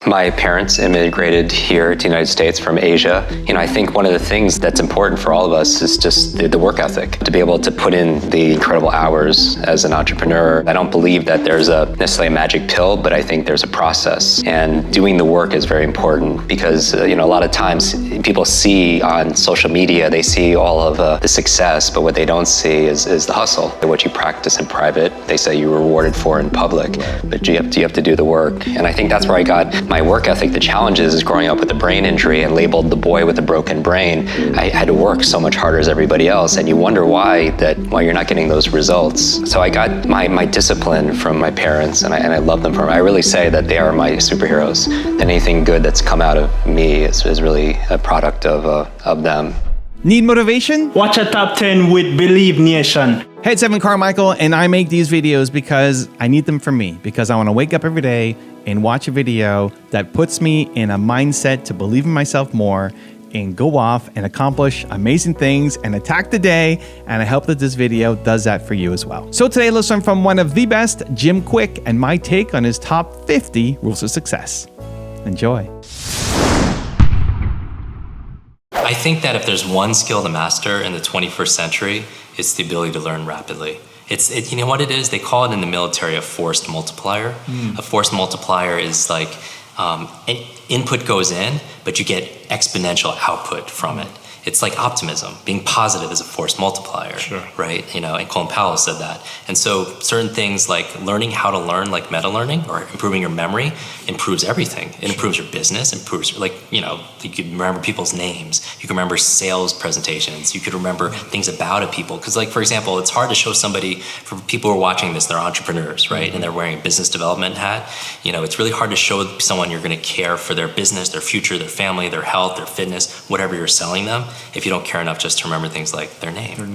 My parents immigrated here to the United States from Asia. I think one of the things that's important for all of us is just the work ethic, to be able to put in the incredible hours as an entrepreneur. I don't believe that there's necessarily a magic pill, but I think there's a process. And doing the work is very important because, a lot of times people see on social media, they see all of the success, but what they don't see is the hustle. What you practice in private, they say you're rewarded for in public, but you have to do the work. And I think that's where I got my work ethic. The challenge is growing up with a brain injury and labeled the boy with a broken brain. I had to work so much harder as everybody else, and you wonder why you're not getting those results. So I got my discipline from my parents, and I love them for it. I really say that they are my superheroes. And anything good that's come out of me is really a product of them. Need motivation? Watch a Top 10 with Believe Nation. Hey, it's Evan Carmichael, and I make these videos because I need them for me, because I want to wake up every day and watch a video that puts me in a mindset to believe in myself more and go off and accomplish amazing things and attack the day. And I hope that this video does that for you as well. So today, let's learn from one of the best, Jim Kwik, and my take on his top 50 rules of success. Enjoy. I think that if there's one skill to master in the 21st century, it's the ability to learn rapidly. You know what it is? They call it in the military a forced multiplier. A forced multiplier is like input goes in, but you get exponential output from it. It's like optimism. Being positive is a forced multiplier, right? And Colin Powell said that. And so certain things like learning how to learn, like meta learning or improving your memory, improves everything. It improves your business, improves you can remember people's names. You can remember sales presentations. You could remember things about people. Because for example, it's hard to show somebody, for people who are watching this, they're entrepreneurs, right? And they're wearing a business development hat. It's really hard to show someone you're going to care for their business, their future, their family, their health, their fitness, whatever you're selling them, if you don't care enough just to remember things like their name, or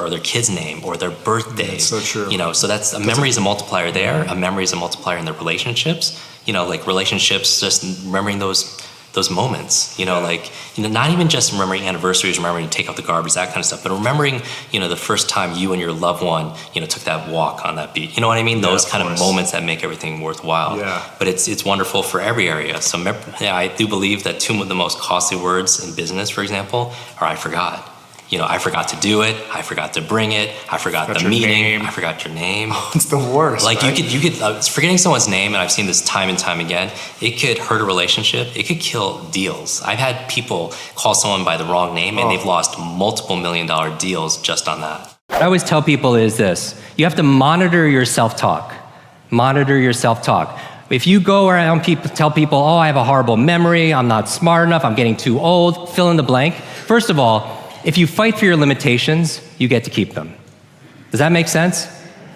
their kid's name, or their birthdays. That's so true. So that's a memory is a multiplier there. A memory is a multiplier in their relationships. Relationships, just remembering those moments. Not even just remembering anniversaries, remembering to take out the garbage, that kind of stuff, but remembering, the first time you and your loved one, took that walk on that beach. You know what I mean? Those kind of moments that make everything worthwhile. Yeah. But it's wonderful for every area. So I do believe that two of the most costly words in business, for example, are I forgot. I forgot to do it. I forgot to bring it. I forgot the meeting. I forgot your name. It's the worst. Right? you could forgetting someone's name, and I've seen this time and time again. It could hurt a relationship. It could kill deals. I've had people call someone by the wrong name, and they've lost multiple $1 million deals just on that. What I always tell people is this: you have to monitor your self-talk. Monitor your self-talk. If you go around tell people, oh, I have a horrible memory, I'm not smart enough, I'm getting too old, fill in the blank. First of all, if you fight for your limitations, you get to keep them. Does that make sense?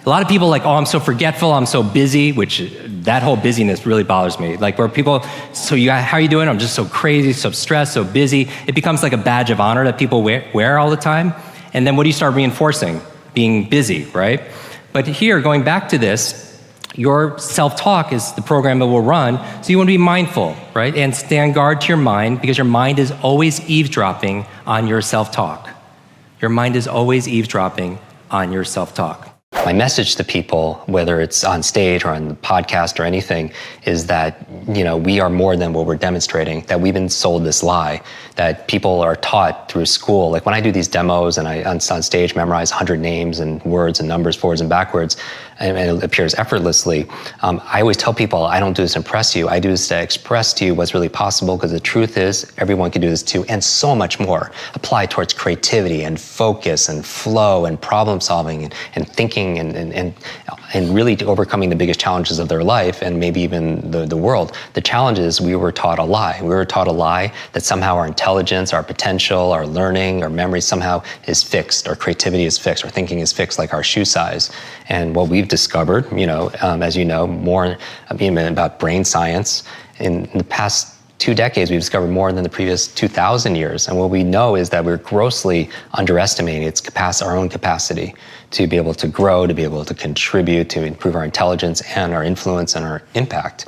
A lot of people are like, oh, I'm so forgetful, I'm so busy, which that whole busyness really bothers me. Where people, how are you doing? I'm just so crazy, so stressed, so busy. It becomes like a badge of honor that people wear all the time. And then what do you start reinforcing? Being busy, right? But here, going back to this, your self-talk is the program that will run, so you want to be mindful, right? And stand guard to your mind, because your mind is always eavesdropping on your self-talk. Your mind is always eavesdropping on your self-talk. My message to people, whether it's on stage or on the podcast or anything, is that, we are more than what we're demonstrating, that we've been sold this lie, that people are taught through school. Like when I do these demos and I on stage memorize 100 names and words and numbers forwards and backwards, and it appears effortlessly, I always tell people, I don't do this to impress you. I do this to express to you what's really possible, because the truth is everyone can do this too, and so much more. Apply towards creativity and focus and flow and problem solving and thinking and really overcoming the biggest challenges of their life and maybe even the world. The challenge is we were taught a lie. We were taught a lie that somehow our intelligence, our potential, our learning, our memory somehow is fixed, our creativity is fixed, our thinking is fixed like our shoe size. And what we've discovered, as you know, more about brain science, in the past 2 decades, we've discovered more than the previous 2,000 years. And what we know is that we're grossly underestimating our own capacity to be able to grow, to be able to contribute, to improve our intelligence and our influence and our impact.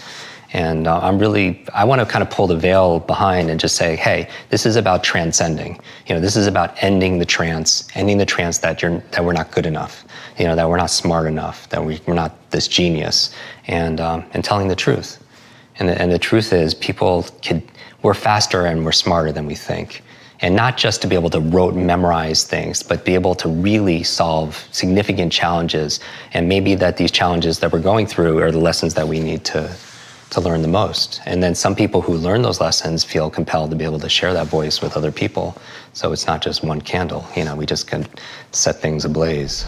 And I want to kind of pull the veil behind and just say, hey, this is about transcending. This is about ending the trance that we're not good enough, that we're not smart enough, that we're not this genius, and telling the truth. And the truth is, we're faster and we're smarter than we think. And not just to be able to memorize things, but be able to really solve significant challenges. And maybe that these challenges that we're going through are the lessons that we need to learn the most. And then some people who learn those lessons feel compelled to be able to share that voice with other people. So it's not just one candle, we just can set things ablaze.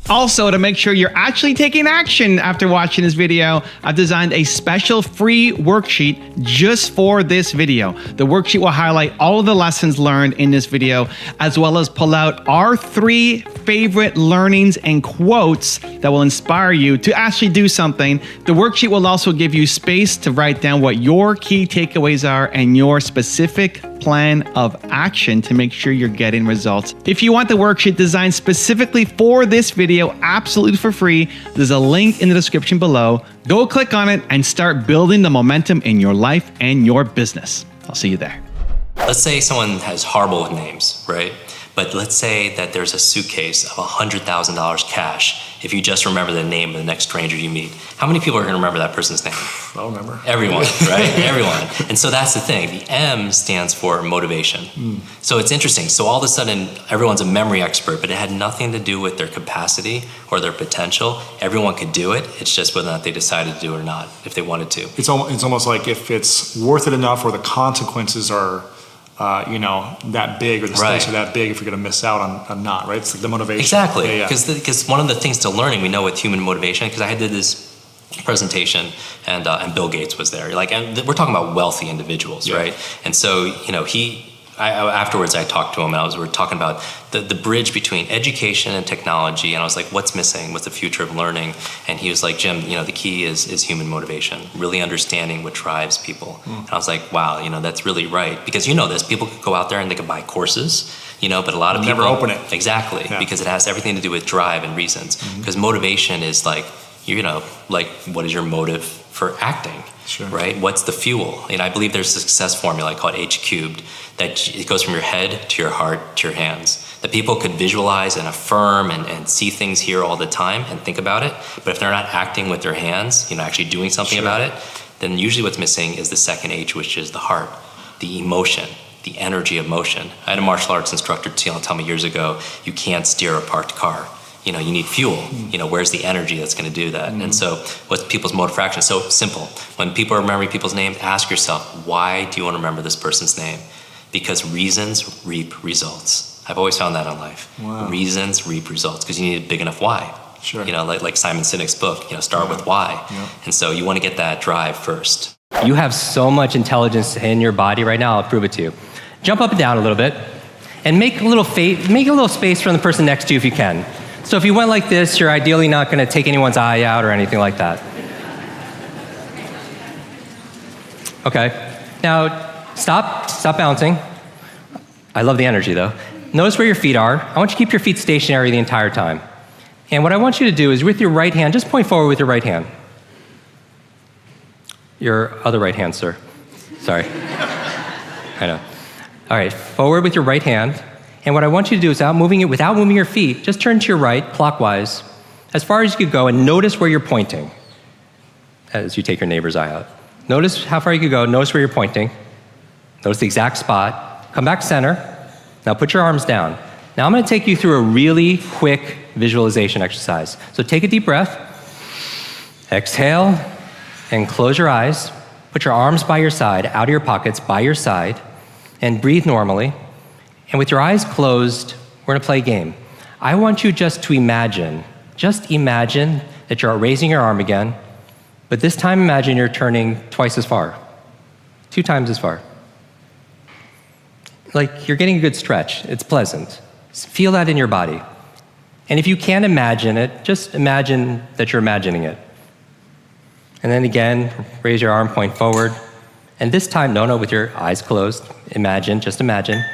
Also, to make sure you're actually taking action after watching this video, I've designed a special free worksheet just for this video. The worksheet will highlight all of the lessons learned in this video, as well as pull out our 3 favorite learnings and quotes that will inspire you to actually do something. The worksheet will also give you space to write down what your key takeaways are and your specific plan of action to make sure you're getting results. If you want the worksheet designed specifically for this video, absolutely for free, there's a link in the description below. Go click on it and start building the momentum in your life and your business. I'll see you there. Let's say someone has horrible with names, right? But let's say that there's a suitcase of $100,000 cash. If you just remember the name of the next stranger you meet, how many people are going to remember that person's name? I'll remember. Everyone, right? Everyone. And so that's the thing. The M stands for motivation. So it's interesting. So all of a sudden, everyone's a memory expert, but it had nothing to do with their capacity or their potential. Everyone could do it. It's just whether or not they decided to do it or not, if they wanted to. It's almost like if it's worth it enough or the consequences are that big, or the stakes are that big, if you're going to miss out on not, right? It's like the motivation. Exactly. Because one of the things to learning, we know with human motivation, because I did this presentation and Bill Gates was there. And we're talking about wealthy individuals, right? And so, afterwards I talked to him and we were talking about the bridge between education and technology, and I was like, what's missing? What's the future of learning? And he was like, Jim, the key is human motivation, really understanding what drives people. And I was like, wow, that's really right. Because this, people could go out there and they could buy courses, but a lot of people never open it. Exactly, because it has everything to do with drive and reasons. Because motivation is like what is your motive for acting? Sure. Right? What's the fuel? And I believe there's a success formula called H cubed, that it goes from your head to your heart to your hands. That people could visualize and affirm and see things here all the time and think about it. But if they're not acting with their hands, actually doing something about it, then usually what's missing is the second H, which is the heart, the emotion, the energy of motion. I had a martial arts instructor tell me years ago, you can't steer a parked car. You need fuel. Where's the energy that's going to do that? And so what's people's mode for action? So simple. When people are remembering people's names, ask yourself, why do you want to remember this person's name? Because reasons reap results. I've always found that in life. Wow. Reasons reap results, because you need a big enough why. Sure. Like Simon Sinek's book, start with why. Yeah. And so you want to get that drive first. You have so much intelligence in your body right now. I'll prove it to you. Jump up and down a little bit and make a little space from the person next to you if you can. So if you went like this, you're ideally not going to take anyone's eye out or anything like that. Okay. Now, stop bouncing. I love the energy, though. Notice where your feet are. I want you to keep your feet stationary the entire time. And what I want you to do is with your right hand, just point forward with your right hand. Your other right hand, sir. Sorry. I know. All right, forward with your right hand. And what I want you to do is without moving your feet, just turn to your right, clockwise, as far as you could go, and notice where you're pointing as you take your neighbor's eye out. Notice how far you could go. Notice where you're pointing. Notice the exact spot. Come back center. Now put your arms down. Now I'm going to take you through a really quick visualization exercise. So take a deep breath. Exhale and close your eyes. Put your arms by your side, out of your pockets, by your side, and breathe normally. And with your eyes closed, we're going to play a game. I want you just imagine that you're raising your arm again, but this time imagine you're turning twice as far, 2 times as far. Like you're getting a good stretch. It's pleasant. Feel that in your body. And if you can't imagine it, just imagine that you're imagining it. And then again, raise your arm, point forward. And this time, with your eyes closed, just imagine.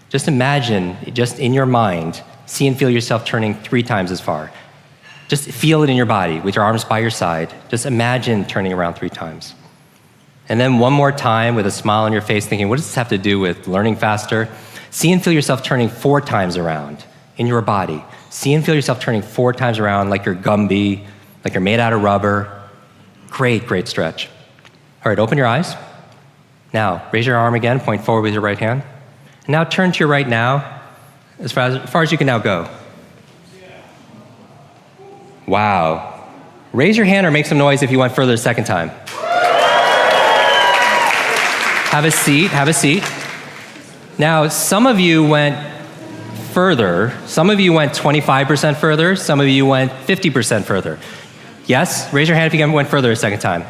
Just imagine, just in your mind, see and feel yourself turning 3 times as far. Just feel it in your body with your arms by your side. Just imagine turning around 3 times. And then one more time with a smile on your face thinking, what does this have to do with learning faster? See and feel yourself turning 4 times around in your body. See and feel yourself turning 4 times around like you're Gumby, like you're made out of rubber. Great, great stretch. All right, open your eyes. Now, raise your arm again, point forward with your right hand. And now turn to your right now, as far as you can now go. Wow. Raise your hand or make some noise if you went further the second time. Have a seat, have a seat. Now, some of you went further. Some of you went 25% further. Some of you went 50% further. Yes? Raise your hand if you went further a second time.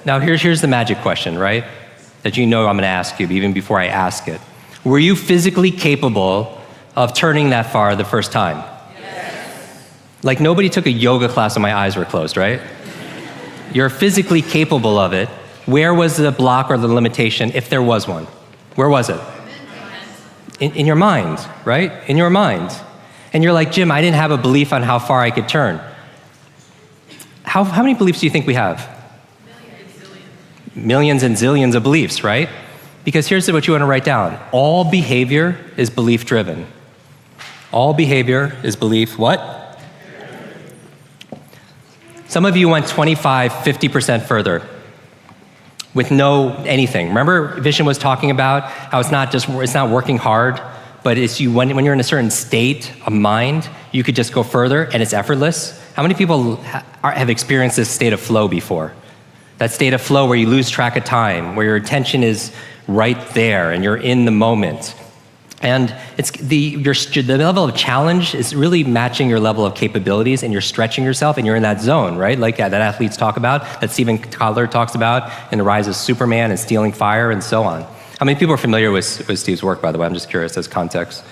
Now, here's the magic question, right? That you know I'm going to ask you even before I ask it. Were you physically capable of turning that far the first time? Yes. Like nobody took a yoga class when my eyes were closed, right? You're physically capable of it. Where was the block or the limitation, if there was one? Where was it? In your mind, right? In your mind. And you're like, Jim, I didn't have a belief on how far I could turn. How many beliefs do you think we have? Millions and zillions of beliefs, right? Because here's what you want to write down. All behavior is belief driven. All behavior is belief what? Some of you went 25, 50% further with no anything. Remember Vishen was talking about how it's not working hard, but it's when you're in a certain state of mind, you could just go further and it's effortless. How many people have experienced this state of flow before? That state of flow where you lose track of time, where your attention is right there and you're in the moment. And it's the level of challenge is really matching your level of capabilities, and you're stretching yourself and you're in that zone, right? Like that athletes talk about, that Stephen Kotler talks about in The Rise of Superman and Stealing Fire and so on. How many people are familiar with Steve's work, by the way? I'm just curious as context.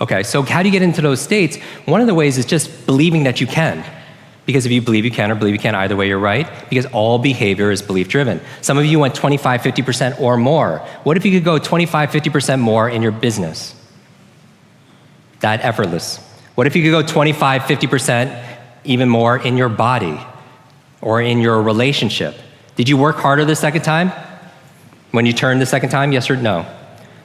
Okay, so how do you get into those states? One of the ways is just believing that you can. Because if you believe you can or believe you can, either way you're right, because all behavior is belief driven. Some of you went 25, 50% or more. What if you could go 25, 50% more in your business? That effortless. What if you could go 25, 50% even more in your body or in your relationship? Did you work harder the second time? When you turned the second time, yes or no?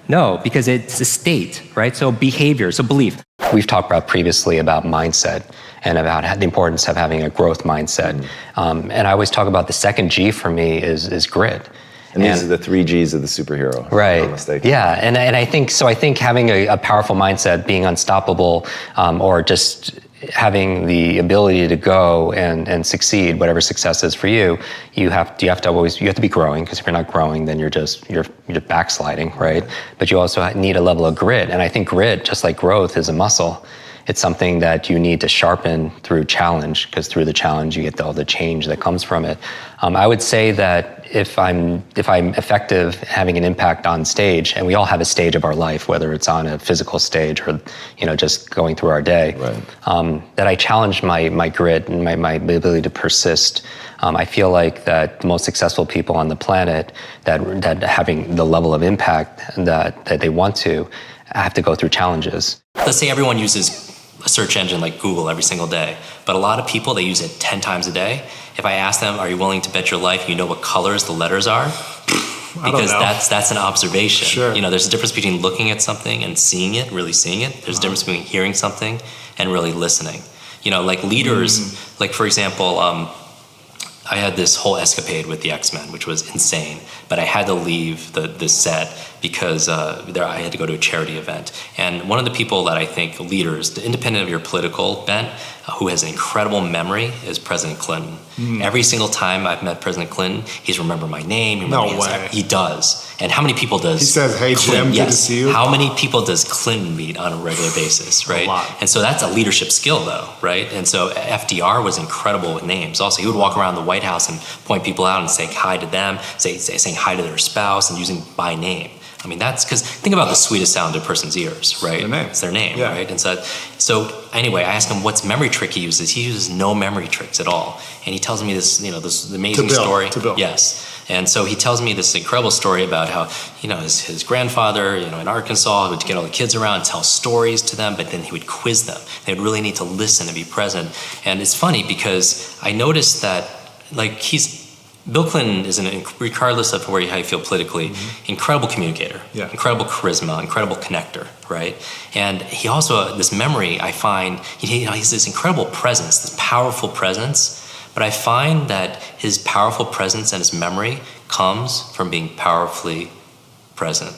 No, because it's a state, right? So behavior, so belief. We've talked about previously about mindset and about the importance of having a growth mindset. And I always talk about the second G for me is grit. And these are the 3 Gs of the superhero. Right. If I'm not mistaken. Yeah, and I think having a powerful mindset, being unstoppable, or just having the ability to go and succeed, whatever success is for you, you have to be growing, because if you're not growing, then you're backsliding, right? But you also need a level of grit, and I think grit, just like growth, is a muscle. It's something that you need to sharpen through challenge, because through the challenge you get all the change that comes from it. I would say that if I'm effective having an impact on stage, and we all have a stage of our life, whether it's on a physical stage or just going through our day, right. That I challenge my grit and my ability to persist. I feel like that the most successful people on the planet that having the level of impact that they want to have to go through challenges. Let's say everyone uses a search engine like Google every single day, but a lot of people, they use it 10 times a day. If I ask them, are you willing to bet your life you know what colors the letters are? Because that's an observation. Sure. There's a difference between looking at something and seeing it, really seeing it. There's a difference between hearing something and really listening. Like leaders, like for example, I had this whole escapade with the X-Men, which was insane, but I had to leave the set because I had to go to a charity event. And one of the people that I think leaders, independent of your political bent, who has an incredible memory is President Clinton. Every single time I've met President Clinton, he's remembered my name. He does. And how many people does he says, hey Clinton, Jim, good to see you? How many people does Clinton meet on a regular basis, right? A lot. And so that's a leadership skill though, right? And so FDR was incredible with names. Also, he would walk around the White House and point people out and say hi to them, saying hi to their spouse and using by name. I mean, that's because think about the sweetest sound to a person's ears, right? It's their name, right? And so anyway, I asked him what's memory trick he uses. He uses no memory tricks at all. And he tells me this, this amazing story. To build. Yes. And so he tells me this incredible story about how, his grandfather, in Arkansas, would get all the kids around and tell stories to them, but then he would quiz them. They would really need to listen and be present. And it's funny because I noticed that, Bill Clinton is, regardless of how you feel politically, incredible communicator, incredible charisma, incredible connector, right? And he also, this memory, I find, he has this incredible presence, this powerful presence, but I find that his powerful presence and his memory comes from being powerfully present.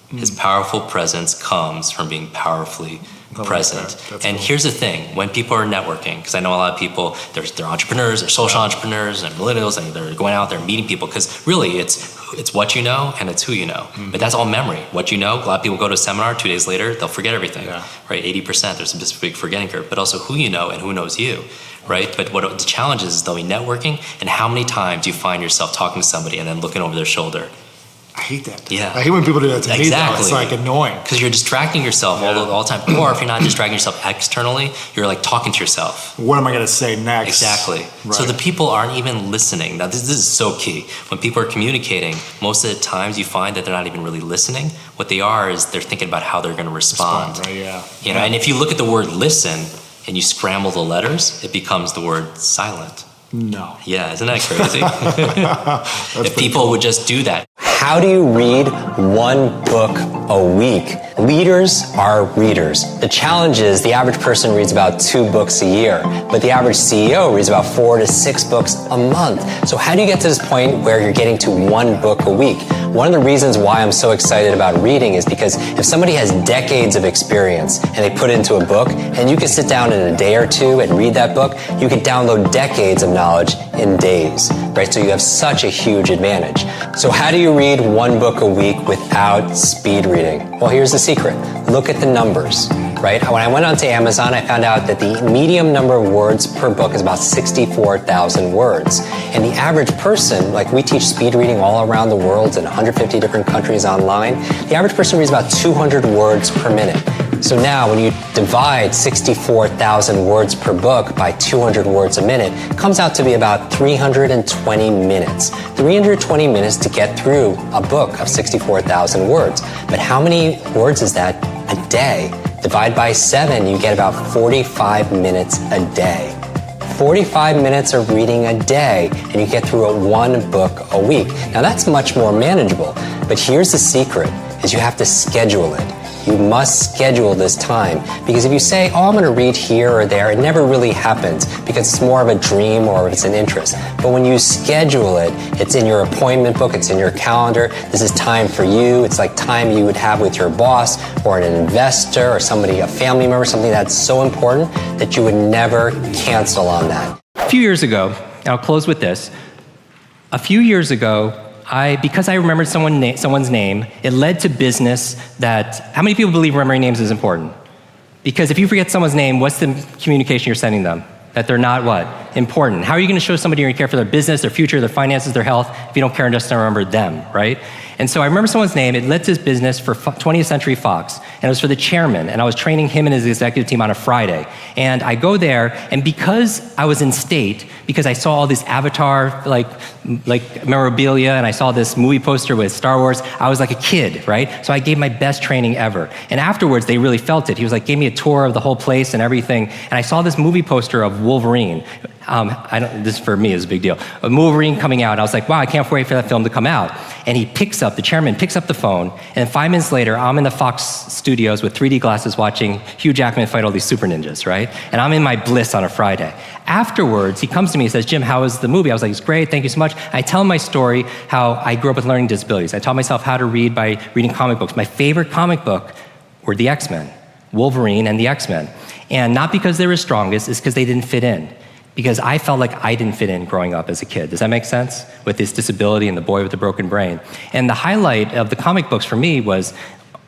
His powerful presence comes from being powerfully present. And cool. here's the thing, when people are networking, because I know a lot of people, they're entrepreneurs, they're social entrepreneurs, and millennials, and they're going out there meeting people, because really it's what you know and it's who you know. But that's all memory. What you know, a lot of people go to a seminar, 2 days later, they'll forget everything, right? 80%, there's this big forgetting curve, but also who you know and who knows you, right? But what the challenge is though in networking, and how many times do you find yourself talking to somebody and then looking over their shoulder? I hate that. Yeah. I hate when people do that to me. Exactly. It's like annoying. Because you're distracting yourself all the time. Or if you're not distracting yourself externally, you're like talking to yourself. What am I going to say next? Exactly. Right. So the people aren't even listening. Now this is so key. When people are communicating, most of the times you find that they're not even really listening. What they are is they're thinking about how they're going to respond. Right, yeah. You know, and if you look at the word listen and you scramble the letters, it becomes the word silent. No. Yeah, isn't that crazy? If people would just do that. How do you read one book a week? Leaders are readers. The challenge is the average person reads about 2 books a year, but the average CEO reads about 4 to 6 books a month. So how do you get to this point where you're getting to 1 book a week? One of the reasons why I'm so excited about reading is because if somebody has decades of experience and they put it into a book, and you can sit down in a day or 2 and read that book, you can download decades of knowledge in days, right? So you have such a huge advantage. So how do you read 1 book a week without speed reading? Well, here's the secret. Look at the numbers, right? When I went onto Amazon, I found out that the medium number of words per book is about 64,000 words. And the average person, like we teach speed reading all around the world in 150 different countries online, the average person reads about 200 words per minute. So now when you divide 64,000 words per book by 200 words a minute, it comes out to be about 320 minutes. 320 minutes to get through a book of 64,000 words. But how many words is that a day? Divide by 7, you get about 45 minutes a day. 45 minutes of reading a day, and you get through 1 book a week. Now that's much more manageable, but here's the secret, is you have to schedule it. You must schedule this time, because if you say, oh, I'm going to read here or there, it never really happens because it's more of a dream or it's an interest. But when you schedule it, it's in your appointment book, it's in your calendar. This is time for you. It's like time you would have with your boss or an investor or somebody, a family member, something that's so important that you would never cancel on that. A few years ago, and I'll close with this. A few years ago, because I remembered someone's name, it led to business that, how many people believe remembering names is important? Because if you forget someone's name, what's the communication you're sending them? That they're not what? Important. How are you going to show somebody you care for their business, their future, their finances, their health, if you don't care just to remember them, right? And so I remember someone's name, it led to this business for 20th Century Fox, and it was for the chairman, and I was training him and his executive team on a Friday. And I go there, and because I was in state, because I saw all this Avatar, like memorabilia, and I saw this movie poster with Star Wars, I was like a kid, right? So I gave my best training ever. And afterwards, they really felt it. He was like, gave me a tour of the whole place and everything, and I saw this movie poster of Wolverine. This for me is a big deal. A Wolverine coming out, I was like, wow, I can't wait for that film to come out. And the chairman picks up the phone, and 5 minutes later, I'm in the Fox studios with 3D glasses watching Hugh Jackman fight all these super ninjas, right? And I'm in my bliss on a Friday. Afterwards, he comes to me and says, Jim, how was the movie? I was like, it's great, thank you so much. I tell him my story, how I grew up with learning disabilities. I taught myself how to read by reading comic books. My favorite comic book were the X-Men, Wolverine and the X-Men. And not because they were strongest, it's because they didn't fit in. Because I felt like I didn't fit in growing up as a kid. Does that make sense? With this disability and the boy with the broken brain. And the highlight of the comic books for me was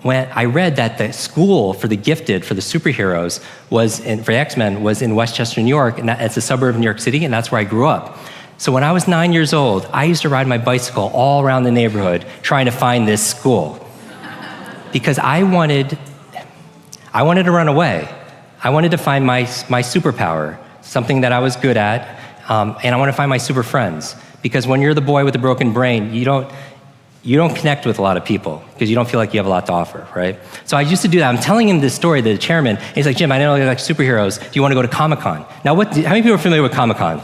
when I read that the school for the gifted, for the superheroes, for the X-Men, was in Westchester, New York, and it's a suburb of New York City, and that's where I grew up. So when I was 9 years old, I used to ride my bicycle all around the neighborhood trying to find this school. Because I wanted to run away. I wanted to find my superpower, something that I was good at, and I want to find my super friends. Because when you're the boy with the broken brain, you don't connect with a lot of people because you don't feel like you have a lot to offer, right? So I used to do that. I'm telling him this story, the chairman, and he's like, Jim, I know you like superheroes. Do you want to go to Comic-Con? Now, how many people are familiar with Comic-Con,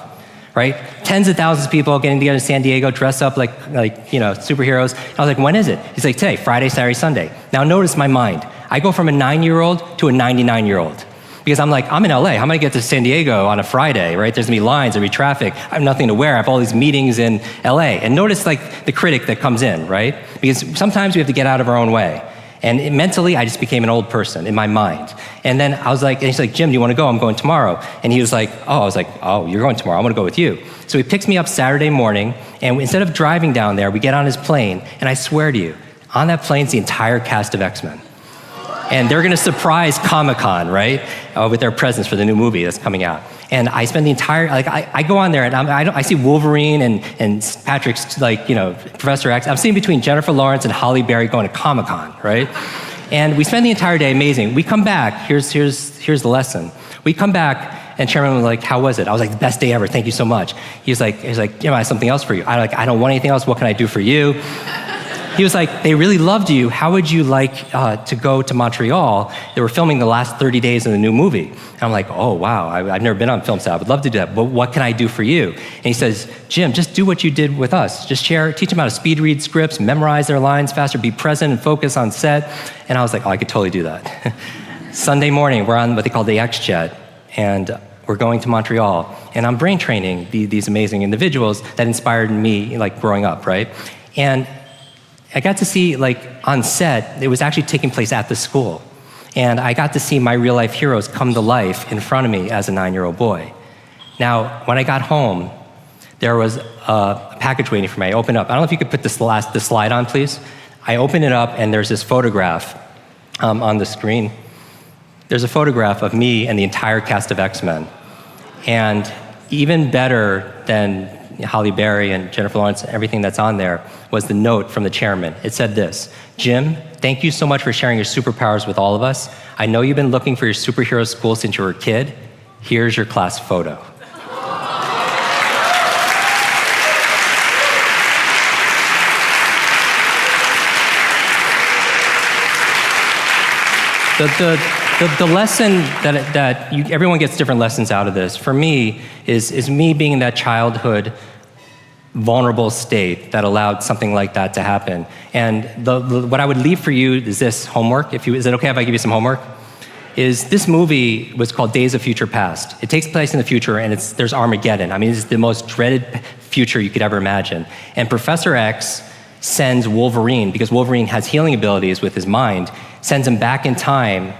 right? Tens of thousands of people getting together in San Diego, dress up like superheroes. I was like, when is it? He's like, today, Friday, Saturday, Sunday. Now notice my mind. I go from a 9-year-old to a 99-year-old. Because I'm like, I'm in LA. How am I going to get to San Diego on a Friday, right? There's going to be lines, there'll be traffic. I have nothing to wear. I have all these meetings in LA. And notice like the critic that comes in, right? Because sometimes we have to get out of our own way. And mentally, I just became an old person in my mind. And then I was like, and he's like, Jim, do you want to go? I'm going tomorrow. And he was like, oh, I was like, oh, you're going tomorrow. I want to go with you. So he picks me up Saturday morning, and instead of driving down there, we get on his plane, and I swear to you, on that plane's the entire cast of X-Men. And they're going to surprise Comic-Con, right, with their presence for the new movie that's coming out. And I spend the entire, like, I go on there and I see Wolverine and Patrick's, like, you know, Professor X. I'm sitting between Jennifer Lawrence and Halle Berry going to Comic-Con, right? And we spend the entire day amazing. We come back, here's the lesson. We come back and Chairman was like, how was it? I was like, the best day ever, thank you so much. He's like, Jim, I have something else for you. I don't want anything else, what can I do for you? He was like, they really loved you. How would you like to go to Montreal? They were filming the last 30 days of the new movie. And I'm like, oh, wow, I've never been on film set. I would love to do that, but what can I do for you? And he says, Jim, just do what you did with us. Just teach them how to speed read scripts, memorize their lines faster, be present and focus on set. And I was like, oh, I could totally do that. Sunday morning, we're on what they call the X-Jet, and we're going to Montreal. And I'm brain training these amazing individuals that inspired me, like, growing up, right? And I got to see, like, on set, it was actually taking place at the school. And I got to see my real life heroes come to life in front of me as a 9-year-old boy. Now, when I got home, there was a package waiting for me. I opened up. I don't know if you could put the slide on, please. I opened it up, and there's this photograph on the screen. There's a photograph of me and the entire cast of X-Men. And even better than Halle Berry and Jennifer Lawrence, everything that's on there, was the note from the chairman. It said this: Jim, thank you so much for sharing your superpowers with all of us. I know you've been looking for your superhero school since you were a kid. Here's your class photo. The lesson that everyone gets different lessons out of this. For me, is me being in that childhood vulnerable state that allowed something like that to happen. And what I would leave for you is this homework. Is it okay if I give you some homework? Is this movie was called Days of Future Past. It takes place in the future, and there's Armageddon. I mean, it's the most dreaded future you could ever imagine. And Professor X sends Wolverine, because Wolverine has healing abilities with his mind, sends him back in time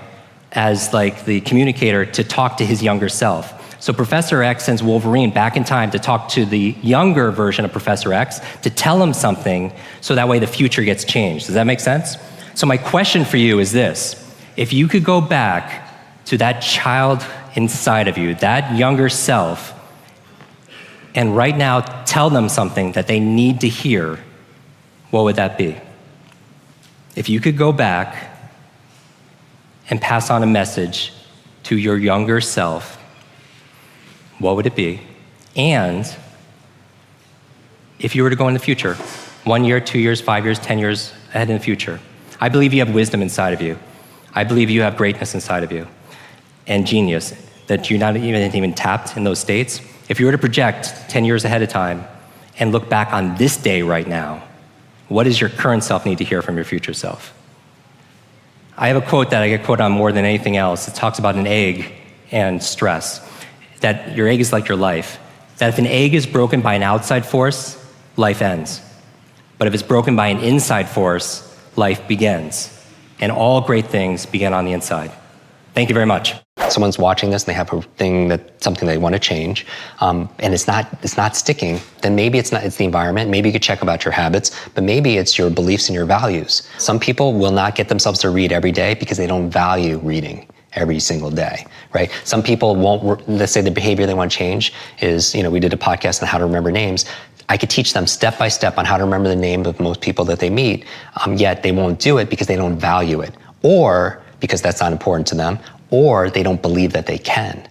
as, like, the communicator to talk to his younger self. So Professor X sends Wolverine back in time to talk to the younger version of Professor X to tell him something, so that way the future gets changed. Does that make sense? So my question for you is this: if you could go back to that child inside of you, that younger self, and right now tell them something that they need to hear, what would that be? If you could go back and pass on a message to your younger self, what would it be? And if you were to go in the future, 1 year, 2 years, 5 years, 10 years ahead in the future, I believe you have wisdom inside of you. I believe you have greatness inside of you and genius that you're not even tapped in those states. If you were to project 10 years ahead of time and look back on this day right now, what does your current self need to hear from your future self? I have a quote that I get quoted on more than anything else. It talks about an egg and stress. That your egg is like your life. That if an egg is broken by an outside force, life ends. But if it's broken by an inside force, life begins. And all great things begin on the inside. Thank you very much. Someone's watching this and they have something they want to change, and it's not sticking, then maybe it's the environment. Maybe you could check about your habits, but maybe it's your beliefs and your values. Some people will not get themselves to read every day because they don't value reading every single day, right? Some people won't, let's say the behavior they want to change is, we did a podcast on how to remember names. I could teach them step by step on how to remember the name of most people that they meet, yet they won't do it because they don't value it, or because that's not important to them, or they don't believe that they can,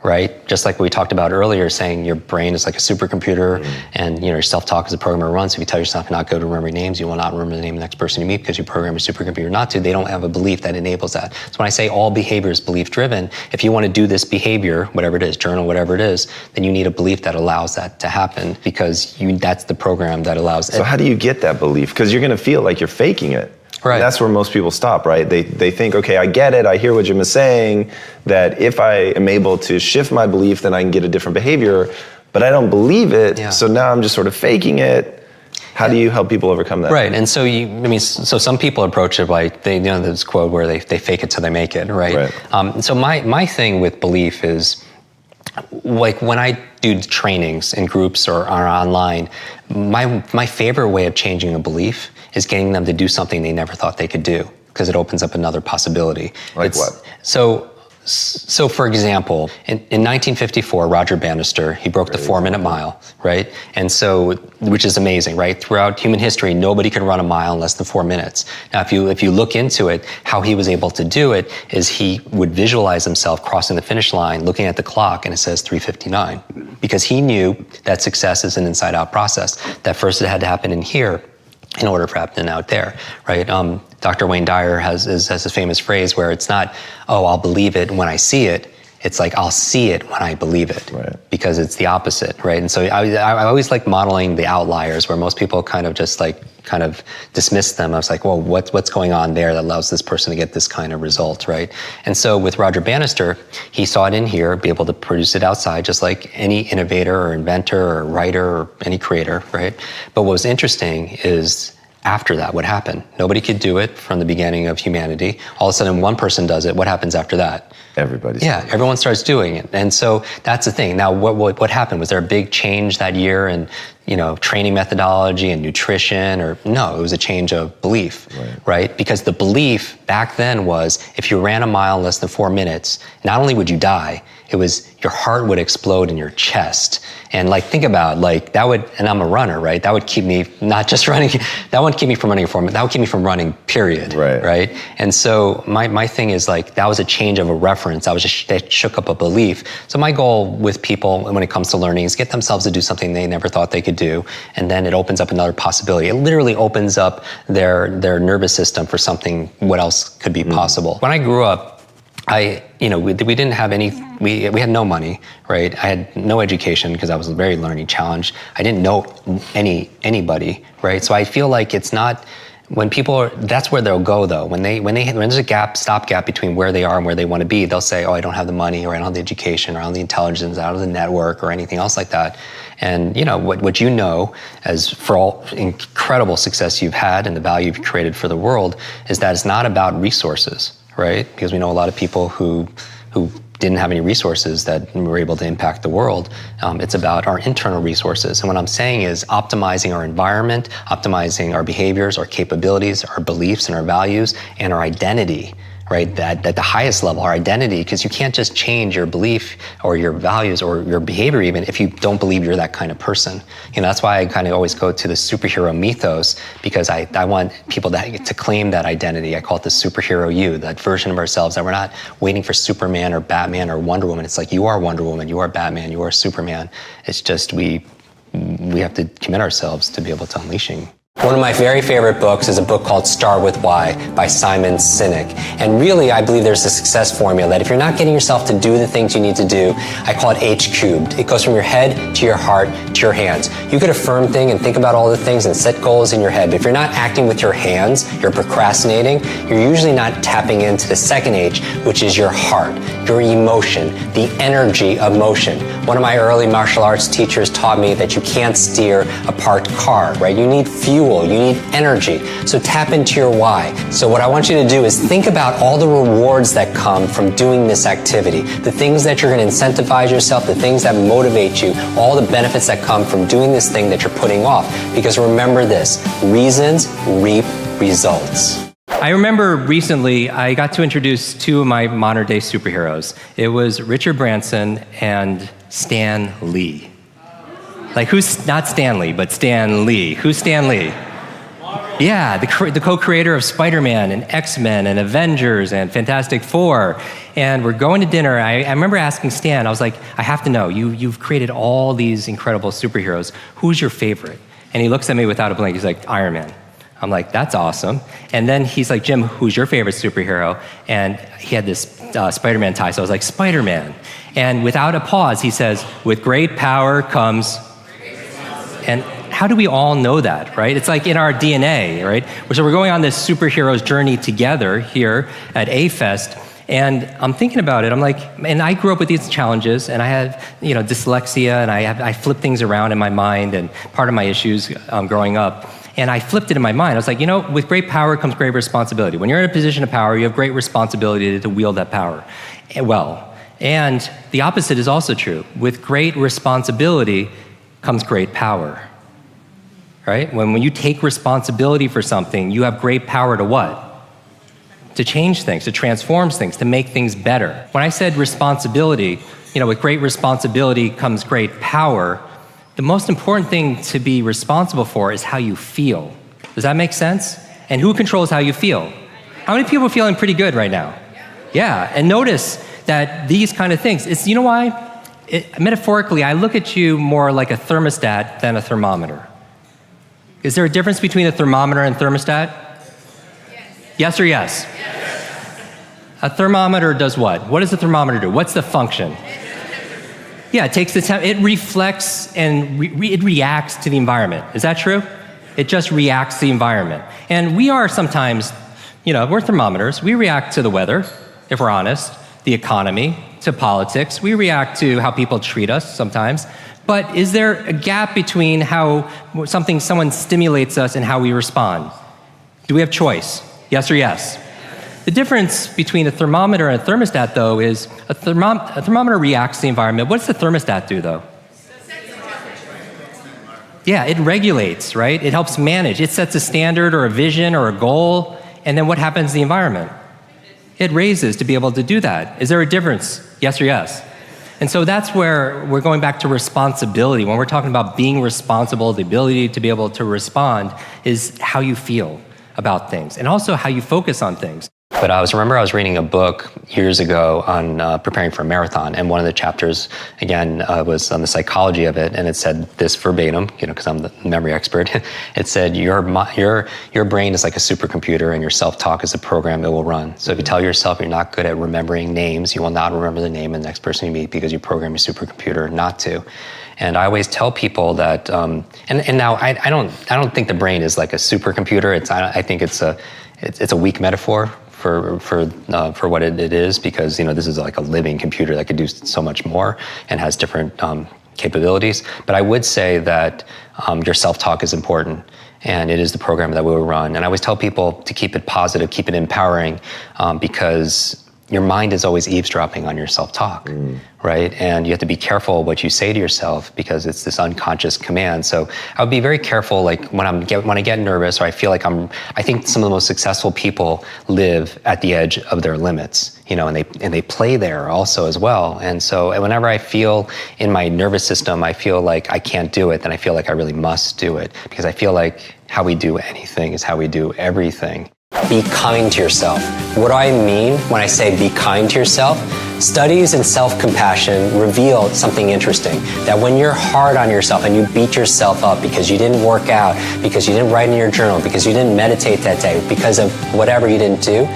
right? Just like we talked about earlier, saying your brain is like a supercomputer, and your self-talk is a program it runs. So if you tell yourself not to go to remember names, you will not remember the name of the next person you meet because you program your supercomputer not to. They don't have a belief that enables that. So when I say all behavior is belief-driven, if you want to do this behavior, whatever it is, journal, whatever it is, then you need a belief that allows that to happen, because that's the program that allows it. So how do you get that belief? Because you're going to feel like you're faking it. Right. That's where most people stop, right? They think, okay, I get it, I hear what Jim is saying, that if I am able to shift my belief, then I can get a different behavior, but I don't believe it, so now I'm just sort of faking it. How do you help people overcome that? Right, and so so some people approach it like this quote where they fake it till they make it, right? So my thing with belief is, like when I do trainings in groups or online, my favorite way of changing a belief is getting them to do something they never thought they could do, because it opens up another possibility. Like what? So for example, in 1954, Roger Bannister, he broke the 4-minute mile, right? And so, which is amazing, right? Throughout human history, nobody could run a mile in less than 4 minutes. Now, if you look into it, how he was able to do it is he would visualize himself crossing the finish line, looking at the clock, and it says 3:59, because he knew that success is an inside-out process. That first it had to happen in here in order for it to happen out there, right? Dr. Wayne Dyer has a famous phrase where it's not, oh, I'll believe it when I see it. It's like, I'll see it when I believe it, because it's the opposite, right? And so I always like modeling the outliers where most people kind of dismiss them. I was like, well, what's going on there that allows this person to get this kind of result, right? And so with Roger Bannister, he saw it in here, be able to produce it outside, just like any innovator or inventor or writer or any creator, right? But what was interesting is, after that, what happened? Nobody could do it from the beginning of humanity. All of a sudden, one person does it. What happens after that? Everyone starts doing it. And so that's the thing. Now, what happened? Was there a big change that year in, training methodology and nutrition? Or no, it was a change of belief, right? Because the belief back then was, if you ran a mile in less than 4 minutes, not only would you die, it was your heart would explode in your chest. And think about that would, and I'm a runner, right? That would keep me not just running, that wouldn't keep me from running a 4 minute, that would keep me from running, period. Right? And so my thing is that was a change of a reference. That shook up a belief. So my goal with people when it comes to learning is get themselves to do something they never thought they could do. And then it opens up another possibility. It literally opens up their nervous system for something, what else could be possible. When I grew up, we didn't have we had no money, right? I had no education because I was very learning challenged. I didn't know anybody, right? So I feel like it's not, when people that's where they'll go though. When there's a stopgap between where they are and where they want to be, they'll say, oh, I don't have the money, or I don't have the education, or I don't have the intelligence, I don't have the network, or anything else like that. And what you know, as for all incredible success you've had and the value you've created for the world, is that it's not about resources, right? Because we know a lot of people who didn't have any resources that were able to impact the world. It's about our internal resources. And what I'm saying is optimizing our environment, optimizing our behaviors, our capabilities, our beliefs and our values, and our identity, right? That at the highest level, our identity, because you can't just change your belief or your values or your behavior even if you don't believe you're that kind of person. That's why I kind of always go to the superhero mythos, because I want people to claim that identity. I call it the superhero you, that version of ourselves that we're not waiting for Superman or Batman or Wonder Woman. It's like, you are Wonder Woman, you are Batman, you are Superman. It's just we have to commit ourselves to be able to unleashing. One of my very favorite books is a book called Start With Why by Simon Sinek. And really, I believe there's a success formula that if you're not getting yourself to do the things you need to do, I call it H cubed. It goes from your head to your heart to your hands. You could affirm things and think about all the things and set goals in your head, but if you're not acting with your hands, you're procrastinating, you're usually not tapping into the second H, which is your heart, your emotion, the energy of motion. One of my early martial arts teachers taught me that you can't steer a parked car, right? You need fuel. You need energy. So tap into your why. So what I want you to do is think about all the rewards that come from doing this activity, the things that you're going to incentivize yourself, the things that motivate you, all the benefits that come from doing this thing that you're putting off. Because remember this, reasons reap results. I remember recently I got to introduce two of my modern day superheroes. It was Richard Branson and Stan Lee. Who's not Stanley, but Stan Lee? Who's Stan Lee? Yeah, the co-creator of Spider-Man and X-Men and Avengers and Fantastic Four. And we're going to dinner. I remember asking Stan, I was like, I have to know, you've created all these incredible superheroes. Who's your favorite? And he looks at me without a blink. He's like, Iron Man. I'm like, that's awesome. And then he's like, Jim, who's your favorite superhero? And he had this Spider-Man tie, so I was like, Spider-Man. And without a pause, he says, with great power comes... And how do we all know that, right? It's like in our DNA, right? So we're going on this superhero's journey together here at A-Fest. And I'm thinking about it, I'm like, and I grew up with these challenges, and I had, dyslexia, and I flip things around in my mind, and part of my issues growing up. And I flipped it in my mind. I was like, with great power comes great responsibility. When you're in a position of power, you have great responsibility to wield that power well. And the opposite is also true. With great responsibility comes great power, right? When you take responsibility for something, you have great power to what? To change things, to transform things, to make things better. When I said responsibility, with great responsibility comes great power, the most important thing to be responsible for is how you feel. Does that make sense? And who controls how you feel? How many people are feeling pretty good right now? Yeah, and notice that these kind of things, why? Metaphorically, I look at you more like a thermostat than a thermometer. Is there a difference between a thermometer and thermostat? Yes or yes? A thermometer does what? What does a thermometer do? What's the function? Yeah, it takes the time. It reflects and it reacts to the environment. Is that true? It just reacts to the environment. And we are sometimes, we're thermometers. We react to the weather, if we're honest, the economy, to politics. We react to how people treat us sometimes. But is there a gap between how someone stimulates us and how we respond? Do we have choice? Yes or yes? The difference between a thermometer and a thermostat, though, is a thermometer reacts to the environment. What does the thermostat do, though? Yeah, it regulates, right? It helps manage. It sets a standard or a vision or a goal, and then what happens to the environment? It raises to be able to do that. Is there a difference? Yes or yes? And so that's where we're going back to responsibility. When we're talking about being responsible, the ability to be able to respond is how you feel about things, and also how you focus on things. But I remember I was reading a book years ago on preparing for a marathon, and one of the chapters, again, was on the psychology of it, and it said this verbatim, because I'm the memory expert. It said, your brain is like a supercomputer, and your self-talk is a program it will run. So if you tell yourself you're not good at remembering names, you will not remember the name of the next person you meet because you program your supercomputer not to. And I always tell people that, and now I don't think the brain is like a supercomputer. I think it's a weak metaphor for what it is, because this is like a living computer that could do so much more and has different capabilities. But I would say that your self-talk is important, and it is the program that we will run. And I always tell people to keep it positive, keep it empowering, because your mind is always eavesdropping on your self-talk, right? And you have to be careful what you say to yourself, because it's this unconscious command. So I would be very careful, like when I get nervous, or I feel like I think some of the most successful people live at the edge of their limits, and they play there also as well. And so whenever I feel in my nervous system, I feel like I can't do it, then I feel like I really must do it, because I feel like how we do anything is how we do everything. Be kind to yourself. What do I mean when I say be kind to yourself? Studies in self-compassion reveal something interesting, that when you're hard on yourself and you beat yourself up because you didn't work out, because you didn't write in your journal, because you didn't meditate that day, because of whatever you didn't do,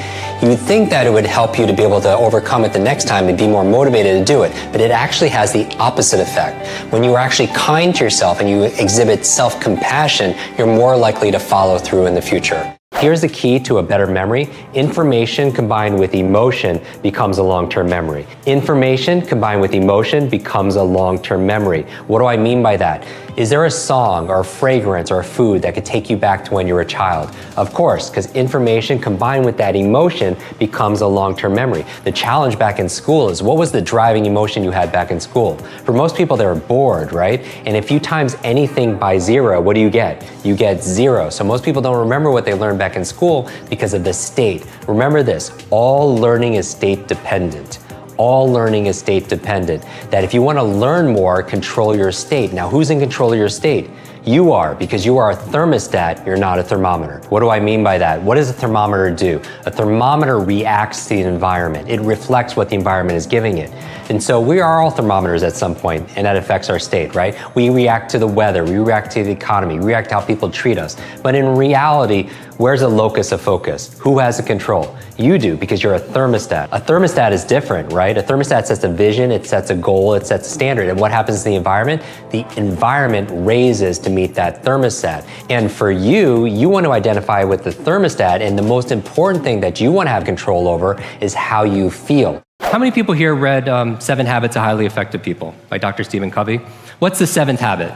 you would think that it would help you to be able to overcome it the next time and be more motivated to do it. But it actually has the opposite effect. When you are actually kind to yourself and you exhibit self-compassion, you're more likely to follow through in the future. Here's the key to a better memory. Information combined with emotion becomes a long-term memory. Information combined with emotion becomes a long-term memory. What do I mean by that? Is there a song or a fragrance or a food that could take you back to when you were a child? Of course, because information combined with that emotion becomes a long-term memory. The challenge back in school is, what was the driving emotion you had back in school? For most people, they were bored, right? And if you times anything by 0, what do you get? You get 0. So most people don't remember what they learned back in school because of the state. Remember this, all learning is state dependent. All learning is state dependent. That if you want to learn more, control your state. Now, who's in control of your state? You are, because you are a thermostat, you're not a thermometer. What do I mean by that? What does a thermometer do? A thermometer reacts to the environment. It reflects what the environment is giving it. And so we are all thermometers at some point, and that affects our state, right? We react to the weather, we react to the economy, we react to how people treat us. But in reality, where's the locus of focus? Who has the control? You do, because you're a thermostat. A thermostat is different, right? A thermostat sets a vision, it sets a goal, it sets a standard. And what happens to the environment? The environment raises to meet that thermostat. And for you, you want to identify with the thermostat, and the most important thing that you want to have control over is how you feel. How many people here read 7 Habits of Highly Effective People by Dr. Stephen Covey? What's the 7th habit?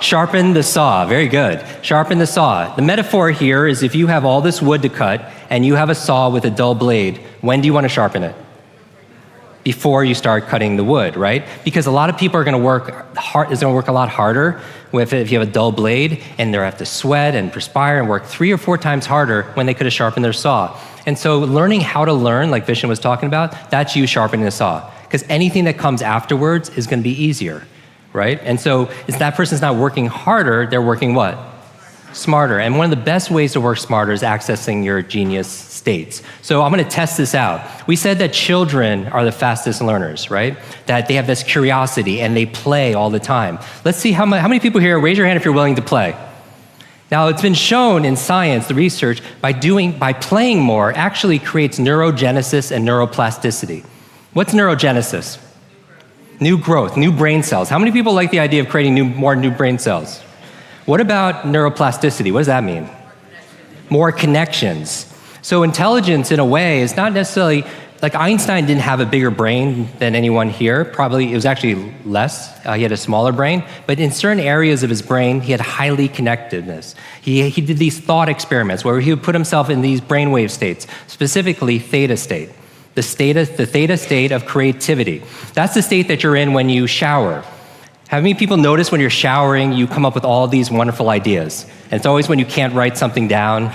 Sharpen the saw. Very good. Sharpen the saw. The metaphor here is if you have all this wood to cut and you have a saw with a dull blade, when do you want to sharpen it? Before you start cutting the wood, right? Because a lot of people are going to work hard. It's going to work a lot harder if you have a dull blade, and they have to sweat and perspire and work 3 or 4 times harder when they could have sharpened their saw. And so learning how to learn, like Vishen was talking about, that's you sharpening the saw. Because anything that comes afterwards is going to be easier, right? And so if that person's not working harder, they're working what? Smarter. And one of the best ways to work smarter is accessing your genius states. So I'm going to test this out. We said that children are the fastest learners, right? That they have this curiosity and they play all the time. Let's see how many people here, raise your hand if you're willing to play. Now, it's been shown in science, the research, by playing more actually creates neurogenesis and neuroplasticity. What's neurogenesis? New growth, new brain cells. How many people like the idea of creating more new brain cells? What about neuroplasticity? What does that mean? More connections. So intelligence, in a way, is not necessarily, like Einstein didn't have a bigger brain than anyone here. Probably, it was actually less. He had a smaller brain. But in certain areas of his brain, he had highly connectedness. He did these thought experiments where he would put himself in these brainwave states, specifically theta state. The theta state of creativity. That's the state that you're in when you shower. Have many people notice when you're showering, you come up with all these wonderful ideas? And it's always when you can't write something down,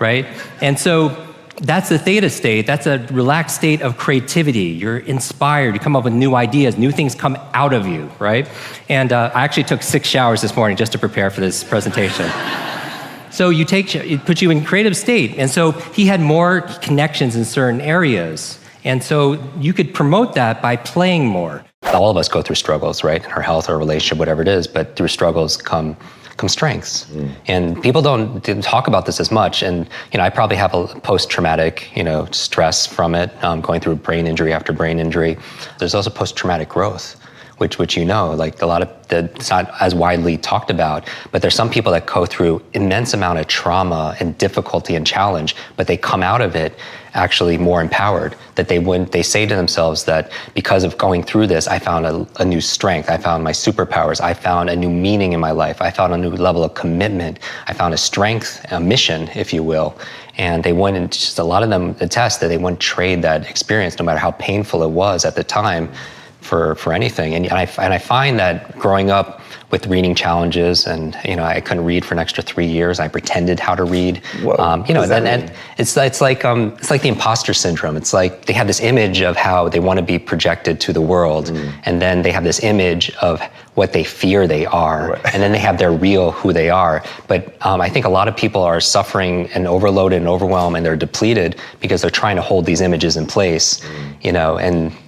right? And so that's the theta state. That's a relaxed state of creativity. You're inspired. You come up with new ideas. New things come out of you, right? And I actually took 6 showers this morning just to prepare for this presentation. So it puts you in creative state. And so he had more connections in certain areas. And so you could promote that by playing more. All of us go through struggles, right? In our health or relationship, whatever it is, but through struggles come strengths. And people didn't talk about this as much. And, I probably have a post-traumatic, stress from it, going through brain injury after brain injury. There's also post-traumatic growth, which like a lot of it's not as widely talked about, but there's some people that go through immense amount of trauma and difficulty and challenge, but they come out of it actually more empowered, that they say to themselves that because of going through this, I found a new strength, I found my superpowers, I found a new meaning in my life, I found a new level of commitment, I found a strength, a mission, if you will. And they wouldn't, just a lot of them attest that they wouldn't trade that experience, no matter how painful it was at the time, for anything. And I find that growing up with reading challenges, and I couldn't read for an extra 3 years. I pretended how to read. And it's like the imposter syndrome. It's like they have this image of how they want to be projected to the world, and then they have this image of what they fear they are, right. And then they have their real who they are. But I think a lot of people are suffering and overloaded and overwhelmed, and they're depleted because they're trying to hold these images in place, and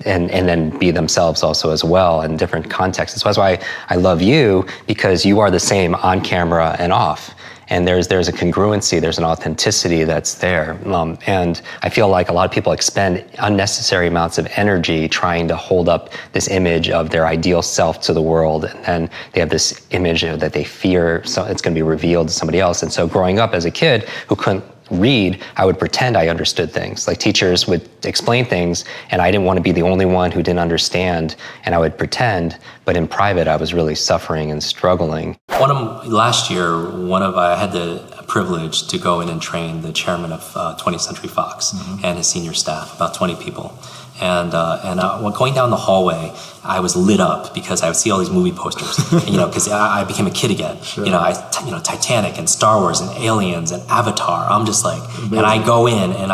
then be themselves also as well in different contexts. So that's why I love you, because you are the same on camera and off. And there's a congruency, there's an authenticity that's there. And I feel like a lot of people expend unnecessary amounts of energy trying to hold up this image of their ideal self to the world. And then they have this image that they fear so it's going to be revealed to somebody else. And so growing up as a kid who couldn't read, I would pretend I understood things. Like teachers would explain things, and I didn't want to be the only one who didn't understand, and I would pretend, but in private I was really suffering and struggling. Last year, I had the privilege to go in and train the chairman of 20th Century Fox and his senior staff, about 20 people. And going down the hallway, I was lit up because I would see all these movie posters, because I became a kid again. Sure. Titanic and Star Wars and Aliens and Avatar. I'm just like, amazing. And I go in and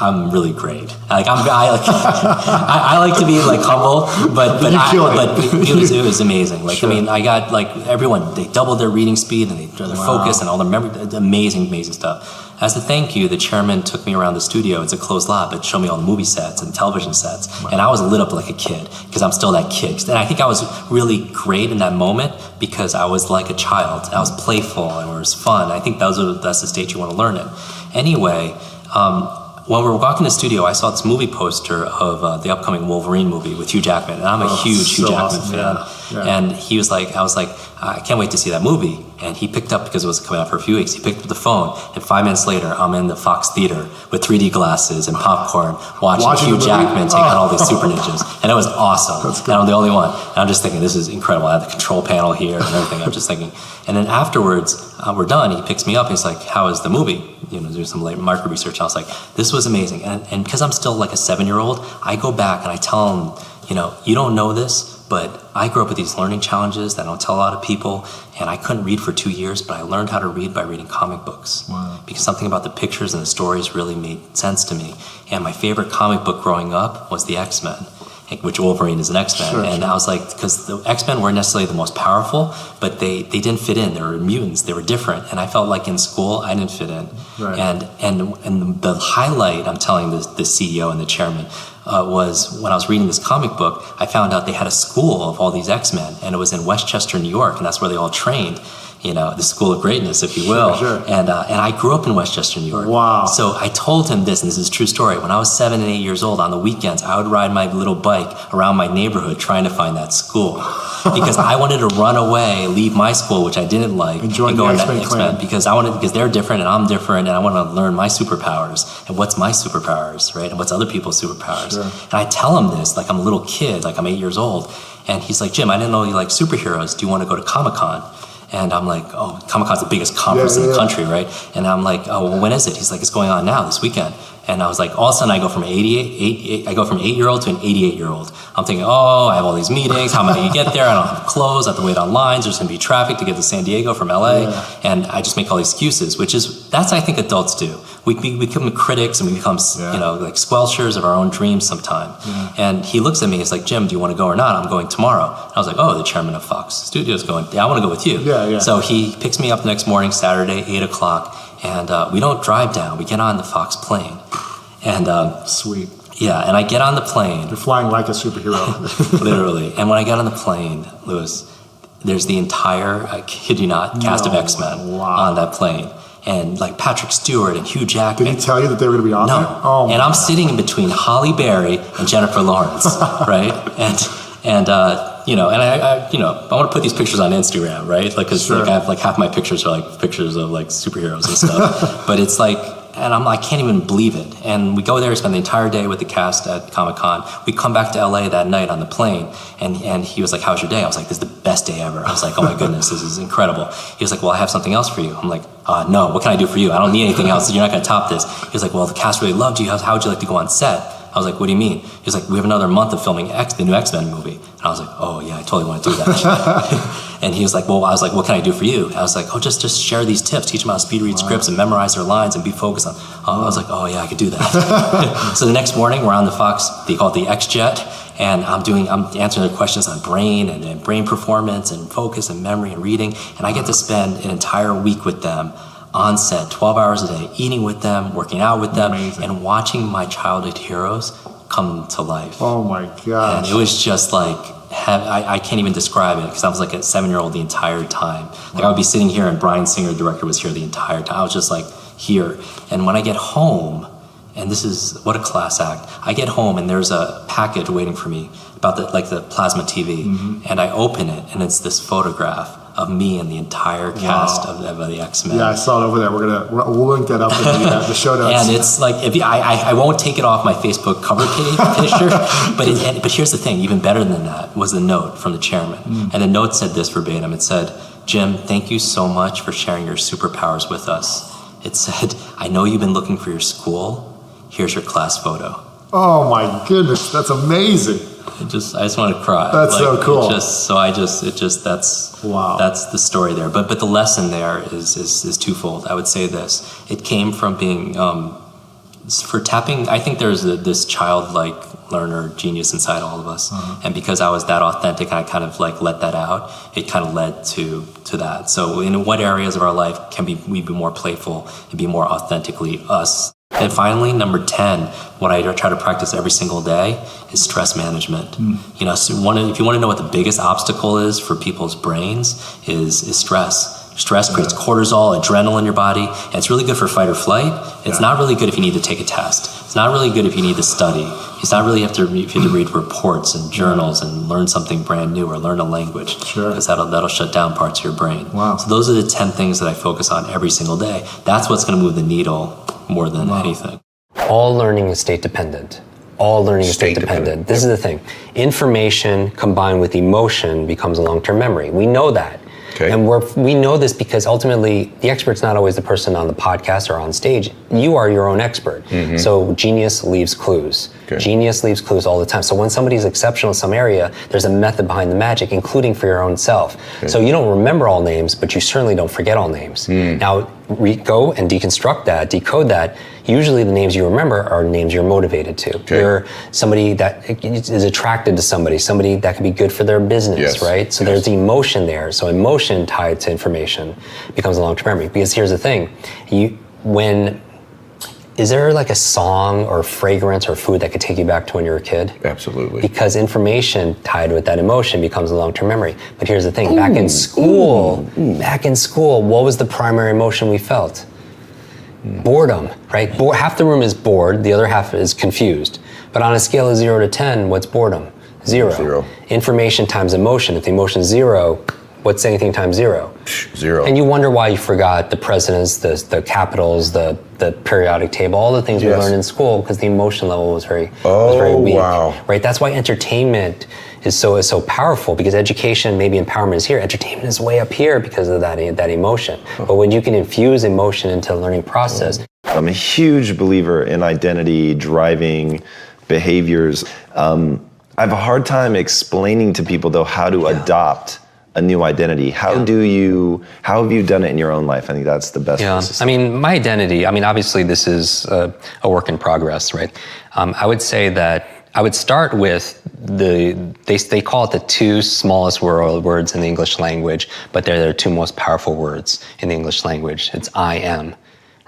I'm really great. I like to be like humble, but it was amazing. Sure. I got everyone, they doubled their reading speed and their focus and all their memory, amazing stuff. As a thank you, the chairman took me around the studio. It's a closed lot, but showed me all the movie sets and television sets. Wow. And I was lit up like a kid because I'm still that kid. And I think I was really great in that moment because I was like a child. I was playful and it was fun. I think that's the stage you want to learn in. Anyway, when we were walking the studio, I saw this movie poster of the upcoming Wolverine movie with Hugh Jackman, and I'm a huge Hugh Jackman fan. Yeah. And he was like, I was like, I can't wait to see that movie. And he picked up, because it was coming out for a few weeks, he picked up the phone, and 5 minutes later, I'm in the Fox Theater with 3D glasses and popcorn, watching Hugh Jackman take on all these super ninjas. And it was awesome. And I'm the only one. And I'm just thinking, this is incredible. I have the control panel here and everything. I'm just thinking. And then afterwards, we're done. He picks me up. And he's like, how is the movie? Do some market research. I was like, this was amazing. And because I'm still like a 7-year-old, I go back and I tell him, you don't know this, but I grew up with these learning challenges that I don't tell a lot of people, and I couldn't read for 2 years, but I learned how to read by reading comic books. Wow. Because something about the pictures and the stories really made sense to me. And my favorite comic book growing up was the X-Men, which Wolverine is an X-Men. Sure, and I was like, because the X-Men weren't necessarily the most powerful, but they didn't fit in. They were mutants. They were different. And I felt like in school, I didn't fit in. Right. And the highlight, I'm telling the CEO and the chairman, was when I was reading this comic book, I found out they had a school of all these X-Men, and it was in Westchester, New York, and that's where they all trained. The school of greatness, if you will. Sure. And I grew up in Westchester, New York. Wow. So I told him this, and this is a true story. When I was 7 and 8 years old, on the weekends, I would ride my little bike around my neighborhood trying to find that school. Because I wanted to run away, leave my school, which I didn't like, and go into X-Men. Because they're different and I'm different, and I want to learn my superpowers. And what's my superpowers, right? And what's other people's superpowers? Sure. And I tell him this, like I'm a little kid, like I'm 8 years old. And he's like, Jim, I didn't know you like superheroes. Do you want to go to Comic-Con? And I'm like, oh, Comic-Con's the biggest conference in the country, right? And I'm like, oh, well, when is it? He's like, it's going on now, this weekend. And I was like, all of a sudden I go from 8-year-old to an 88-year-old. I'm thinking, oh, I have all these meetings. How am I going to get there? I don't have clothes. I have to wait on lines. There's going to be traffic to get to San Diego from LA. Yeah. And I just make all these excuses, that's I think adults do. We become critics and we become, like squelchers of our own dreams sometime. Yeah. And he looks at me, he's like, Jim, do you want to go or not? I'm going tomorrow. And I was like, oh, the chairman of Fox Studios going, yeah, I want to go with you. Yeah. So he picks me up the next morning, Saturday, 8 o'clock. And we don't drive down. We get on the Fox plane. And sweet. Yeah, and I get on the plane. You're flying like a superhero. Literally. And when I get on the plane, Louis, there's the entire, I kid you not, cast of X-Men on that plane. And like Patrick Stewart and Hugh Jackman. Did he tell you that they were going to be on there? No. Oh, and I'm sitting in between Halle Berry and Jennifer Lawrence, right? And I want to put these pictures on Instagram, right? Like, cause like I have like half my pictures are like pictures of like superheroes and stuff. But it's like, and I can't even believe it. And we go there, spend the entire day with the cast at Comic-Con. We come back to LA that night on the plane, and he was like, how's your day? I was like, this is the best day ever. I was like, oh my goodness, this is incredible. He was like, well, I have something else for you. I'm like, no, what can I do for you? I don't need anything else. You're not going to top this. He was like, well, the cast really loved you. How would you like to go on set? I was like, what do you mean? He was like, we have another month of filming the new X-Men movie. And I was like, oh yeah, I totally want to do that. And he was like, well, I was like, what can I do for you? I was like, oh, just share these tips, teach them how to speed read scripts and memorize their lines and be focused on. I was like, oh yeah, I could do that. So the next morning we're on the Fox, they call it the X-Jet, and I'm answering their questions on brain and brain performance and focus and memory and reading. And I get to spend an entire week with them on set, 12 hours a day, eating with them, working out with them, and watching my childhood heroes come to life. Oh my gosh. And it was just like, I can't even describe it, because I was like a 7-year-old the entire time. Like I would be sitting here and Bryan Singer, the director, was here the entire time. I was just like here. And when I get home, and this is, what a class act. I get home and there's a package waiting for me about the plasma TV. And I open it and it's this photograph of me and the entire cast of the X-Men. Yeah, I saw it over there. We'll link that up in the show notes. And it's like, I won't take it off my Facebook cover picture, but here's the thing, even better than that was the note from the chairman. And the note said this verbatim. It said, Jim, thank you so much for sharing your superpowers with us. It said, I know you've been looking for your school. Here's your class photo. Oh my goodness, that's amazing. I just want to cry. That's so cool. That's the story there. But the lesson there is twofold. I would say this: it came from being for tapping. I think there's this childlike learner, genius inside all of us. And because I was that authentic and I kind of like let that out, it kind of led to that. So in what areas of our life can we be more playful and be more authentically us? And finally, number 10, what I try to practice every single day is stress management. You know, so if you want to know what the biggest obstacle is for people's brains is stress. Stress creates cortisol, adrenaline in your body, and it's really good for fight or flight. It's not really good if you need to take a test. It's not really good if you need to study. It's not really if you have to read reports and journals and learn something brand new or learn a language. Because that'll shut down parts of your brain. Wow. So those are the 10 things that I focus on every single day. That's what's going to move the needle more than anything. All learning is state dependent. All learning is state dependent. This is the thing. Information combined with emotion becomes a long-term memory. We know that. Okay. And we know this because ultimately the expert's not always the person on the podcast or on stage. You are your own expert. So genius leaves clues. Okay. Genius leaves clues all the time. So when somebody's exceptional in some area, there's a method behind the magic, including for your own self. Okay. So you don't remember all names, but you certainly don't forget all names. Now, go and deconstruct that, decode that. Usually the names you remember are names you're motivated to. Okay. You're somebody that is attracted to somebody that could be good for their business, right? So there's the emotion there. So emotion tied to information becomes a long-term memory. Because here's the thing, is there like a song or fragrance or food that could take you back to when you were a kid? Absolutely. Because information tied with that emotion becomes a long-term memory. But here's the thing, back in school, what was the primary emotion we felt? Boredom, right? Half the room is bored, the other half is confused. But on a scale of 0 to 10, what's boredom? Zero. Information times emotion. If the emotion is 0, what's anything times 0? 0. And you wonder why you forgot the presidents, the capitals, the periodic table, all the things we learned in school because the emotion level was very weak. Wow. Right? That's why entertainment is so powerful, because education, maybe empowerment is here. Entertainment is way up here because of that emotion. But when you can infuse emotion into the learning process. I'm a huge believer in identity driving behaviors. I have a hard time explaining to people though how to adopt a new identity. How have you done it in your own life? I think that's the best place to start. I mean, my identity, obviously this is a work in progress, right? I would say that I would start with they call it the 2 smallest words in the English language, but they're the 2 most powerful words in the English language. It's I am,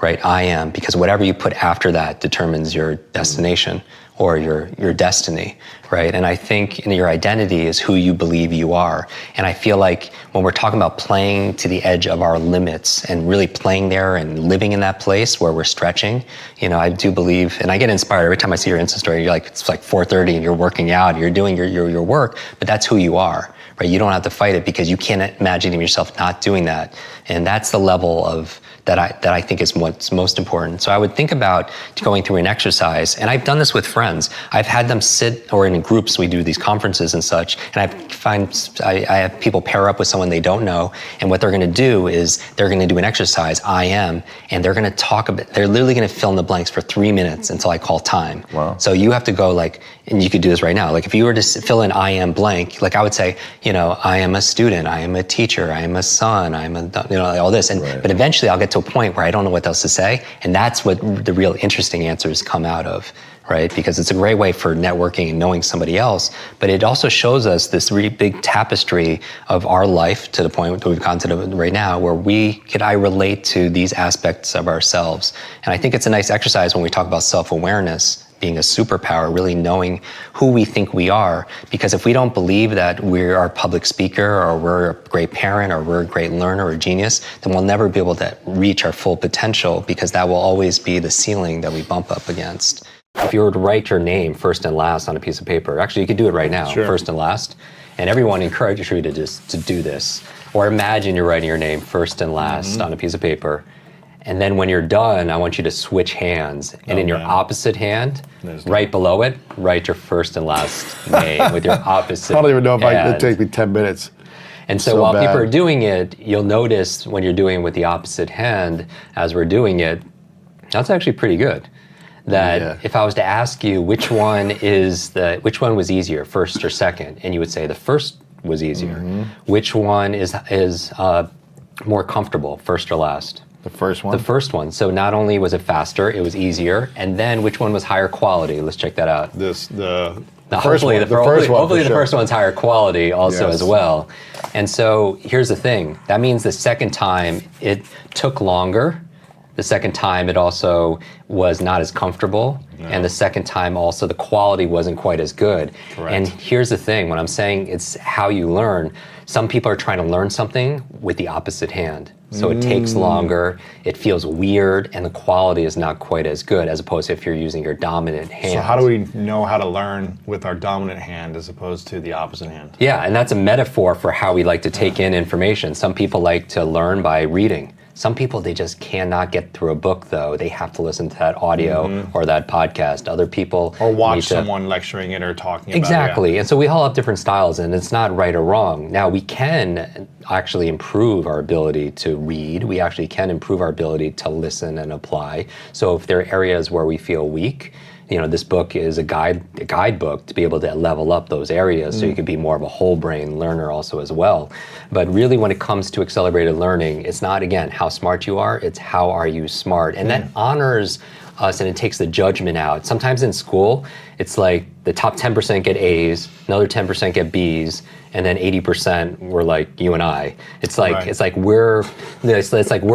right? I am, because whatever you put after that determines your destination or your destiny, right? And I think your identity is who you believe you are. And I feel like when we're talking about playing to the edge of our limits and really playing there and living in that place where we're stretching, I do believe, and I get inspired every time I see your Insta story. You're like, it's like 4:30 and you're working out, you're doing your work, but that's who you are, right? You don't have to fight it because you can't imagine yourself not doing that. And that's the level of that I think is what's most important. So I would think about going through an exercise, and I've done this with friends. I've had them sit, or in groups, we do these conferences and such, and I have people pair up with someone they don't know, and what they're gonna do is they're gonna do an exercise, I am, and they're gonna talk about, they're literally gonna fill in the blanks for 3 minutes until I call time. Wow. So you have to go and you could do this right now. Like if you were to fill in I am blank, like I would say, I am a student, I am a teacher, I am a son, I am all this. But eventually I'll get to a point where I don't know what else to say. And that's what the real interesting answers come out of, right? Because it's a great way for networking and knowing somebody else. But it also shows us this really big tapestry of our life to the point that we've gone to right now, where I relate to these aspects of ourselves. And I think it's a nice exercise when we talk about self-awareness being a superpower, really knowing who we think we are. Because if we don't believe that we're a public speaker or we're a great parent or we're a great learner or genius, then we'll never be able to reach our full potential, because that will always be the ceiling that we bump up against. If you were to write your name first and last on a piece of paper, actually you could do it right now, first and last, and everyone encourages you to do this. Or imagine you're writing your name first and last on a piece of paper. And then when you're done, I want you to switch hands. And in your opposite hand, right below it, write your first and last name with your opposite I don't even know if hand. it'd take me 10 minutes. And so while people are doing it, you'll notice when you're doing it with the opposite hand, as we're doing it, that's actually pretty good. That if I was to ask you which one was easier, first or second, and you would say the first was easier. Which one is more comfortable, first or last? The first one? The first one. So not only was it faster, it was easier, and then which one was higher quality? Let's check that out. The first Hopefully, one. hopefully the first one's higher quality also Yes. as well. And so here's the thing. That means the second time it took longer. The second time it also was not as comfortable. And the second time also the quality wasn't quite as good. Correct. And here's the thing, when I'm saying it's how you learn, some people are trying to learn something with the opposite hand. So it takes longer, it feels weird, and the quality is not quite as good as opposed to if you're using your dominant hand. So how do we know how to learn with our dominant hand as opposed to the opposite hand? Yeah, and that's a metaphor for how we like to take in information. Some people like to learn by reading. Some people, they just cannot get through a book, though. They have to listen to that audio or that podcast. Other people Or watch need to- someone lecturing it or talking about Exactly. And so we all have different styles, and it's not right or wrong. Now, we can actually improve our ability to read. We actually can improve our ability to listen and apply. So if there are areas where we feel weak, this book is a guidebook to be able to level up those areas so you can be more of a whole brain learner also as well. But really when it comes to accelerated learning, it's not, again, how smart you are, it's how are you smart. And that honors us and it takes the judgment out. Sometimes in school, it's like the top 10% get A's, another 10% get B's, and then 80% were like you and I. It's like Right. it's like we're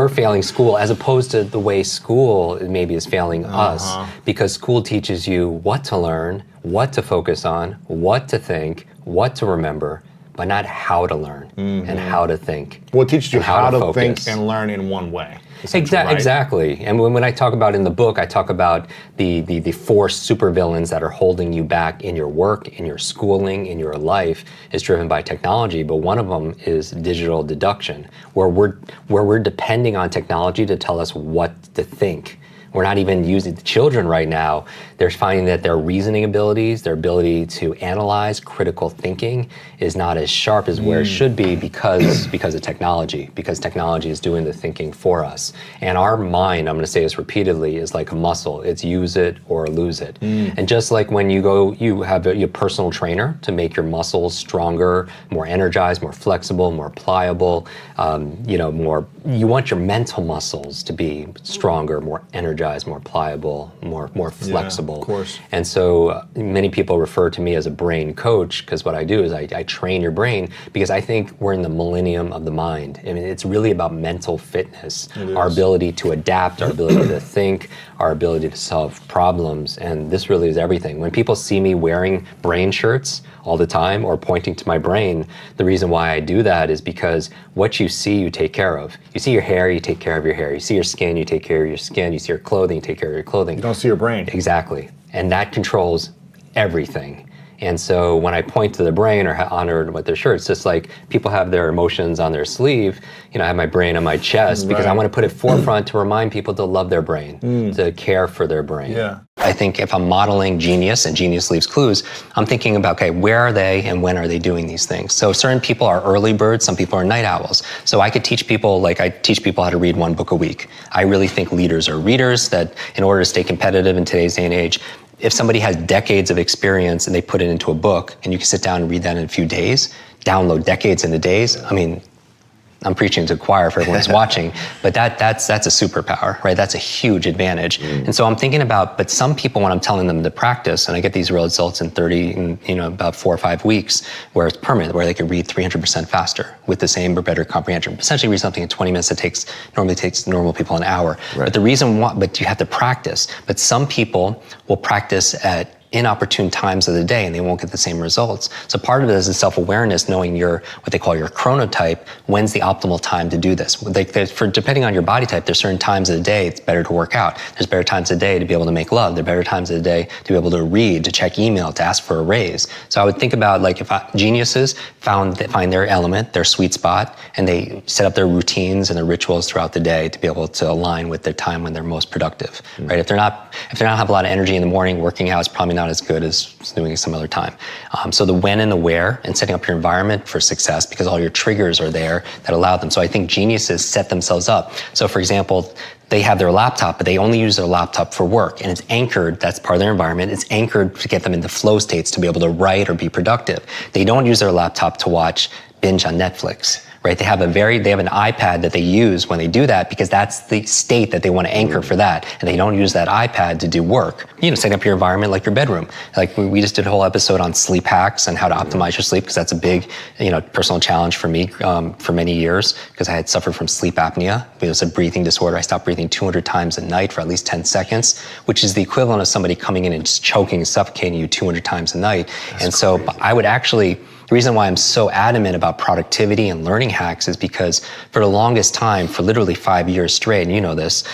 failing school as opposed to the way school maybe is failing us, because school teaches you what to learn, what to focus on, what to think, what to remember, but not how to learn and how to think. Well, it teaches you and how to think focus. and learn in one way. Right? Exactly. And when I talk about in the book, I talk about the four supervillains that are holding you back in your work, in your schooling, in your life is driven by technology. But one of them is digital deduction, where we're depending on technology to tell us what to think. We're not even using the children right now. They're finding that their reasoning abilities, their ability to analyze, critical thinking is not as sharp as where it should be because of technology, because technology is doing the thinking for us. And our mind, I'm going to say this repeatedly, is like a muscle. It's use it or lose it. And just like when you have your personal trainer to make your muscles stronger, more energized, more flexible, more pliable, you want your mental muscles to be stronger, more energized, more pliable, more flexible. Of course. And so many people refer to me as a brain coach because what I do is I train your brain because I think we're in the millennium of the mind. I mean, it's really about mental fitness, our ability to adapt, our ability to think, our ability to solve problems. And this really is everything. When people see me wearing brain shirts all the time or pointing to my brain, the reason why I do that is because what you see, you take care of. You see your hair, you take care of your hair. You see your skin, you take care of your skin. You see your clothing, you take care of your clothing. You don't see your brain. Exactly. And that controls everything. And so when I point to the brain or honor what their shirt, it's just like people have their emotions on their sleeve. I have my brain on my chest because I want to put it forefront to remind people to love their brain, to care for their brain. Yeah. I think if I'm modeling genius and genius leaves clues, I'm thinking about, okay, where are they and when are they doing these things? So certain people are early birds, some people are night owls. So I could teach people, I teach people how to read one book a week. I really think leaders are readers, that in order to stay competitive in today's day and age, if somebody has decades of experience and they put it into a book and you can sit down and read that in a few days, download decades into days, I mean, I'm preaching to the choir for everyone who's watching, but that's a superpower, right? That's a huge advantage. And so I'm thinking about, but some people, when I'm telling them to practice, and I get these results in about 4 or 5 weeks, where it's permanent, where they can read 300% faster with the same or better comprehension. Essentially read something in 20 minutes that normally takes normal people an hour. Right. But the reason why, but you have to practice. But some people will practice at inopportune times of the day and they won't get the same results. So part of it is self-awareness, knowing what they call your chronotype, when's the optimal time to do this. Depending on your body type, there's certain times of the day it's better to work out. There's better times of the day to be able to make love. There are better times of the day to be able to read, to check email, to ask for a raise. So I would think about if geniuses find their element, their sweet spot, and they set up their routines and their rituals throughout the day to be able to align with their time when they're most productive, right? If they're not have a lot of energy in the morning, working out is probably not as good as doing it some other time. So the when and the where, and setting up your environment for success, because all your triggers are there that allow them. So I think geniuses set themselves up. So for example, they have their laptop, but they only use their laptop for work, and it's anchored, that's part of their environment, it's anchored to get them into flow states to be able to write or be productive. They don't use their laptop to binge on Netflix. right? They have an iPad that they use when they do that because that's the state that they want to anchor for that. And they don't use that iPad to do work. Setting up your environment like your bedroom. Like we just did a whole episode on sleep hacks and how to optimize your sleep because that's a big, personal challenge for me for many years because I had suffered from sleep apnea. It was a breathing disorder. I stopped breathing 200 times a night for at least 10 seconds, which is the equivalent of somebody coming in and just choking and suffocating you 200 times a night. So I would actually, the reason why I'm so adamant about productivity and learning hacks is because for the longest time, for literally 5 years straight, and you know this,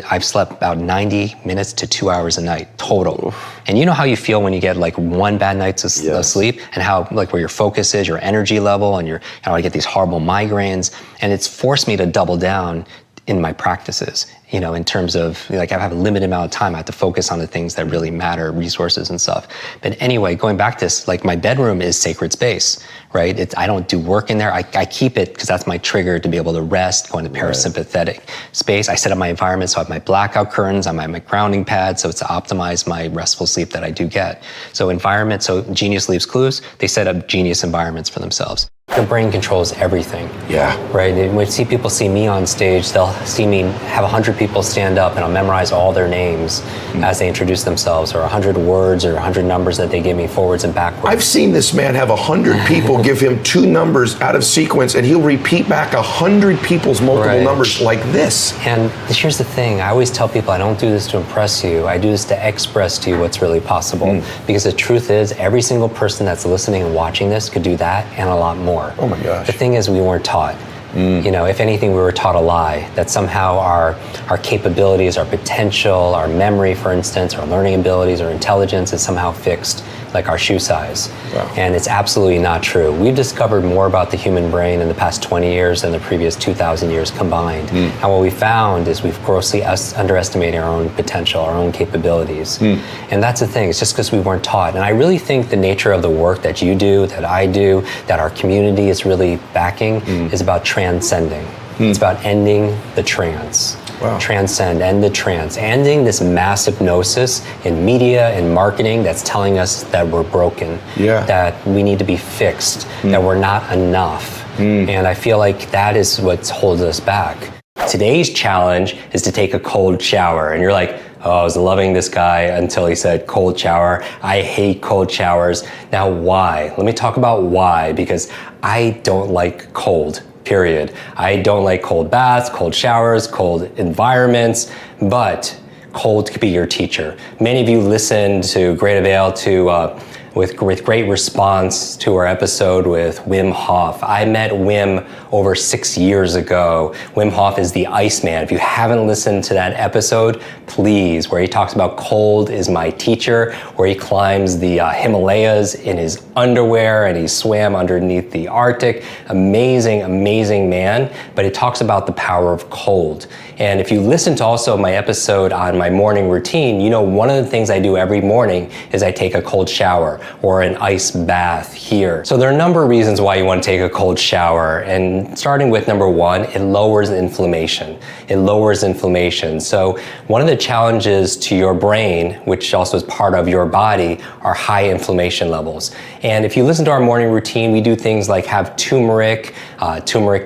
I've slept about 90 minutes to 2 hours a night total. Oof. And you know how you feel when you get like one bad night's of sleep and how like where your focus is, your energy level, and I get these horrible migraines. And it's forced me to double down in my practices, in terms of like I have a limited amount of time. I have to focus on the things that really matter, resources and stuff. But anyway, going back to this, like my bedroom is sacred space, right? I don't do work in there. I keep it because that's my trigger to be able to rest, go into parasympathetic space. I set up my environment so I have my blackout curtains, I have my grounding pad, so it's to optimize my restful sleep that I do get. So Genius Leaves Clues, they set up genius environments for themselves. Your brain controls everything. Yeah. Right? And when people see me on stage, they'll see me have 100 people stand up and I'll memorize all their names as they introduce themselves, or 100 words or 100 numbers that they give me forwards and backwards. I've seen this man have 100 people give him 2 numbers out of sequence and he'll repeat back 100 people's multiple numbers like this. And here's the thing, I always tell people I don't do this to impress you, I do this to express to you what's really possible. Because the truth is, every single person that's listening and watching this could do that and a lot more. Oh my gosh. The thing is, we weren't taught. If anything, we were taught a lie, that somehow our capabilities, our potential, our memory, for instance, our learning abilities, our intelligence is somehow fixed, like our shoe size. Wow. And it's absolutely not true. We've discovered more about the human brain in the past 20 years than the previous 2,000 years combined. And what we found is we've grossly underestimated our own potential, our own capabilities. And that's the thing, it's just because we weren't taught. And I really think the nature of the work that you do, that I do, that our community is really backing is about transcending. It's about ending the trance. Wow. Transcend, end the trance, ending this massive gnosis in media and marketing that's telling us that we're broken, that we need to be fixed, that we're not enough. And I feel like that is what holds us back. Today's challenge is to take a cold shower. And you're like, oh, I was loving this guy until he said cold shower. I hate cold showers. Now why? Let me talk about why, because I don't like cold. Period. I don't like cold baths, cold showers, cold environments, but cold could be your teacher. Many of you listened to great avail with great response to our episode with Wim Hof. I met Wim over 6 years ago. Wim Hof is the Iceman. If you haven't listened to that episode, please, where he talks about cold is my teacher, where he climbs the Himalayas in his underwear and he swam underneath the Arctic. Amazing, amazing man, but it talks about the power of cold. And if you listen to also my episode on my morning routine, one of the things I do every morning is I take a cold shower or an ice bath here. So there are a number of reasons why you want to take a cold shower. And starting with number 1, it lowers inflammation. It lowers inflammation. So one of the challenges to your brain, which also is part of your body, are high inflammation levels. And if you listen to our morning routine, we do things like have turmeric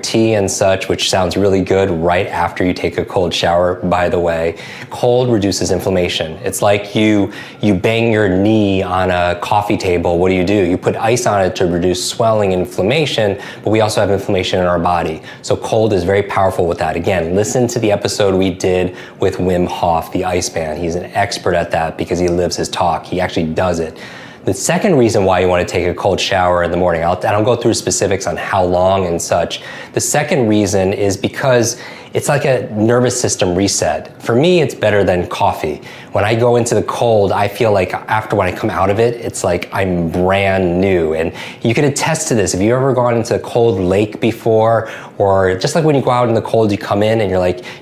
tea and such, which sounds really good right after you take a cold shower, by the way. Cold reduces inflammation. It's like you bang your knee on a coffee table. What do? You put ice on it to reduce swelling and inflammation, but we also have inflammation in our body. So cold is very powerful with that. Again, listen to the episode we did with Wim Hof, the Iceman. He's an expert at that because he lives his talk. He actually does it. The second reason why you want to take a cold shower in the morning, I don't go through specifics on how long and such. The second reason is because it's like a nervous system reset. For me, it's better than coffee. When I go into the cold, I feel like when I come out of it, it's like I'm brand new. And you can attest to this. If you've ever gone into a cold lake before, or just like when you go out in the cold, you come in and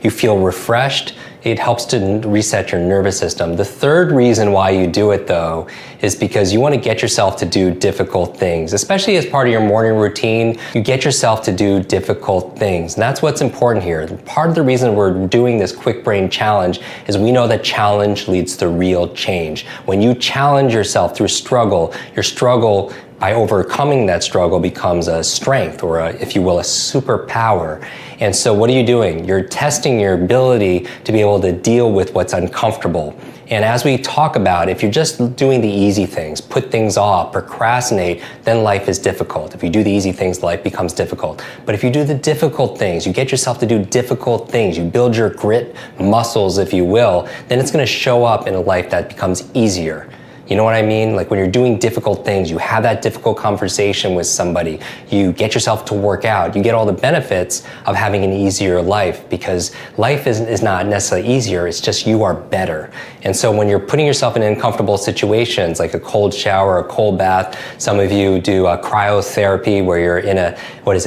you feel refreshed, it helps to reset your nervous system. The third reason why you do it, though, is because you want to get yourself to do difficult things. Especially as part of your morning routine, you get yourself to do difficult things. And that's what's important here. Part of the reason we're doing this Kwik Brain Challenge is we know that challenge leads to real change. When you challenge yourself through struggle, your struggle by overcoming that struggle becomes a strength or, if you will, a superpower. And so what are you doing? You're testing your ability to be able to deal with what's uncomfortable. And as we talk about, if you're just doing the easy things, put things off, procrastinate, then life is difficult. If you do the easy things, life becomes difficult. But if you do the difficult things, you get yourself to do difficult things, you build your grit muscles, if you will, then it's going to show up in a life that becomes easier. You know what I mean? Like when you're doing difficult things, you have that difficult conversation with somebody, you get yourself to work out, you get all the benefits of having an easier life, because life is not necessarily easier, it's just you are better. And so when you're putting yourself in uncomfortable situations, like a cold shower, a cold bath, some of you do cryotherapy where you're in a,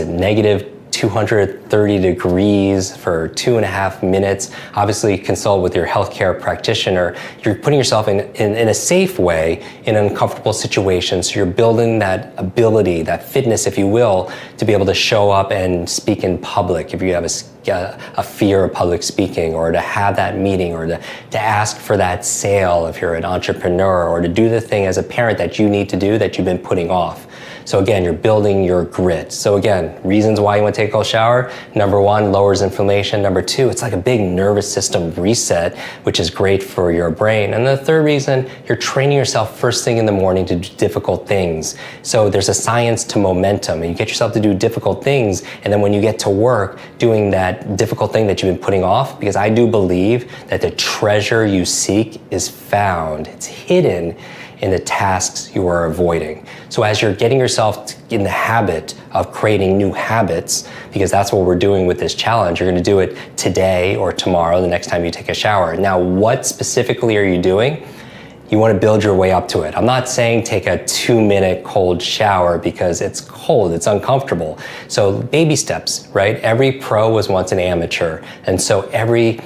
negative 230 degrees for 2.5 minutes. Obviously consult with your healthcare practitioner. You're putting yourself in a safe way in an uncomfortable situation. So you're building that ability, that fitness, if you will, to be able to show up and speak in public if you have a fear of public speaking, or to have that meeting, or to ask for that sale if you're an entrepreneur, or to do the thing as a parent that you need to do that you've been putting off. So again, you're building your grit. So again, reasons why you want to take a cold shower. Number one, lowers inflammation. Number two, it's like a big nervous system reset, which is great for your brain. And the third reason, you're training yourself first thing in the morning to do difficult things. So there's a science to momentum, and you get yourself to do difficult things, and then when you get to work doing that difficult thing that you've been putting off, because I do believe that the treasure you seek is found. It's hidden in the tasks you are avoiding. So as you're getting yourself in the habit of creating new habits, because that's what we're doing with this challenge, you're gonna do it today or tomorrow, the next time you take a shower. Now, what specifically are you doing? You wanna build your way up to it. I'm not saying take a 2-minute cold shower because it's cold, it's uncomfortable. So baby steps, right? Every pro was once an amateur. And so every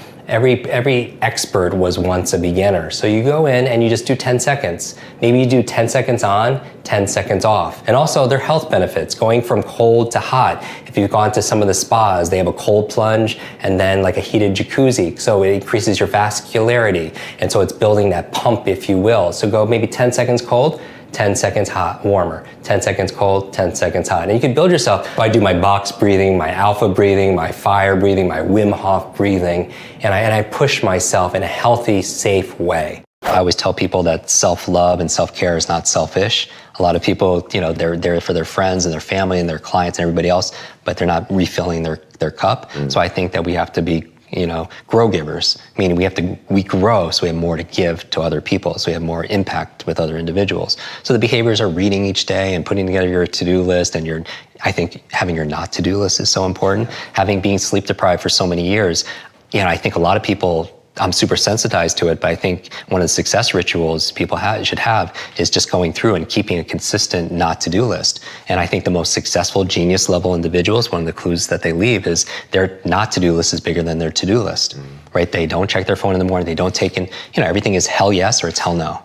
expert was once a beginner. So you go in and you just do 10 seconds. Maybe you do 10 seconds on, 10 seconds off. And also their health benefits, going from cold to hot. If you've gone to some of the spas, they have a cold plunge and then like a heated jacuzzi. So it increases your vascularity. And so it's building that pump, if you will. So go maybe 10 seconds cold, 10 seconds hot, warmer, 10 seconds cold, 10 seconds hot. And you can build yourself. I do my box breathing, my alpha breathing, my fire breathing, my Wim Hof breathing, and I push myself in a healthy, safe way. I always tell people that self-love and self-care is not selfish. A lot of people, they're there for their friends and their family and their clients and everybody else, but they're not refilling their cup. So I think that we have to be grow givers, meaning we grow so we have more to give to other people, so we have more impact with other individuals. So the behaviors are reading each day and putting together your to-do list, and I think having your not to-do list is so important. Being sleep deprived for so many years, I think a lot of people, I'm super sensitized to it, but I think one of the success rituals people should have is just going through and keeping a consistent not to-do list. And I think the most successful genius level individuals, one of the clues that they leave is their not to-do list is bigger than their to-do list, right? They don't check their phone in the morning. They don't take in, everything is hell yes or it's hell no,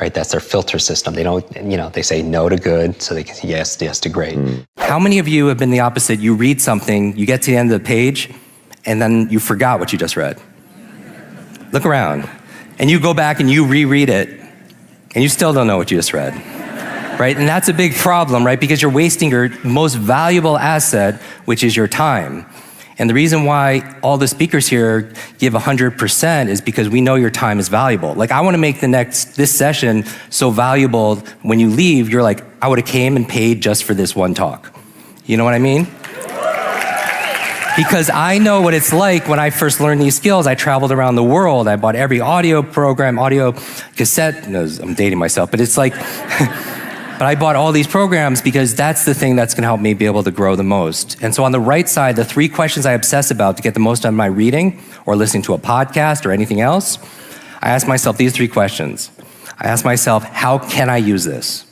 right? That's their filter system. They don't, they say no to good so they can say yes to great. How many of you have been the opposite? You read something, you get to the end of the page, and then you forgot what you just read. Look around, and you go back and you reread it, and you still don't know what you just read, right? And that's a big problem, right? Because you're wasting your most valuable asset, which is your time. And the reason why all the speakers here give 100% is because we know your time is valuable. Like, I wanna make this session so valuable, when you leave, you're like, I would've came and paid just for this one talk. You know what I mean? Because I know what it's like when I first learned these skills. I traveled around the world. I bought every audio program, audio cassette. No, I'm dating myself, but it's like, but I bought all these programs because that's the thing that's gonna help me be able to grow the most. And so on the right side, the 3 questions I obsess about to get the most out of my reading or listening to a podcast or anything else, I ask myself these 3 questions. I ask myself, how can I use this?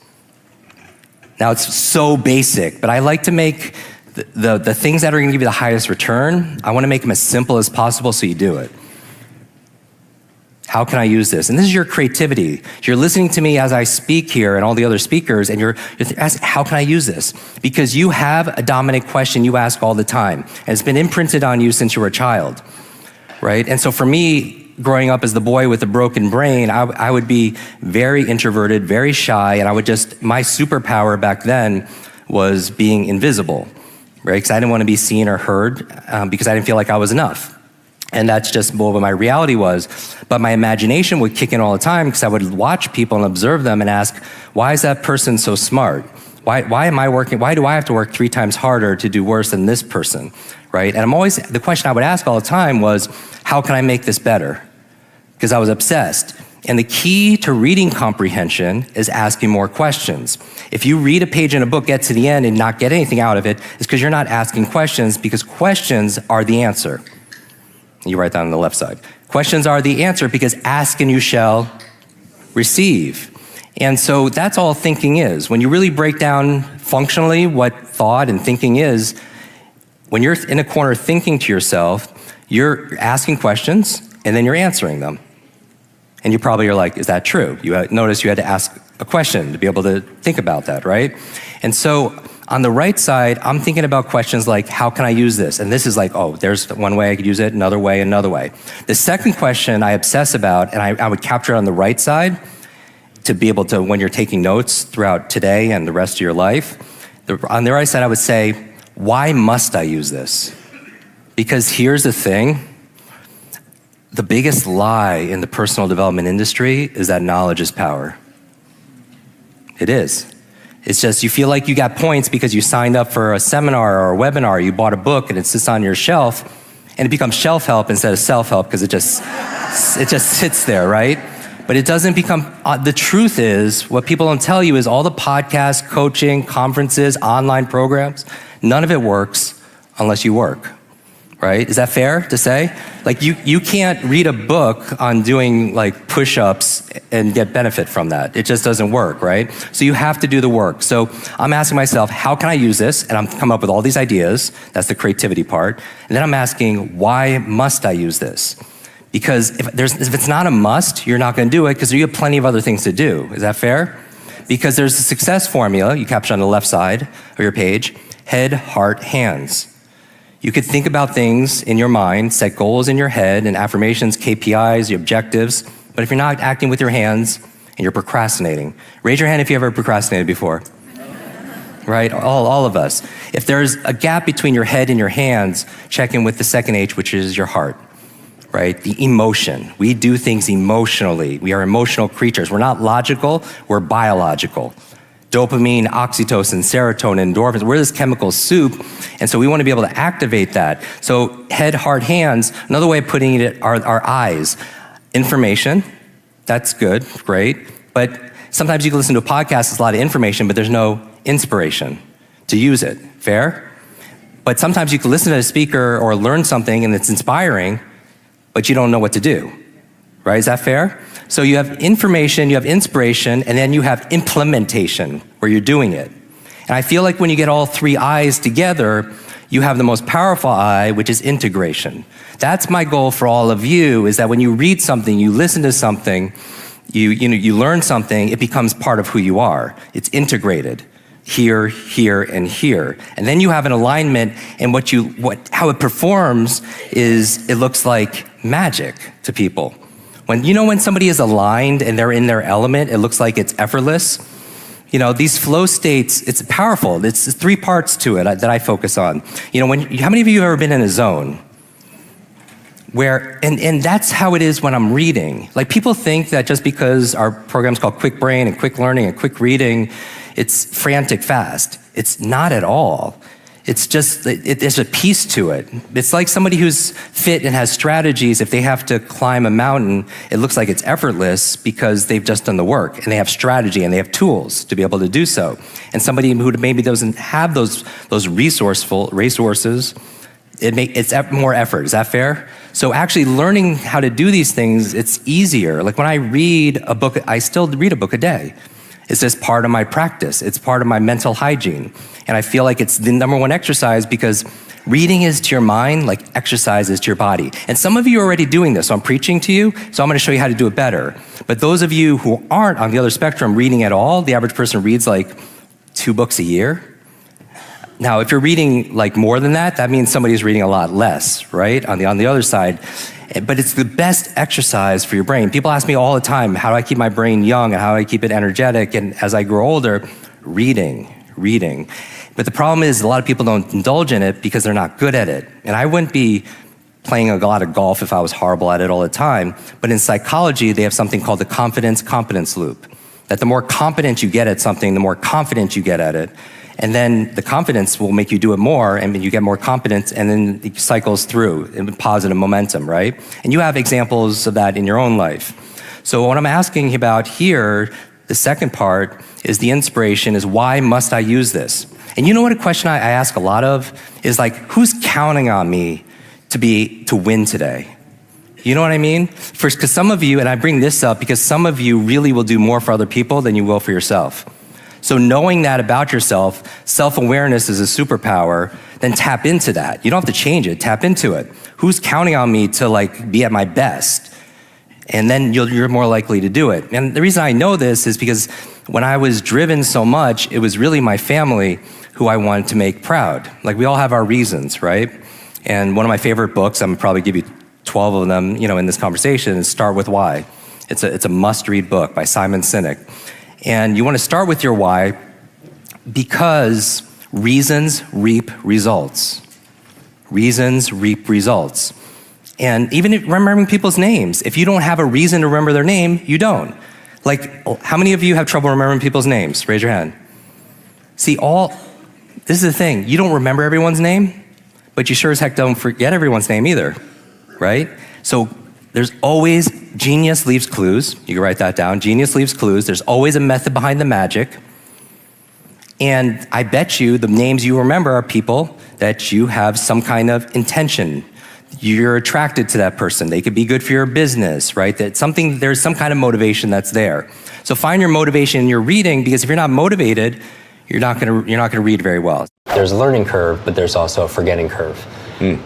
Now it's so basic, but I like to make the things that are gonna give you the highest return, I wanna make them as simple as possible so you do it. How can I use this? And this is your creativity. You're listening to me as I speak here and all the other speakers, and you're asking, how can I use this? Because you have a dominant question you ask all the time, and it's been imprinted on you since you were a child, right? And so for me, growing up as the boy with a broken brain, I would be very introverted, very shy, and my superpower back then was being invisible, right? Because I didn't want to be seen or heard because I didn't feel like I was enough. And that's just what my reality was. But my imagination would kick in all the time because I would watch people and observe them and ask, why is that person so smart? Why do I have to work 3 times harder to do worse than this person, right? And the question I would ask all the time was, how can I make this better? Because I was obsessed. And the key to reading comprehension is asking more questions. If you read a page in a book, get to the end and not get anything out of it, it's because you're not asking questions, because questions are the answer. You write that on the left side. Questions are the answer because ask and you shall receive. And so that's all thinking is. When you really break down functionally what thought and thinking is, when you're in a corner thinking to yourself, you're asking questions and then you're answering them. And you probably are like, is that true? Notice you had to ask a question to be able to think about that, right? And so on the right side, I'm thinking about questions like, how can I use this? And this is like, oh, there's one way I could use it, another way, another way. The second question I obsess about, and I would capture it on the right side to be able to, when you're taking notes throughout today and the rest of your life, on the right side, I would say, why must I use this? Because here's the thing, the biggest lie in the personal development industry is that knowledge is power. It is. It's just you feel like you got points because you signed up for a seminar or a webinar, you bought a book and it sits on your shelf and it becomes shelf help instead of self-help because it just sits there, right? But it doesn't become, the truth is, what people don't tell you is all the podcasts, coaching, conferences, online programs, none of it works unless you work. Right? Is that fair to say? Like you can't read a book on doing like push-ups and get benefit from that. It just doesn't work, right? So you have to do the work. So I'm asking myself, how can I use this? And I'm coming up with all these ideas. That's the creativity part. And then I'm asking, why must I use this? Because if it's not a must, you're not going to do it because you have plenty of other things to do. Is that fair? Because there's a success formula you capture on the left side of your page, head, heart, hands. You could think about things in your mind, set goals in your head and affirmations, KPIs, your objectives, but if you're not acting with your hands and you're procrastinating, raise your hand if you ever procrastinated before. Right, all of us. If there's a gap between your head and your hands, check in with the second H, which is your heart, right? The emotion. We do things emotionally. We are emotional creatures. We're not logical, we're biological. Dopamine, oxytocin, serotonin, endorphins, we're this chemical soup, and so we want to be able to activate that. So head, heart, hands, another way of putting it are our eyes. Information, that's good, great, but sometimes you can listen to a podcast, it's a lot of information, but there's no inspiration to use it, fair? But sometimes you can listen to a speaker or learn something and it's inspiring, but you don't know what to do, right? Is that fair? So you have information, you have inspiration, and then you have implementation, where you're doing it. And I feel like when you get all 3 I's together, you have the most powerful I, which is integration. That's my goal for all of you, is that when you read something, you listen to something, you learn something, it becomes part of who you are. It's integrated. Here, here, and here. And then you have an alignment, and how it performs is, it looks like magic to people. When somebody is aligned and they're in their element, it looks like it's effortless. These flow states, it's powerful. It's 3 parts to it that I focus on. How many of you have ever been in a zone? And that's how it is when I'm reading. Like, people think that just because our program's called Kwik Brain and Kwik Learning and Quick Reading, it's frantic fast. It's not at all. It's just, there's a piece to it. It's like somebody who's fit and has strategies. If they have to climb a mountain, it looks like it's effortless because they've just done the work and they have strategy and they have tools to be able to do so. And somebody who maybe doesn't have those resources, it's more effort. Is that fair? So actually learning how to do these things, it's easier. Like when I read a book, I still read a book a day. It's just part of my practice. It's part of my mental hygiene. And I feel like it's the #1 exercise because reading is to your mind like exercise is to your body. And some of you are already doing this, so I'm preaching to you, so I'm gonna show you how to do it better. But those of you who aren't on the other spectrum reading at all, the average person reads like 2 books a year. Now, if you're reading like more than that, that means somebody's reading a lot less, right? On the other side. But it's the best exercise for your brain. People ask me all the time, how do I keep my brain young and how do I keep it energetic? And as I grow older, reading. But the problem is a lot of people don't indulge in it because they're not good at it. And I wouldn't be playing a lot of golf if I was horrible at it all the time. But in psychology, they have something called the confidence-competence loop. That the more competent you get at something, the more confident you get at it. And then the confidence will make you do it more, and you get more confidence, and then it cycles through in positive momentum, right? And you have examples of that in your own life. So what I'm asking about here, the second part, is the inspiration, is why must I use this? And you know what a question I ask a lot of is like, who's counting on me to win today? You know what I mean? First, because some of you, and I bring this up because some of you really will do more for other people than you will for yourself. So knowing that about yourself, self-awareness is a superpower, then tap into that. You don't have to change it, tap into it. Who's counting on me to like be at my best? And then you're more likely to do it. And the reason I know this is because when I was driven so much, it was really my family who I wanted to make proud. Like we all have our reasons, right? And one of my favorite books, I'm gonna probably give you 12 of them, in this conversation, is Start With Why. It's a must-read book by Simon Sinek. And you want to start with your why because reasons reap results. Reasons reap results. And even remembering people's names, if you don't have a reason to remember their name, you don't. Like, how many of you have trouble remembering people's names? Raise your hand. See, this is the thing, you don't remember everyone's name, but you sure as heck don't forget everyone's name either, right? So there's always, genius leaves clues. You can write that down. Genius leaves clues. There's always a method behind the magic. And I bet you the names you remember are people that you have some kind of intention. You're attracted to that person. They could be good for your business, right? There's some kind of motivation that's there. So find your motivation in your reading, because if you're not motivated, you're not gonna read very well. There's a learning curve, but there's also a forgetting curve.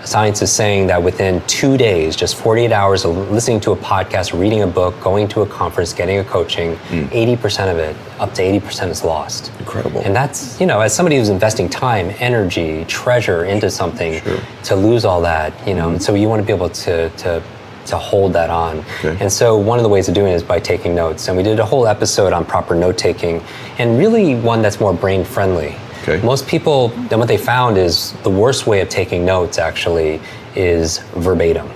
Science is saying that within 2 days, just 48 hours of listening to a podcast, reading a book, going to a conference, getting a coaching, 80% of it, up to 80% is lost. Incredible. And that's, as somebody who's investing time, energy, treasure into something, to lose all that, and so you want to be able to hold that on. Okay. And so one of the ways of doing it is by taking notes. And we did a whole episode on proper note taking, and really one that's more brain friendly. Okay. Most people, then what they found is the worst way of taking notes actually is verbatim.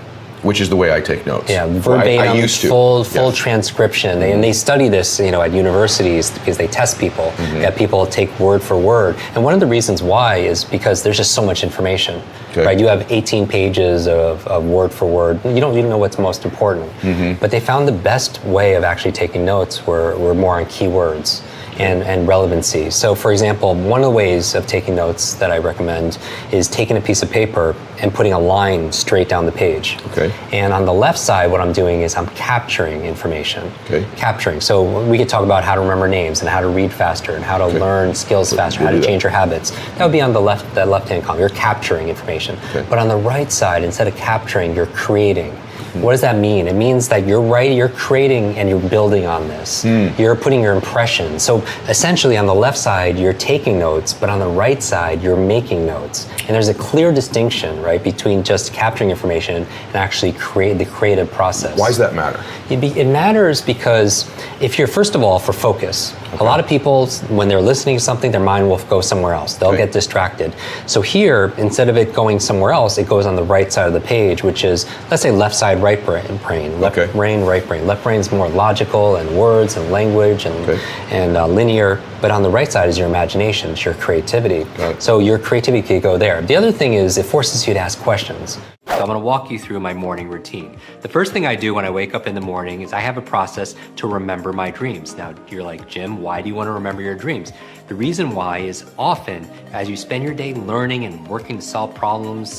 Which is the way I take notes. Yeah, verbatim, I used to. full transcription. And they study this, at universities because they test people. Get people to take word for word. And one of the reasons why is because there's just so much information. Okay. Right? You have 18 pages of word for word. You don't even know what's most important. But they found the best way of actually taking notes were more on keywords and relevancy. So for example, one of the ways of taking notes that I recommend is taking a piece of paper and putting a line straight down the page. Okay. And on the left side, what I'm doing is I'm capturing information. Okay. Capturing. So we could talk about how to remember names and how to read faster and how to learn skills faster, how to change your habits. That would be on the left-hand column. You're capturing information. Okay. But on the right side, instead of capturing, you're creating. What does that mean? It means that you're creating and you're building on this. You're putting your impression. So essentially on the left side, you're taking notes, but on the right side, you're making notes. And there's a clear distinction, right, between just capturing information and actually create the creative process. Why does that matter? It matters because if you're, first of all, for focus. A lot of people, when they're listening to something, their mind will go somewhere else. They'll get distracted. So here, instead of it going somewhere else, it goes on the right side of the page, which is, let's say, left side, right brain. Left brain, right brain. Left brain is more logical and words and language and linear. But on the right side is your imagination, it's your creativity. So your creativity could go there. The other thing is it forces you to ask questions. So I'm gonna walk you through my morning routine. The first thing I do when I wake up in the morning is I have a process to remember my dreams. Now you're like, Jim, why do you wanna remember your dreams? The reason why is often as you spend your day learning and working to solve problems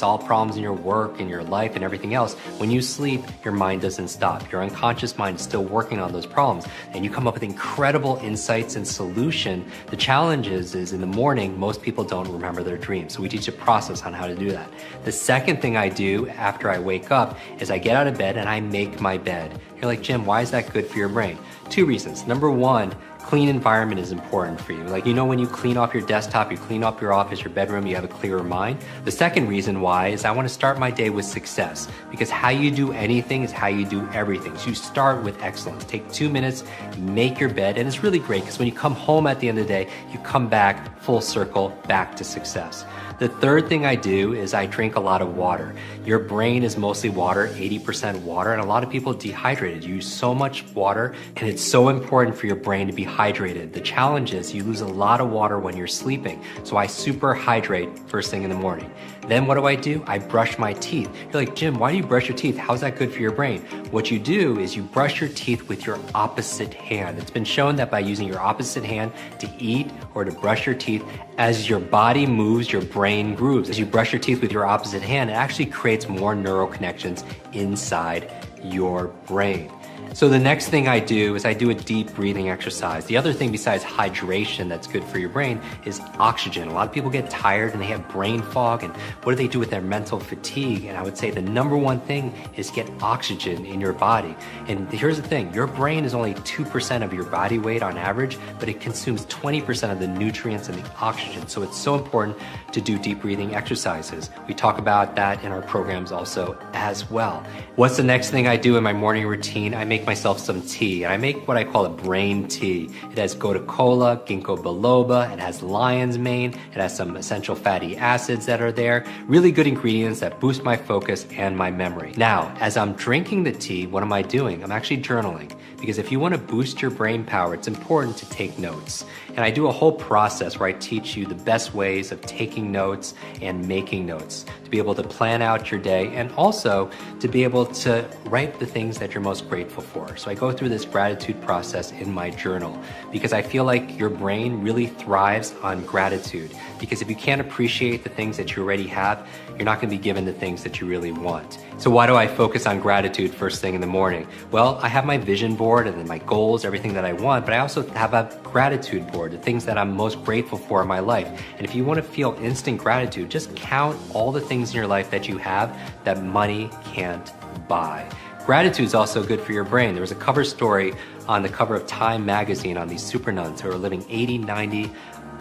in your work, in your life and everything else, when you sleep, your mind doesn't stop. Your unconscious mind is still working on those problems and you come up with incredible insights and solution. The challenge is in the morning, most people don't remember their dreams. So we teach a process on how to do that. The second thing I do after I wake up is I get out of bed and I make my bed. You're like, Jim, why is that good for your brain? 2 reasons. Number one, clean environment is important for you. Like, when you clean off your desktop, you clean up your office, your bedroom, you have a clearer mind. The second reason why is I want to start my day with success, because how you do anything is how you do everything. So you start with excellence. Take 2 minutes, make your bed, and it's really great because when you come home at the end of the day, you come back full circle, back to success. The third thing I do is I drink a lot of water. Your brain is mostly water, 80% water, and a lot of people dehydrated. You use so much water, and it's so important for your brain to be hydrated. The challenge is you lose a lot of water when you're sleeping, so I super hydrate first thing in the morning. Then what do? I brush my teeth. You're like, Jim, why do you brush your teeth? How's that good for your brain? What you do is you brush your teeth with your opposite hand. It's been shown that by using your opposite hand to eat or to brush your teeth, as your body moves, your brain grooves. As you brush your teeth with your opposite hand, it actually creates more neural connections inside your brain. So the next thing I do is I do a deep breathing exercise. The other thing besides hydration that's good for your brain is oxygen. A lot of people get tired and they have brain fog, and what do they do with their mental fatigue? And I would say the number one thing is get oxygen in your body. And here's the thing, your brain is only 2% of your body weight on average, but it consumes 20% of the nutrients and the oxygen. So it's so important to do deep breathing exercises. We talk about that in our programs also as well. What's the next thing I do in my morning routine? I make myself some tea, and I make what I call a brain tea. It has gotu kola, ginkgo biloba, it has lion's mane, it has some essential fatty acids that are there, really good ingredients that boost my focus and my memory. Now, as I'm drinking the tea, what am I doing? I'm actually journaling, because if you want to boost your brain power, it's important to take notes. And I do a whole process where I teach you the best ways of taking notes and making notes to be able to plan out your day, and also to be able to write the things that you're most grateful for. So I go through this gratitude process in my journal because I feel like your brain really thrives on gratitude. Because if you can't appreciate the things that you already have, you're not going to be given the things that you really want. So why do I focus on gratitude first thing in the morning? Well, I have my vision board and then my goals, everything that I want, but I also have a gratitude board, the things that I'm most grateful for in my life. And if you want to feel instant gratitude, just count all the things in your life that you have that money can't buy. Gratitude is also good for your brain. There was a cover story on the cover of Time magazine on these super nuns who are living 80, 90,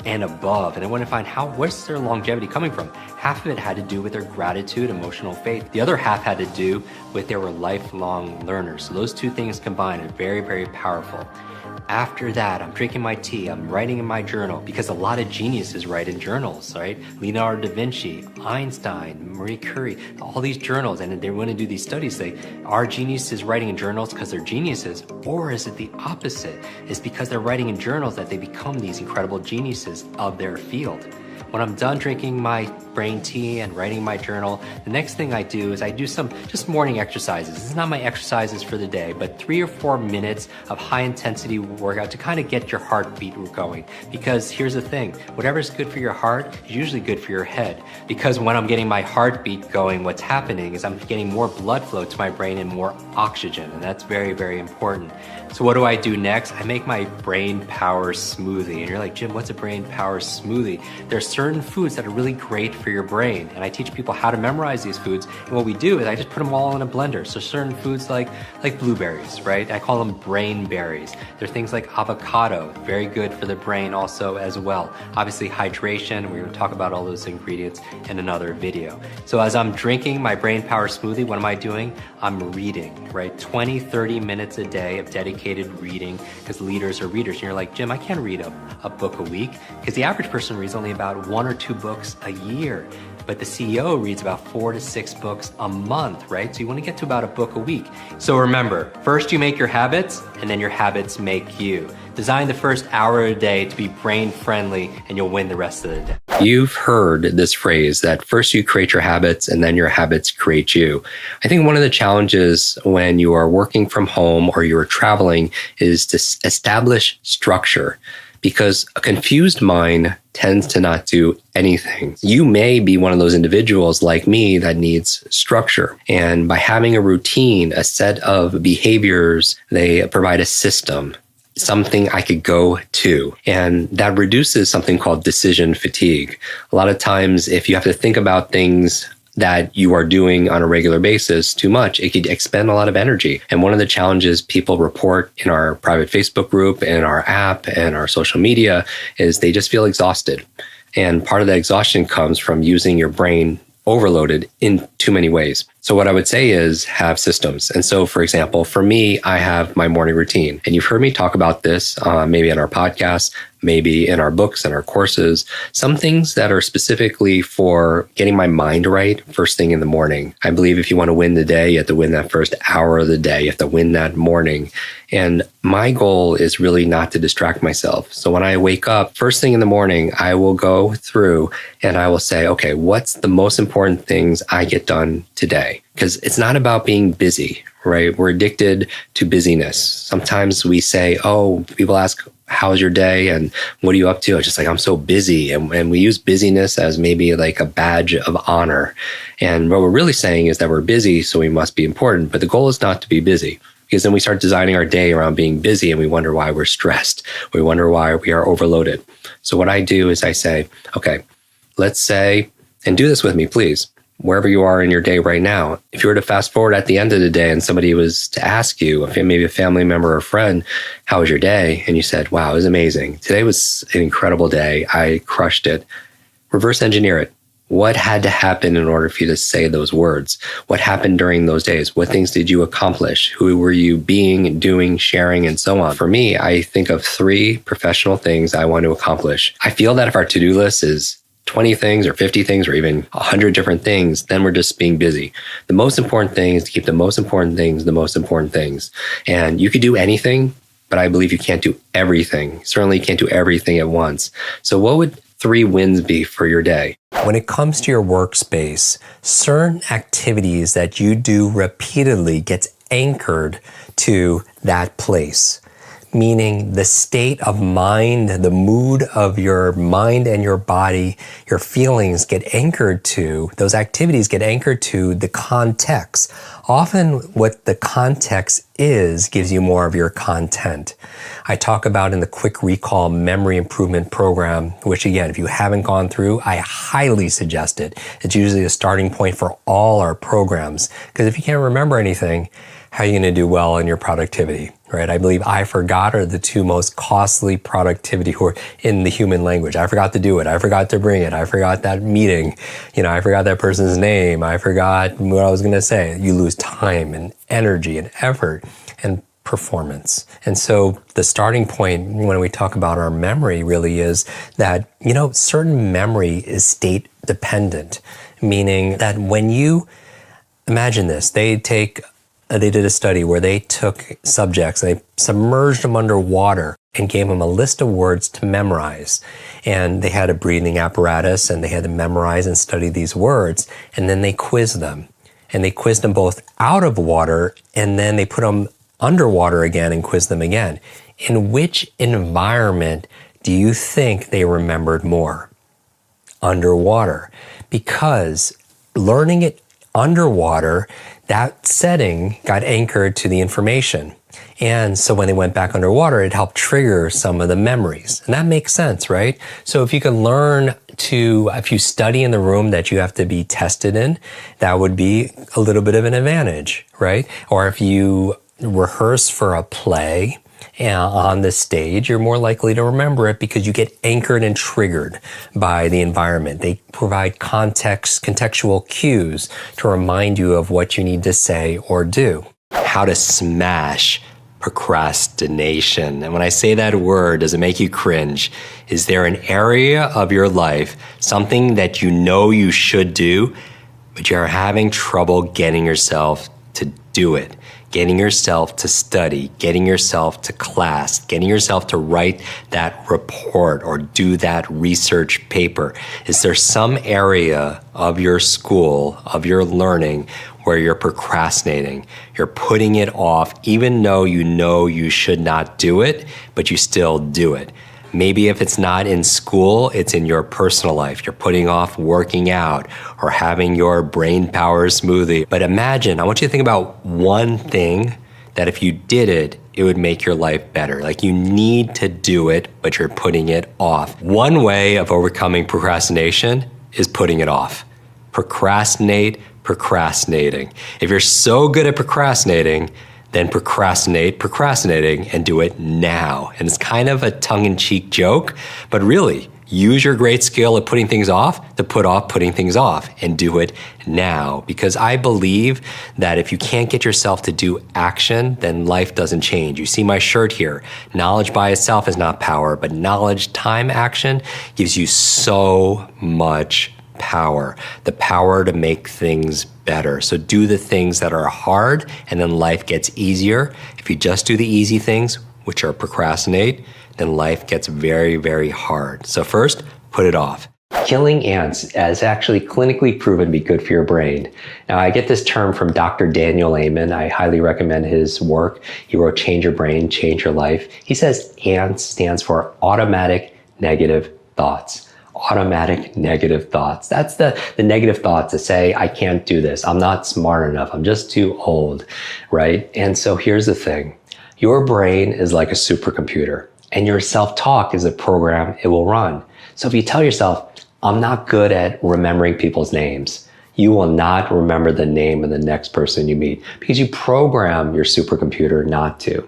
and above. And I want to find where's their longevity coming from? Half of it had to do with their gratitude, emotional faith. The other half had to do with they were lifelong learners. So those two things combined are very, very powerful. After that, I'm drinking my tea, I'm writing in my journal, because a lot of geniuses write in journals, right? Leonardo da Vinci, Einstein, Marie Curie, all these journals, and they want to do these studies, say, are geniuses writing in journals because they're geniuses, or is it the opposite? It's because they're writing in journals that they become these incredible geniuses of their field. When I'm done drinking my brain tea and writing my journal, the next thing I do is I do some just morning exercises. This is not my exercises for the day, but 3 or 4 minutes of high intensity workout to kind of get your heartbeat going. Because here's the thing, whatever's good for your heart is usually good for your head. Because when I'm getting my heartbeat going, what's happening is I'm getting more blood flow to my brain and more oxygen, and that's very, very important. So what do I do next? I make my brain power smoothie. And you're like, Jim, what's a brain power smoothie? There's certain foods that are really great for your brain. And I teach people how to memorize these foods. And what we do is I just put them all in a blender. So certain foods like blueberries, right? I call them brain berries. There are things like avocado, very good for the brain also as well. Obviously hydration, we're going to talk about all those ingredients in another video. So as I'm drinking my brain power smoothie, what am I doing? I'm reading, right? 20, 30 minutes a day of dedicated reading, because leaders are readers. And you're like, Jim, I can't read a book a week, because the average person reads only about 1 or 2 books a year. But the CEO reads about 4 to 6 books a month, right? So you want to get to about a book a week. So remember, first you make your habits, and then your habits make you. Design the first hour of the day to be brain friendly, and you'll win the rest of the day. You've heard this phrase that first you create your habits and then your habits create you. I think one of the challenges when you are working from home or you are traveling is to establish structure, because a confused mind tends to not do anything. You may be one of those individuals like me that needs structure. And by having a routine, a set of behaviors, they provide a system, something I could go to. And that reduces something called decision fatigue. A lot of times, if you have to think about things that you are doing on a regular basis too much, it could expend a lot of energy. And one of the challenges people report in our private Facebook group and our app and our social media is they just feel exhausted. And part of that exhaustion comes from using your brain overloaded in too many ways. So what I would say is have systems. And so, for example, for me, I have my morning routine. And you've heard me talk about this maybe in our podcast, maybe in our books and our courses, some things that are specifically for getting my mind right first thing in the morning. I believe if you want to win the day, you have to win that first hour of the day. You have to win that morning. And my goal is really not to distract myself. So when I wake up first thing in the morning, I will go through and I will say, okay, what's the most important things I get done today? Because it's not about being busy, right? We're addicted to busyness. Sometimes we say, oh, people ask, how's your day? And what are you up to? It's just like, I'm so busy. And we use busyness as maybe like a badge of honor. And what we're really saying is that we're busy, so we must be important. But the goal is not to be busy. Because then we start designing our day around being busy and we wonder why we're stressed. We wonder why we are overloaded. So what I do is I say, okay, let's say, and do this with me, please, wherever you are in your day right now. If you were to fast forward at the end of the day and somebody was to ask you, maybe a family member or a friend, how was your day? And you said, wow, it was amazing. Today was an incredible day. I crushed it. Reverse engineer it. What had to happen in order for you to say those words? What happened during those days? What things did you accomplish? Who were you being, doing, sharing, and so on? For me, I think of 3 professional things I want to accomplish. I feel that if our to-do list is 20 things or 50 things or even 100 different things, then we're just being busy. The most important thing is to keep the most important things the most important things. And you could do anything, but I believe you can't do everything. Certainly you can't do everything at once. So what would 3 wins be for your day? When it comes to your workspace, certain activities that you do repeatedly gets anchored to that place. Meaning the state of mind, the mood of your mind and your body, your feelings get anchored to, those activities get anchored to the context. Often what the context is gives you more of your content. I talk about in the Quick Recall Memory Improvement Program, which again, if you haven't gone through, I highly suggest it. It's usually a starting point for all our programs. Because if you can't remember anything, how are you going to do well in your productivity, right? I believe I forgot are the 2 most costly productivity in the human language. I forgot to do it. I forgot to bring it. I forgot that meeting. I forgot that person's name. I forgot what I was going to say. You lose time and energy and effort and performance. And so the starting point when we talk about our memory really is that, certain memory is state dependent, meaning that when you imagine this, they did a study where they took subjects, they submerged them underwater and gave them a list of words to memorize. And they had a breathing apparatus and they had to memorize and study these words. And then they quizzed them. And they quizzed them both out of water and then they put them underwater again and quizzed them again. In which environment do you think they remembered more? Underwater. Because learning it underwater, that setting got anchored to the information. And so when they went back underwater, it helped trigger some of the memories. And that makes sense, right? So if you can if you study in the room that you have to be tested in, that would be a little bit of an advantage, right? Or if you rehearse for a play on the stage, you're more likely to remember it because you get anchored and triggered by the environment. They provide contextual cues to remind you of what you need to say or do. How to smash procrastination. And when I say that word, does it make you cringe? Is there an area of your life, something that you know you should do, but you're having trouble getting yourself to do it? Getting yourself to study, getting yourself to class, getting yourself to write that report or do that research paper. Is there some area of your school, of your learning, where you're procrastinating? You're putting it off, even though you know you should not do it, but you still do it. Maybe if it's not in school, it's in your personal life. You're putting off working out or having your brain power smoothie. But imagine, I want you to think about one thing that if you did it, it would make your life better. Like you need to do it, but you're putting it off. One way of overcoming procrastination is putting it off. procrastinating. If you're so good at procrastinating, then procrastinating, and do it now. And it's kind of a tongue-in-cheek joke, but really, use your great skill at putting things off to put off putting things off and do it now. Because I believe that if you can't get yourself to do action, then life doesn't change. You see my shirt here. Knowledge by itself is not power, but knowledge time action gives you so much power. The power to make things better. So do the things that are hard and then life gets easier. If you just do the easy things, which are procrastinate, then life gets very, very hard. So first, put it off. Killing ants is actually clinically proven to be good for your brain. Now, I get this term from Dr. Daniel Amen. I highly recommend his work. He wrote Change Your Brain, Change Your Life. He says ANTS stands for automatic negative thoughts. Automatic negative thoughts. That's the negative thoughts that say, I can't do this. I'm not smart enough. I'm just too old, right? And so here's the thing. Your brain is like a supercomputer, and your self-talk is a program it will run. So if you tell yourself, I'm not good at remembering people's names, you will not remember the name of the next person you meet because you program your supercomputer not to.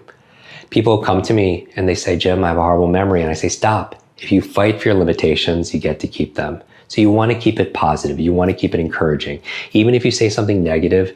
People come to me and they say, Jim, I have a horrible memory. And I say, stop. If you fight for your limitations, you get to keep them. So you want to keep it positive. You want to keep it encouraging. Even if you say something negative,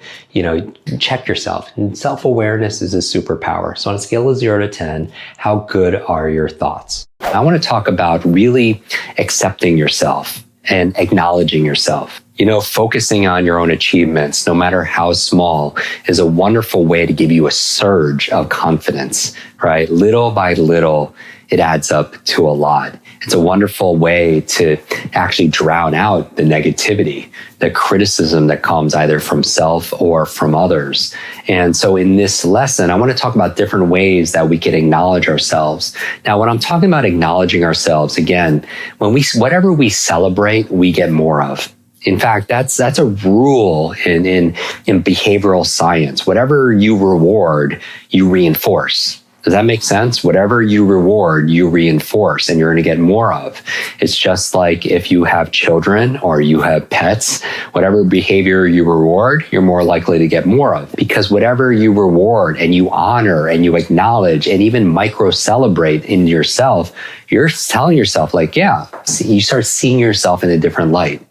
check yourself. And self-awareness is a superpower. So on a scale of 0 to 10, how good are your thoughts? I want to talk about really accepting yourself and acknowledging yourself. Focusing on your own achievements, no matter how small, is a wonderful way to give you a surge of confidence, right? Little by little, it adds up to a lot. It's a wonderful way to actually drown out the negativity, the criticism that comes either from self or from others. And so in this lesson, I want to talk about different ways that we can acknowledge ourselves. Now, when I'm talking about acknowledging ourselves, again, whatever we celebrate, we get more of. In fact, that's a rule in behavioral science. Whatever you reward, you reinforce. Does that make sense? Whatever you reward, you reinforce, and you're going to get more of. It's just like if you have children or you have pets, whatever behavior you reward, you're more likely to get more of. Because whatever you reward and you honor and you acknowledge and even micro-celebrate in yourself, you're telling yourself like, yeah, you start seeing yourself in a different light,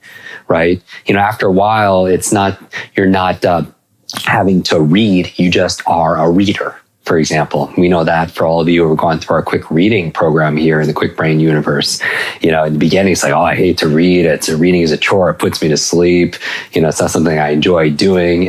right? After a while, you're not having to read, you just are a reader. For example, we know that for all of you who are going through our quick reading program here in the Kwik Brain universe, in the beginning, it's like, oh, I hate to read. Reading is a chore. It puts me to sleep. It's not something I enjoy doing.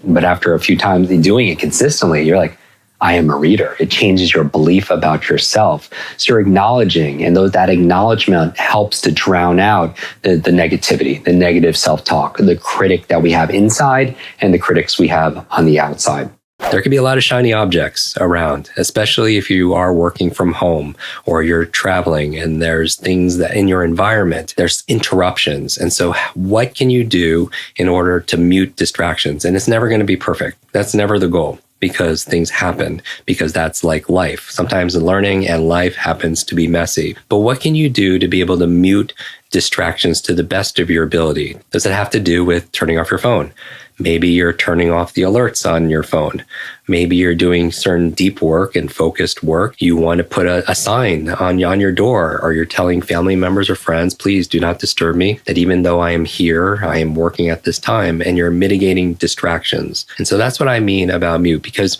But after a few times doing it consistently, you're like, I am a reader. It changes your belief about yourself. So you're acknowledging, and that acknowledgement helps to drown out the negativity, the negative self-talk, the critic that we have inside and the critics we have on the outside. There can be a lot of shiny objects around, especially if you are working from home or you're traveling and there's things that in your environment, there's interruptions. And so what can you do in order to mute distractions? And it's never going to be perfect. That's never the goal, because things happen, because that's like life. Sometimes learning and life happens to be messy. But what can you do to be able to mute distractions to the best of your ability? Does it have to do with turning off your phone? Maybe you're turning off the alerts on your phone. Maybe you're doing certain deep work and focused work. You want to put a sign on your door, or you're telling family members or friends, please do not disturb me, that even though I am here, I am working at this time, and you're mitigating distractions. And so that's what I mean about mute, because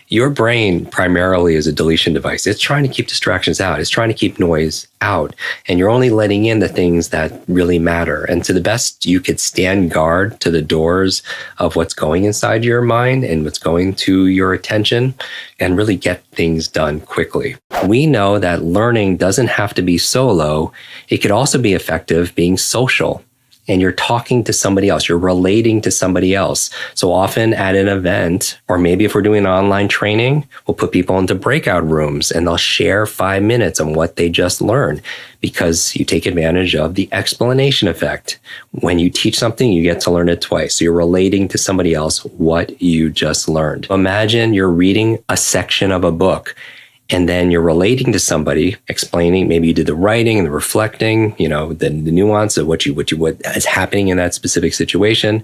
your brain primarily is a deletion device. It's trying to keep distractions out. It's trying to keep noise out. And you're only letting in the things that really matter. And to the best you could stand guard to the doors of what's going inside your mind and what's going to your attention, and really get things done quickly. We know that learning doesn't have to be solo. It could also be effective being social. And you're talking to somebody else, you're relating to somebody else. So often at an event, or maybe if we're doing an online training, we'll put people into breakout rooms and they'll share 5 minutes on what they just learned, because you take advantage of the explanation effect. When you teach something, you get to learn it twice. So you're relating to somebody else what you just learned. Imagine you're reading a section of a book and then you're relating to somebody, explaining, maybe you did the writing and the reflecting, the nuance of what is happening in that specific situation.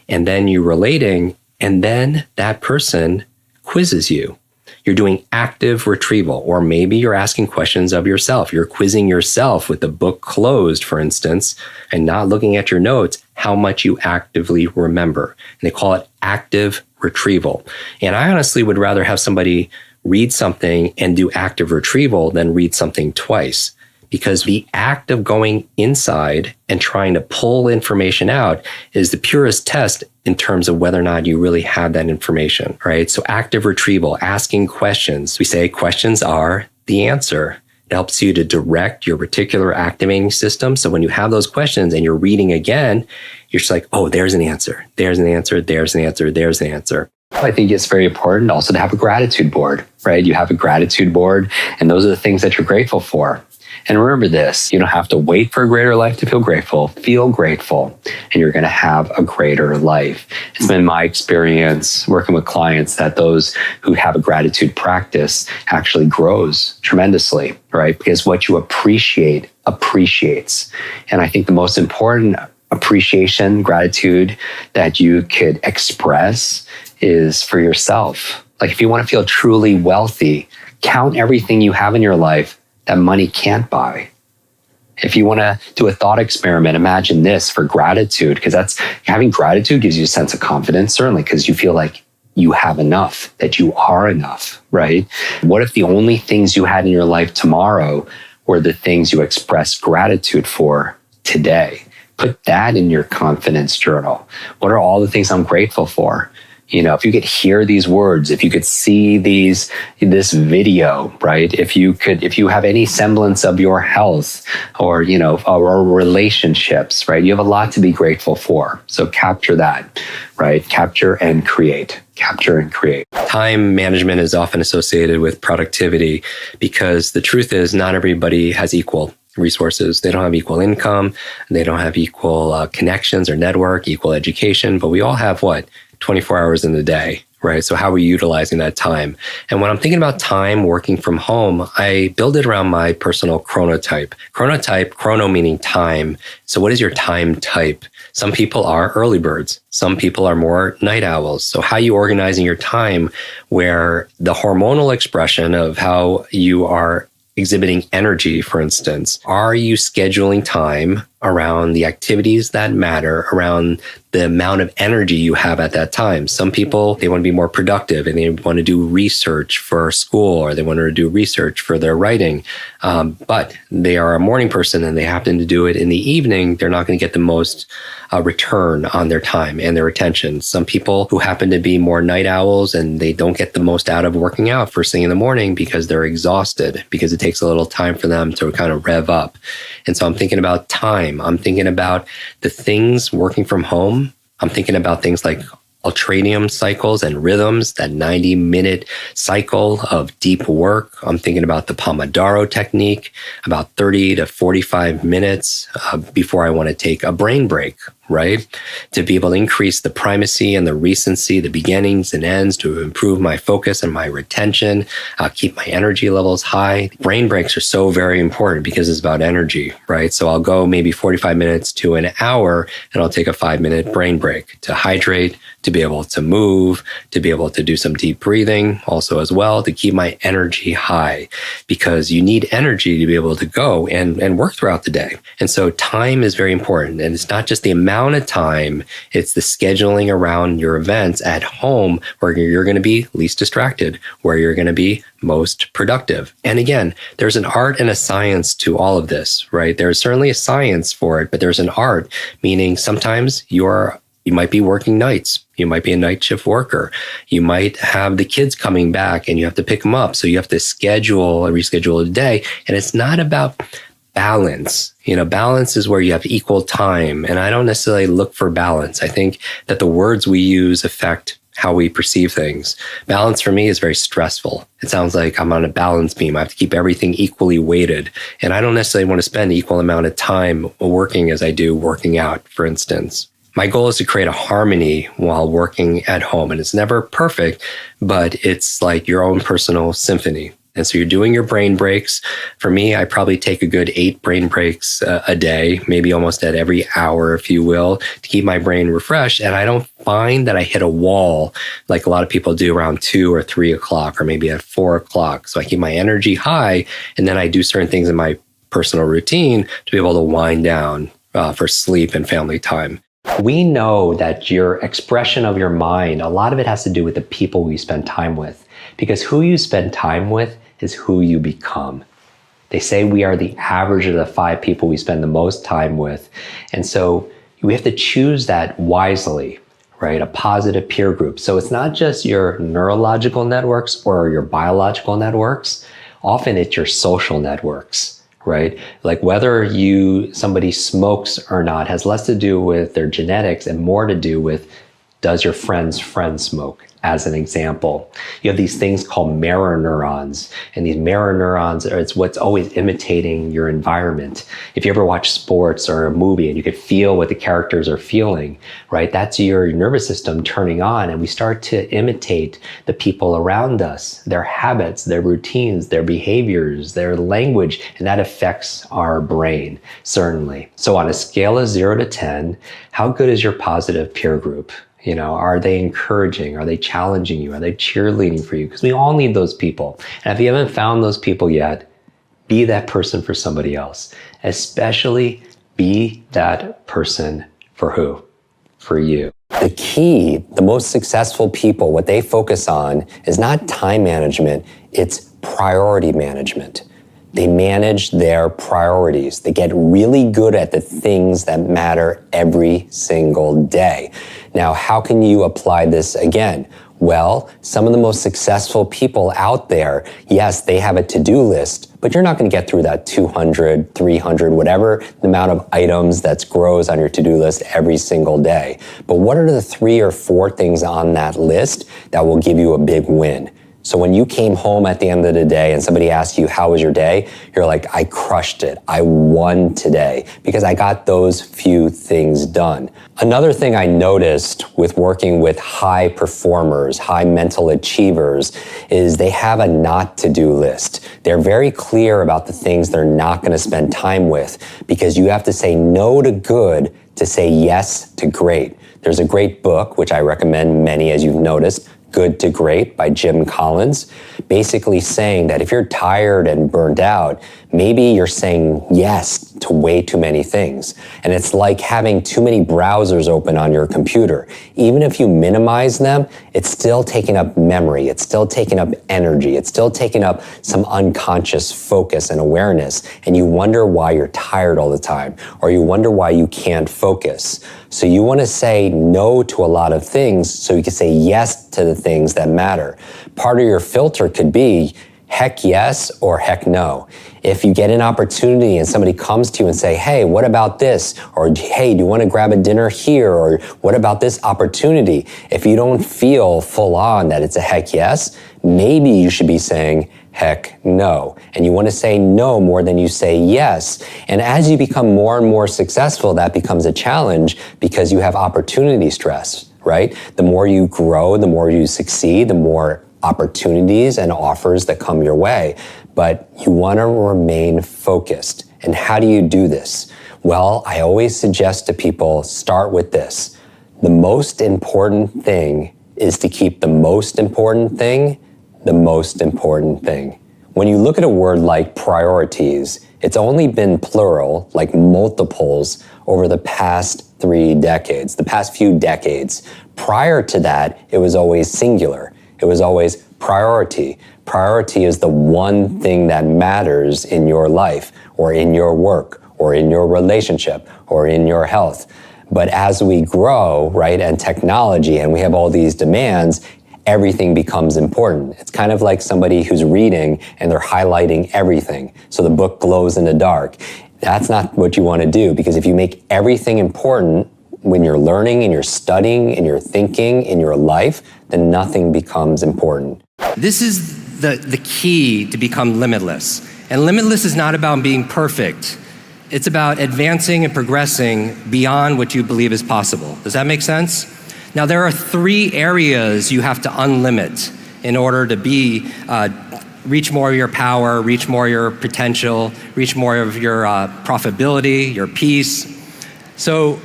And then you're relating, and then that person quizzes you. You're doing active retrieval, or maybe you're asking questions of yourself. You're quizzing yourself with the book closed, for instance, and not looking at your notes, how much you actively remember. And they call it active retrieval. And I honestly would rather have somebody read something and do active retrieval than read something twice. Because the act of going inside and trying to pull information out is the purest test in terms of whether or not you really have that information, right? So active retrieval, asking questions. We say questions are the answer. It helps you to direct your reticular activating system. So when you have those questions and you're reading again, you're just like, oh, there's an answer. There's an answer. There's an answer. There's an answer. I think it's very important also to have a gratitude board, right? You have a gratitude board, and those are the things that you're grateful for. And remember this, you don't have to wait for a greater life to feel grateful and you're going to have a greater life. It's been my experience working with clients that those who have a gratitude practice actually grows tremendously, right? Because what you appreciate appreciates. And I think the most important appreciation, gratitude that you could express is for yourself. Like if you want to feel truly wealthy, count everything you have in your life that money can't buy. If you want to do a thought experiment, imagine this for gratitude, because having gratitude gives you a sense of confidence, certainly, because you feel like you have enough, that you are enough, right? What if the only things you had in your life tomorrow were the things you expressed gratitude for today? Put that in your confidence journal. What are all the things I'm grateful for? If you could hear these words, if you could see this video, right? If you have any semblance of your health or relationships, right? You have a lot to be grateful for. So capture that, right? Capture and create. Capture and create. Time management is often associated with productivity because the truth is not everybody has equal resources. They don't have equal income. They don't have equal connections or network, equal education, but we all have 24 hours in the day, right? So how are we utilizing that time? And when I'm thinking about time working from home, I build it around my personal chronotype. Chrono meaning time. So what is your time type? Some people are early birds. Some people are more night owls. So how are you organizing your time where the hormonal expression of how you are exhibiting energy, for instance, are you scheduling time around the activities that matter, around the amount of energy you have at that time? Some people, they want to be more productive and they want to do research for school or they want to do research for their writing. But they are a morning person and they happen to do it in the evening. They're not going to get the most return on their time and their attention. Some people who happen to be more night owls and they don't get the most out of working out first thing in the morning because they're exhausted, because it takes a little time for them to kind of rev up. And so I'm thinking about time. I'm thinking about the things working from home. I'm thinking about things like ultradian cycles and rhythms, that 90-minute cycle of deep work. I'm thinking about the Pomodoro technique, about 30 to 45 minutes before I want to take a brain break, right? To be able to increase the primacy and the recency, the beginnings and ends, to improve my focus and my retention, keep my energy levels high. Brain breaks are so very important because it's about energy, right? So I'll go maybe 45 minutes to an hour and I'll take a 5-minute brain break to hydrate, to be able to move, to be able to do some deep breathing also as well, to keep my energy high, because you need energy to be able to go and work throughout the day. And so time is very important. And it's not just the amount of time, it's the scheduling around your events at home where you're going to be least distracted, where you're going to be most productive. And again, there's an art and a science to all of this, right? There's certainly a science for it, but there's an art, meaning sometimes you might be working nights. You might be a night shift worker. You might have the kids coming back and you have to pick them up. So you have to reschedule a day. And it's not about balance. Balance is where you have equal time. And I don't necessarily look for balance. I think that the words we use affect how we perceive things. Balance for me is very stressful. It sounds like I'm on a balance beam. I have to keep everything equally weighted. And I don't necessarily want to spend equal amount of time working as I do working out, for instance. My goal is to create a harmony while working at home. And it's never perfect, but it's like your own personal symphony. And so you're doing your brain breaks. For me, I probably take a good 8 brain breaks a day, maybe almost at every hour, if you will, to keep my brain refreshed. And I don't find that I hit a wall like a lot of people do around 2 or 3 o'clock, or maybe at 4 o'clock. So I keep my energy high, and then I do certain things in my personal routine to be able to wind down for sleep and family time. We know that your expression of your mind, a lot of it has to do with the people we spend time with, because who you spend time with is who you become. They say we are the average of the 5 people we spend the most time with. And so we have to choose that wisely, right? A positive peer group. So it's not just your neurological networks or your biological networks. Often it's your social networks, right? Like whether somebody smokes or not has less to do with their genetics and more to do with, does your friend's friend smoke? As an example, you have these things called mirror neurons, and these mirror neurons it's what's always imitating your environment. If you ever watch sports or a movie and you could feel what the characters are feeling, right? That's your nervous system turning on, and we start to imitate the people around us, their habits, their routines, their behaviors, their language, and that affects our brain, certainly. So on a scale of 0 to 10, how good is your positive peer group? You know, are they encouraging? Are they challenging you? Are they cheerleading for you? Because we all need those people. And if you haven't found those people yet, be that person for somebody else. Especially be that person for who? For you. The key, the most successful people, what they focus on is not time management, it's priority management. They manage their priorities. They get really good at the things that matter every single day. Now, how can you apply this again? Well, some of the most successful people out there, yes, they have a to-do list, but you're not going to get through that 200, 300, whatever the amount of items that grows on your to-do list every single day. But what are the 3 or 4 things on that list that will give you a big win? So when you came home at the end of the day and somebody asked you, how was your day? You're like, I crushed it. I won today because I got those few things done. Another thing I noticed with working with high performers, high mental achievers, is they have a not to do list. They're very clear about the things they're not going to spend time with, because you have to say no to good to say yes to great. There's a great book, which I recommend many, as you've noticed, Good to Great by Jim Collins, basically saying that if you're tired and burned out, maybe you're saying yes to way too many things. And it's like having too many browsers open on your computer. Even if you minimize them, it's still taking up memory. It's still taking up energy. It's still taking up some unconscious focus and awareness. And you wonder why you're tired all the time, or you wonder why you can't focus. So you want to say no to a lot of things so you can say yes to the things that matter. Part of your filter could be heck yes or heck no. If you get an opportunity and somebody comes to you and say, hey, what about this? Or hey, do you want to grab a dinner here? Or what about this opportunity? If you don't feel full on that it's a heck yes, maybe you should be saying heck no. And you want to say no more than you say yes. And as you become more and more successful, that becomes a challenge because you have opportunity stress, right? The more you grow, the more you succeed, the more opportunities and offers that come your way. But you want to remain focused. And how do you do this? Well, I always suggest to people, start with this. The most important thing is to keep the most important thing the most important thing. When you look at a word like priorities, it's only been plural, like multiples, over the past 3 decades, the past few decades. Prior to that, it was always singular. It was always priority. Priority is the one thing that matters in your life, or in your work, or in your relationship, or in your health. But as we grow, right, and technology, and we have all these demands, everything becomes important. It's kind of like somebody who's reading and they're highlighting everything, so the book glows in the dark. That's not what you want to do, because if you make everything important when you're learning and you're studying and you're thinking in your life, then nothing becomes important. This is the key to become limitless. And limitless is not about being perfect. It's about advancing and progressing beyond what you believe is possible. Does that make sense? Now, there are 3 areas you have to unlimit in order to be reach more of your power, reach more of your potential, reach more of your profitability, your peace. So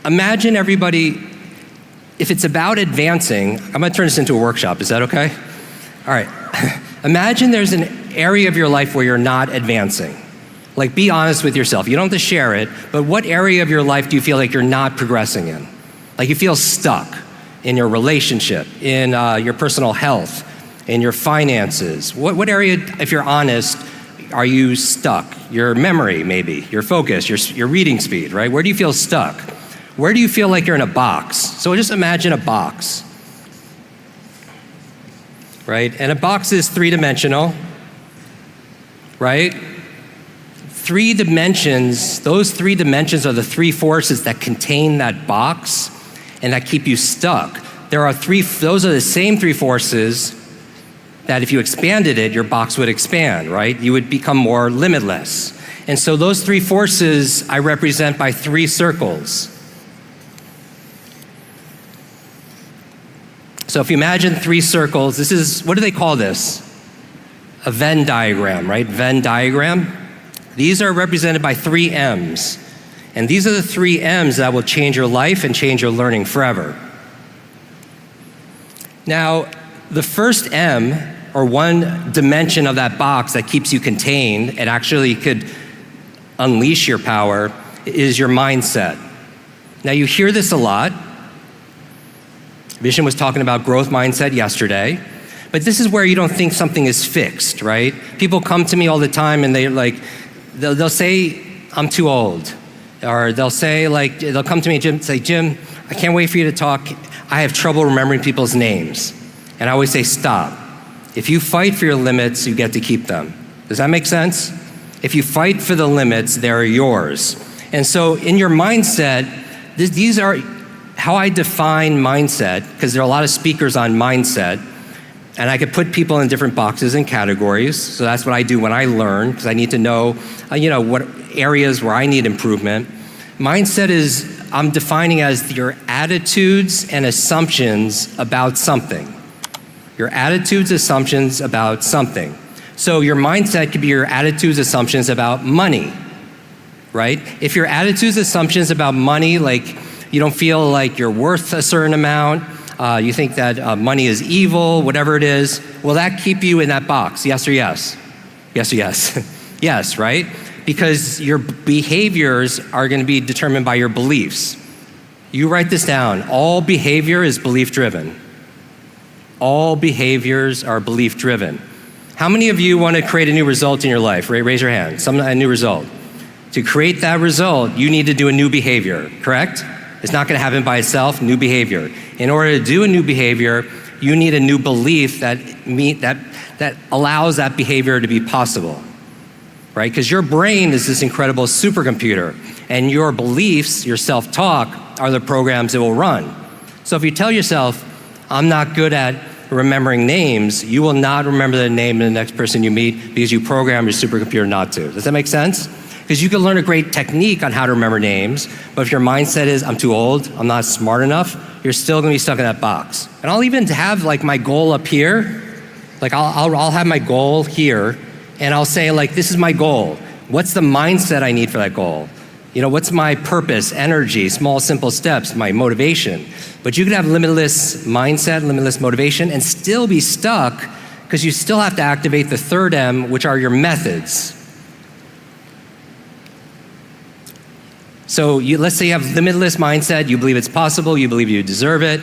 imagine everybody, if it's about advancing, I'm gonna turn this into a workshop, is that okay? All right, imagine there's an area of your life where you're not advancing. Like, be honest with yourself. You don't have to share it, but what area of your life do you feel like you're not progressing in? Like you feel stuck in your relationship, in your personal health, in your finances. What area, if you're honest, are you stuck? Your memory, maybe, your focus, your reading speed, right? Where do you feel stuck? Where do you feel like you're in a box? So just imagine a box, right? And a box is three-dimensional, right? 3 dimensions, those 3 dimensions are the 3 forces that contain that box and that keep you stuck. Those are the same 3 forces that if you expanded it, your box would expand, right? You would become more limitless. And so those 3 forces I represent by 3 circles. So if you imagine 3 circles, this is, what do they call this? A Venn diagram, right? Venn diagram. These are represented by 3 M's. And these are the 3 M's that will change your life and change your learning forever. Now, the first M, or one dimension of that box that keeps you contained and actually could unleash your power, is your mindset. Now, you hear this a lot. Vishen was talking about growth mindset yesterday. But this is where you don't think something is fixed, right? People come to me all the time and they'll say, I'm too old. Or they'll say, they'll come to me and say, Jim, I can't wait for you to talk. I have trouble remembering people's names. And I always say, stop. If you fight for your limits, you get to keep them. Does that make sense? If you fight for the limits, they're yours. And so in your mindset, these are how I define mindset, because there are a lot of speakers on mindset. And I could put people in different boxes and categories. So that's what I do when I learn, because I need to know, what areas where I need improvement. Mindset is, I'm defining as your attitudes and assumptions about something. Your attitudes, assumptions about something. So your mindset could be your attitudes, assumptions about money, right? If your attitudes, assumptions about money, like you don't feel like you're worth a certain amount, you think that money is evil, whatever it is, will that keep you in that box? Yes or yes? Yes or yes? Yes, right? Because your behaviors are going to be determined by your beliefs. You write this down. All behavior is belief-driven. All behaviors are belief-driven. How many of you want to create a new result in your life? Raise your hand. A new result. To create that result, you need to do a new behavior, correct? It's not going to happen by itself, new behavior. In order to do a new behavior, you need a new belief that allows that behavior to be possible, right? Because your brain is this incredible supercomputer, and your beliefs, your self-talk, are the programs it will run. So if you tell yourself, I'm not good at remembering names, you will not remember the name of the next person you meet because you program your supercomputer not to. Does that make sense? Because you can learn a great technique on how to remember names, but if your mindset is, I'm too old, I'm not smart enough, you're still gonna be stuck in that box. And I'll even have my goal up here, I'll have my goal here, and I'll say this is my goal. What's the mindset I need for that goal? What's my purpose, energy, small, simple steps, my motivation? But you can have limitless mindset, limitless motivation, and still be stuck because you still have to activate the third M, which are your methods. So let's say you have limitless mindset, you believe it's possible, you believe you deserve it,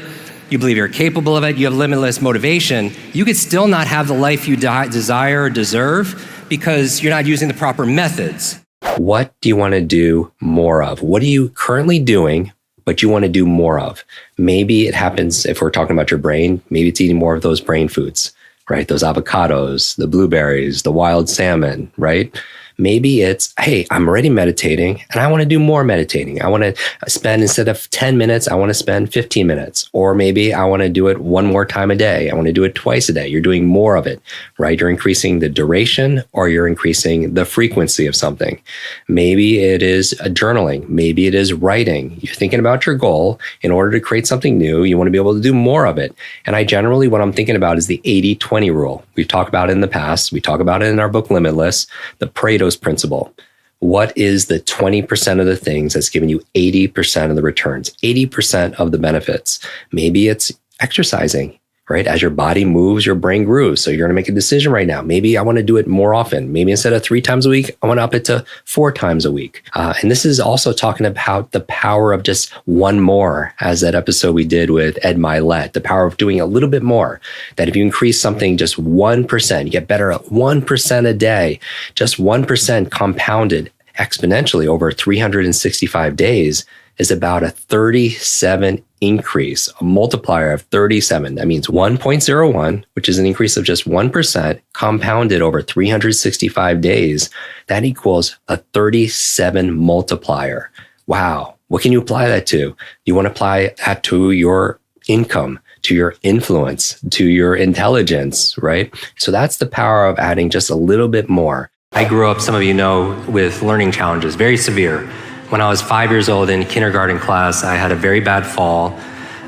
you believe you're capable of it, you have limitless motivation, you could still not have the life you desire or deserve because you're not using the proper methods. What do you want to do more of? What are you currently doing, but you want to do more of? Maybe it happens, if we're talking about your brain, maybe it's eating more of those brain foods, right? Those avocados, the blueberries, the wild salmon, right? Maybe it's, hey, I'm already meditating and I want to do more meditating. I want to spend, instead of 10 minutes, I want to spend 15 minutes. Or maybe I want to do it one more time a day. I want to do it twice a day. You're doing more of it, right? You're increasing the duration or you're increasing the frequency of something. Maybe it is journaling. Maybe it is writing. You're thinking about your goal. In order to create something new, you want to be able to do more of it. And I generally, what I'm thinking about is the 80-20 rule. We've talked about it in the past. We talk about it in our book, Limitless, the Pareto's principle. What is the 20% of the things that's giving you 80% of the returns, 80% of the benefits? Maybe it's exercising, right? As your body moves, your brain grows. So you're going to make a decision right now. Maybe I want to do it more often. Maybe instead of 3 times a week, I want to up it to 4 times a week. And this is also talking about the power of just one more, as that episode we did with Ed Milet, the power of doing a little bit more. That if you increase something just 1%, you get better at 1% a day, just 1% compounded exponentially over 365 days is about a 37 increase, a multiplier of 37. That means 1.01, which is an increase of just 1% compounded over 365 days. That equals a 37 multiplier. Wow. What can you apply that to? You want to apply that to your income, to your influence, to your intelligence, right? So that's the power of adding just a little bit more. I grew up, some of you know, with learning challenges, very severe. When I was 5 years old in kindergarten class, I had a very bad fall,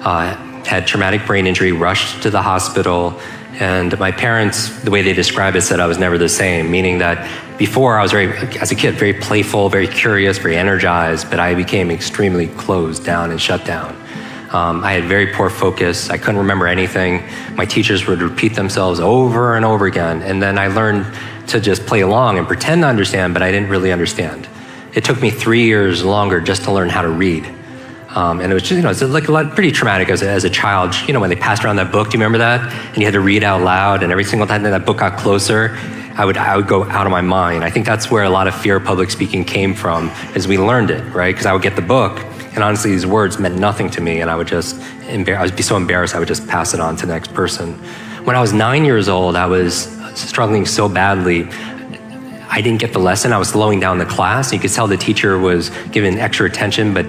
had traumatic brain injury, rushed to the hospital, and my parents, the way they describe it, said I was never the same, meaning that before I was as a kid, very playful, very curious, very energized, but I became extremely closed down and shut down. I had very poor focus. I couldn't remember anything. My teachers would repeat themselves over and over again, and then I learned to just play along and pretend to understand, but I didn't really understand. It took me 3 years longer just to learn how to read. And it was just, it's like pretty traumatic as a child. When they passed around that book, do you remember that? And you had to read out loud, and every single time that book got closer, I would go out of my mind. I think that's where a lot of fear of public speaking came from, as we learned it, right? Because I would get the book, and honestly, these words meant nothing to me, and I would be so embarrassed, I would just pass it on to the next person. When I was 9 years old, I was struggling so badly. I didn't get the lesson. I was slowing down the class. You could tell the teacher was giving extra attention, but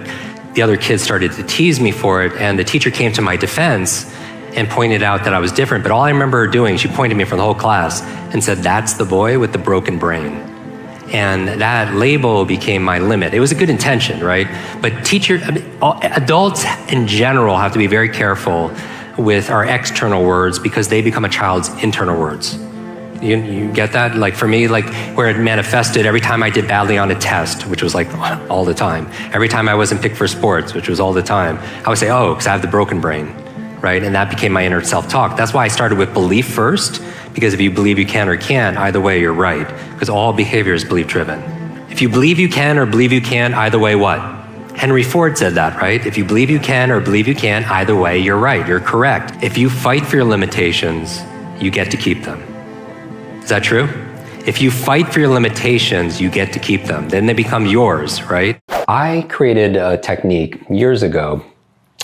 the other kids started to tease me for it. And the teacher came to my defense and pointed out that I was different. But all I remember her doing, she pointed me from the whole class and said, "That's the boy with the broken brain." And that label became my limit. It was a good intention, right? But adults in general have to be very careful with our external words because they become a child's internal words. You get that? Like for me, like where it manifested every time I did badly on a test, which was like all the time. Every time I wasn't picked for sports, which was all the time. I would say, oh, because I have the broken brain, right? And that became my inner self-talk. That's why I started with belief first, because if you believe you can or can't, either way, you're right. Because all behavior is belief-driven. If you believe you can or believe you can't, either way, what? Henry Ford said that, right? If you believe you can or believe you can't, either way, you're right, you're correct. If you fight for your limitations, you get to keep them. Is that true? If you fight for your limitations, you get to keep them. Then they become yours, right? I created a technique years ago,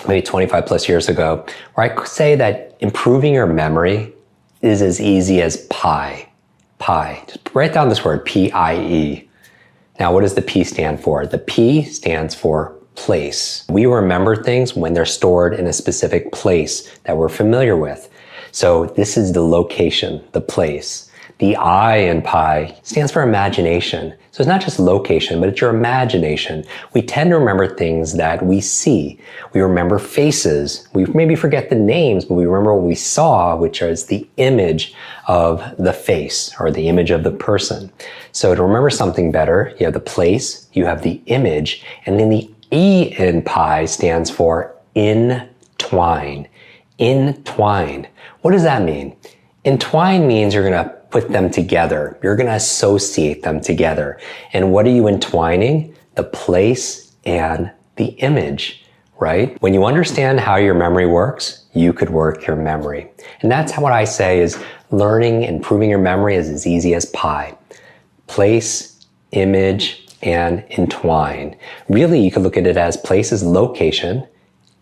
maybe 25 plus years ago, where I say that improving your memory is as easy as pi. Pi. Just write down this word, P-I-E. Now, what does the P stand for? The P stands for place. We remember things when they're stored in a specific place that we're familiar with. So this is the location, the place. The I in pi stands for imagination. So it's not just location, but it's your imagination. We tend to remember things that we see. We remember faces. We maybe forget the names, but we remember what we saw, which is the image of the face or the image of the person. So to remember something better, you have the place, you have the image, and then the E in pi stands for entwine. Entwine. What does that mean? Entwine means you're going to put them together. You're going to associate them together. And what are you entwining? The place and the image, right? When you understand how your memory works, you could work your memory. And that's what I say is learning, improving your memory is as easy as pi. Place, image, and entwine. Really, you could look at it as place is location,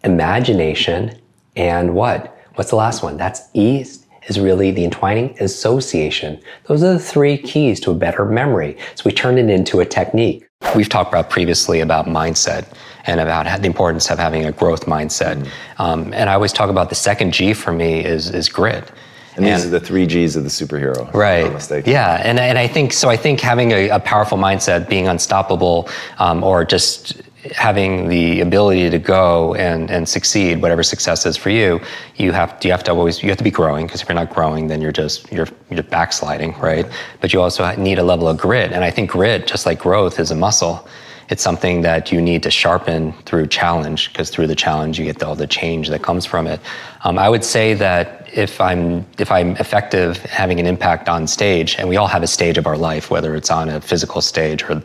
imagination, and what? What's the last one? That's E is really the entwining association. Those are the 3 keys to a better memory. So we turn it into a technique. We've talked about previously about mindset and about the importance of having a growth mindset. And I always talk about the second G for me is grit. And these are the 3 Gs of the superhero. Right. If I'm not mistaken. Yeah. And I think having a powerful mindset, being unstoppable, or just having the ability to go and succeed, whatever success is for you, you have to be growing, because if you're not growing, then you're backsliding, right? But you also need a level of grit. And I think grit, just like growth, is a muscle. It's something that you need to sharpen through challenge, because through the challenge you get all the change that comes from it. I would say that if I'm effective having an impact on stage, and we all have a stage of our life, whether it's on a physical stage or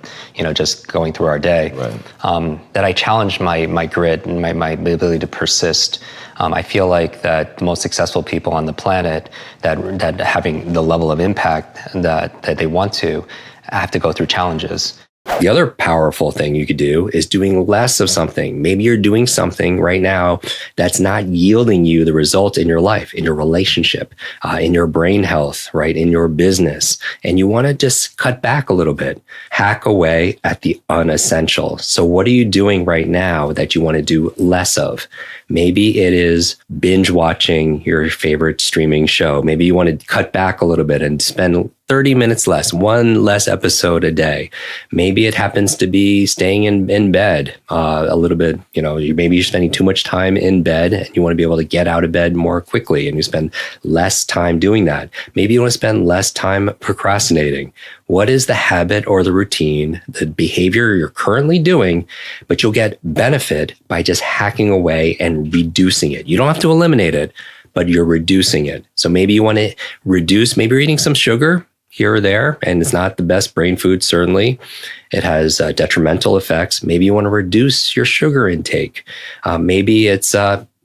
just going through our day, that I challenge my grit and my ability to persist. I feel like that the most successful people on the planet that having the level of impact that they want to have to go through challenges. The other powerful thing you could do is doing less of something. Maybe you're doing something right now that's not yielding you the result in your life, in your relationship, in your brain health, right, in your business. And you want to just cut back a little bit, hack away at the unessential. So what are you doing right now that you want to do less of? Maybe it is binge watching your favorite streaming show. Maybe you want to cut back a little bit and spend 30 minutes less, one less episode a day. Maybe it happens to be staying in bed a little bit. Maybe you're spending too much time in bed and you want to be able to get out of bed more quickly, and you spend less time doing that. Maybe you want to spend less time procrastinating. What is the habit or the routine, the behavior you're currently doing, but you'll get benefit by just hacking away and reducing it? You don't have to eliminate it, but you're reducing it. So maybe you want to reduce, maybe you're eating some sugar here or there, and it's not the best brain food, certainly. It has detrimental effects. Maybe you want to reduce your sugar intake. Maybe it's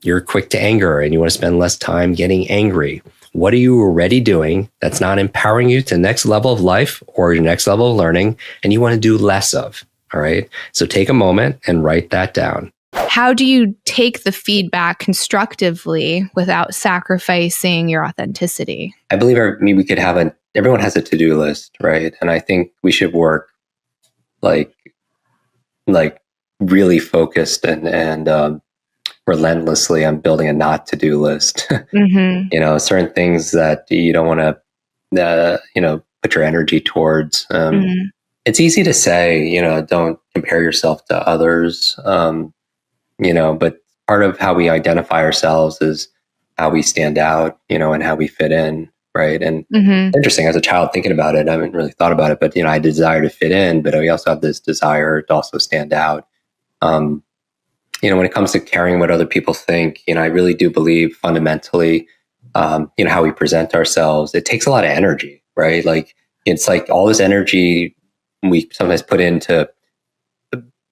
you're quick to anger and you want to spend less time getting angry. What are you already doing that's not empowering you to the next level of life or your next level of learning, and you want to do less of? All right. So take a moment and write that down. How do you take the feedback constructively without sacrificing your authenticity? I believe we could have everyone has a to-do list, right? And I think we should work like really focused and relentlessly on building a not to-do list. Mm-hmm. Certain things that you don't want to, put your energy towards. Mm-hmm. It's easy to say, don't compare yourself to others. But part of how we identify ourselves is how we stand out, and how we fit in, right? And interesting, as a child thinking about it, I haven't really thought about it, but, I desire to fit in, but we also have this desire to also stand out. When it comes to caring what other people think, I really do believe fundamentally, how we present ourselves, it takes a lot of energy, right? Like, it's like all this energy we sometimes put into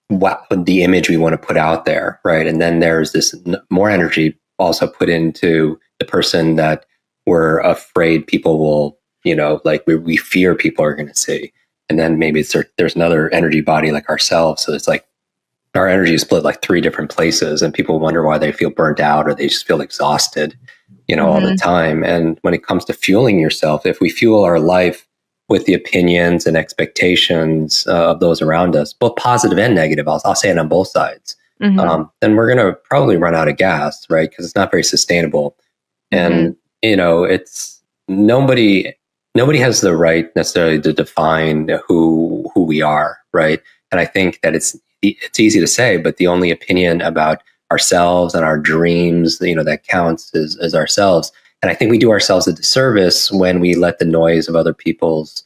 the image we want to put out there, right? And then there's this more energy also put into the person that we're afraid people will, we fear people are going to see. And then maybe there's another energy body like ourselves. So it's like our energy is split like 3 different places, and people wonder why they feel burnt out or they just feel exhausted, all the time. And when it comes to fueling yourself, if we fuel our life with the opinions and expectations of those around us, both positive and negative, I'll say it on both sides, then we're going to probably run out of gas, right? Because it's not very sustainable. And, it's nobody has the right necessarily to define who we are, right? And I think that it's easy to say, but the only opinion about ourselves and our dreams, that counts is ourselves. And I think we do ourselves a disservice when we let the noise of other people's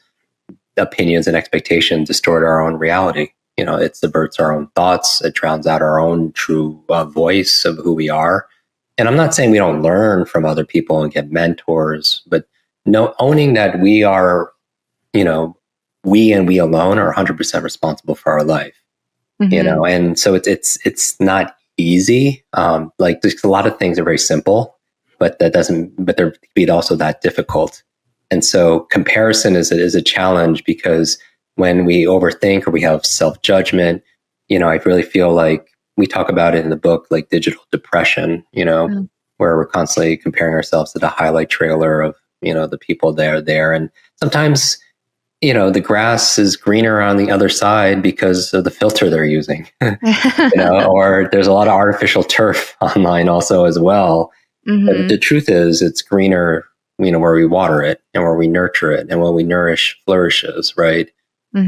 opinions and expectations distort our own reality. It subverts our own thoughts. It drowns out our own true voice of who we are. And I'm not saying we don't learn from other people and get mentors, but owning that we are, we and we alone are 100% responsible for our life. And so it's not easy. There's a lot of things are very simple, but they're also that difficult. And so comparison is a challenge, because when we overthink or we have self-judgment, I really feel like we talk about it in the book, like digital depression, where we're constantly comparing ourselves to the highlight trailer of, the people there. And sometimes, the grass is greener on the other side because of the filter they're using, or there's a lot of artificial turf online also as well. But the truth is it's greener, where we water it and where we nurture it and what we nourish flourishes. Right.